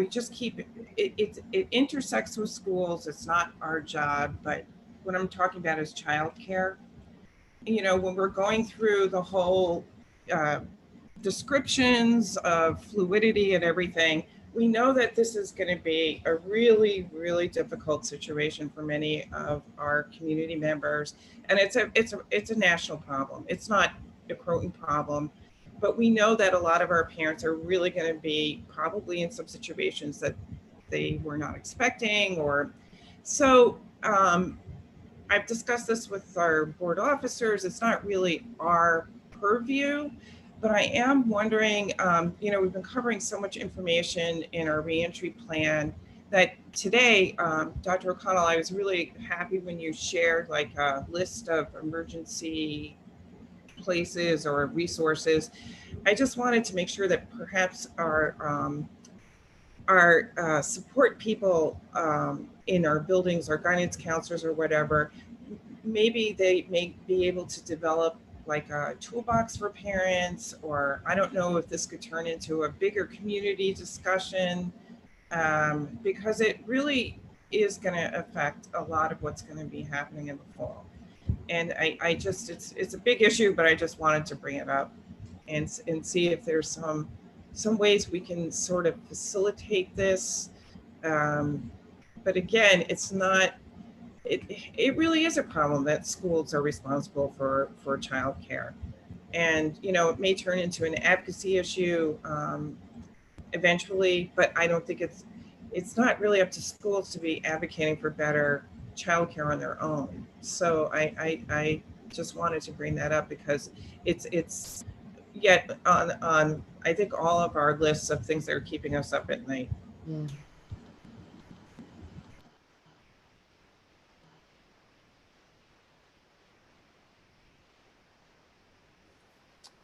just keep, it intersects with schools. It's not our job, but what I'm talking about is childcare. When we're going through the whole descriptions of fluidity and everything, we know that this is going to be a really, really difficult situation for many of our community members. And it's a national problem. It's not a Croton problem, but we know that a lot of our parents are really going to be probably in some situations that they were not expecting. Or so I've discussed this with our board officers. It's not really our purview, but I am wondering, we've been covering so much information in our reentry plan that today, Dr. O'Connell, I was really happy when you shared like a list of emergency places or resources. I just wanted to make sure that perhaps our support people in our buildings, our guidance counselors or whatever, maybe they may be able to develop like a toolbox for parents, or I don't know if this could turn into a bigger community discussion, because it really is going to affect a lot of what's going to be happening in the fall. And I just, it's a big issue, but I just wanted to bring it up and see if there's some ways we can sort of facilitate this. But again, it's not, it really is a problem that schools are responsible for childcare. And, it may turn into an advocacy issue. eventually, but I don't think it's not really up to schools to be advocating for better childcare on their own. So I just wanted to bring that up because it's yet on I think all of our lists of things that are keeping us up at night.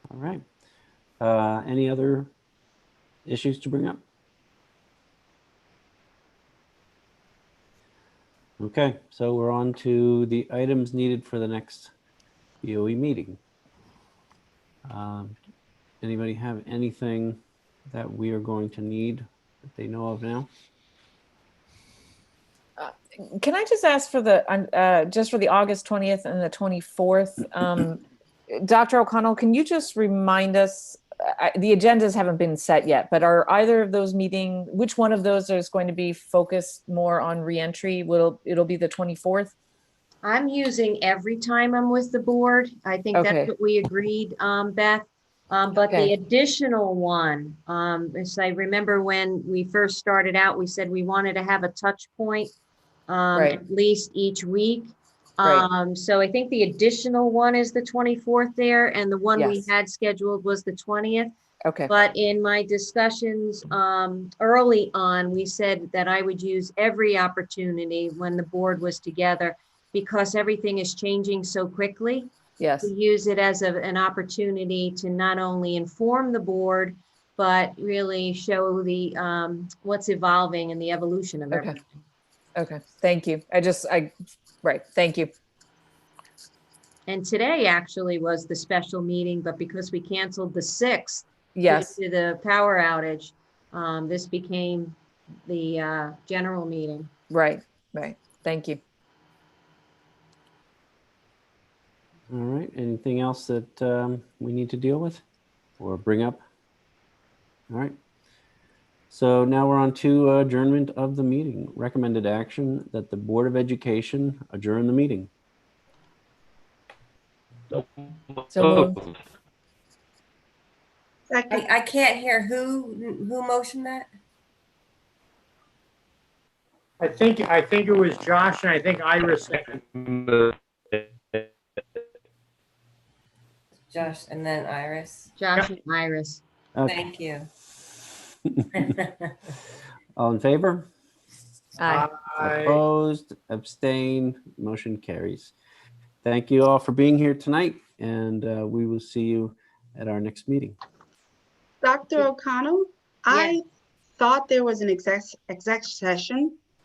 All right. Any other issues to bring up? Okay, so we're on to the items needed for the next BOE meeting. Anybody have anything that we are going to need that they know of now? Can I just ask for the just for the August 20th and the 24th? Dr. O'Connell, can you just remind us, the agendas haven't been set yet, but are either of those meeting, which one of those is going to be focused more on reentry? It'll be the 24th? I'm using every time I'm with the board. I think Okay. that's what we agreed, Beth. But Okay. the additional one, as I remember when we first started out, we said we wanted to have a touch point Right. at least each week. Right. So I think the additional one is the 24th there, and the one we Yes. had scheduled was the 20th. Okay. But in my discussions early on, we said that I would use every opportunity when the board was together, because everything is changing so quickly, Yes. to use it as an opportunity to not only inform the board, but really show the what's evolving and the evolution of Okay. everything. Okay. Thank you. Right. Thank you. And today actually was the special meeting, but because we canceled the 6th Yes. due to the power outage, this became the general meeting. Right. Right. Thank you. All right, anything else that we need to deal with or bring up? All right. So now we're on to adjournment of the meeting. Recommended action that the Board of Education adjourn the meeting. So moved. Second, I can't hear who motioned that? I think it was Josh and I think Iris second. Josh and then Iris. Josh and Iris. Okay. Thank you. All in favor? Aye. Opposed, abstain, motion carries. Thank you all for being here tonight, and we will see you at our next meeting. Dr. O'Connell, I thought there was an exec session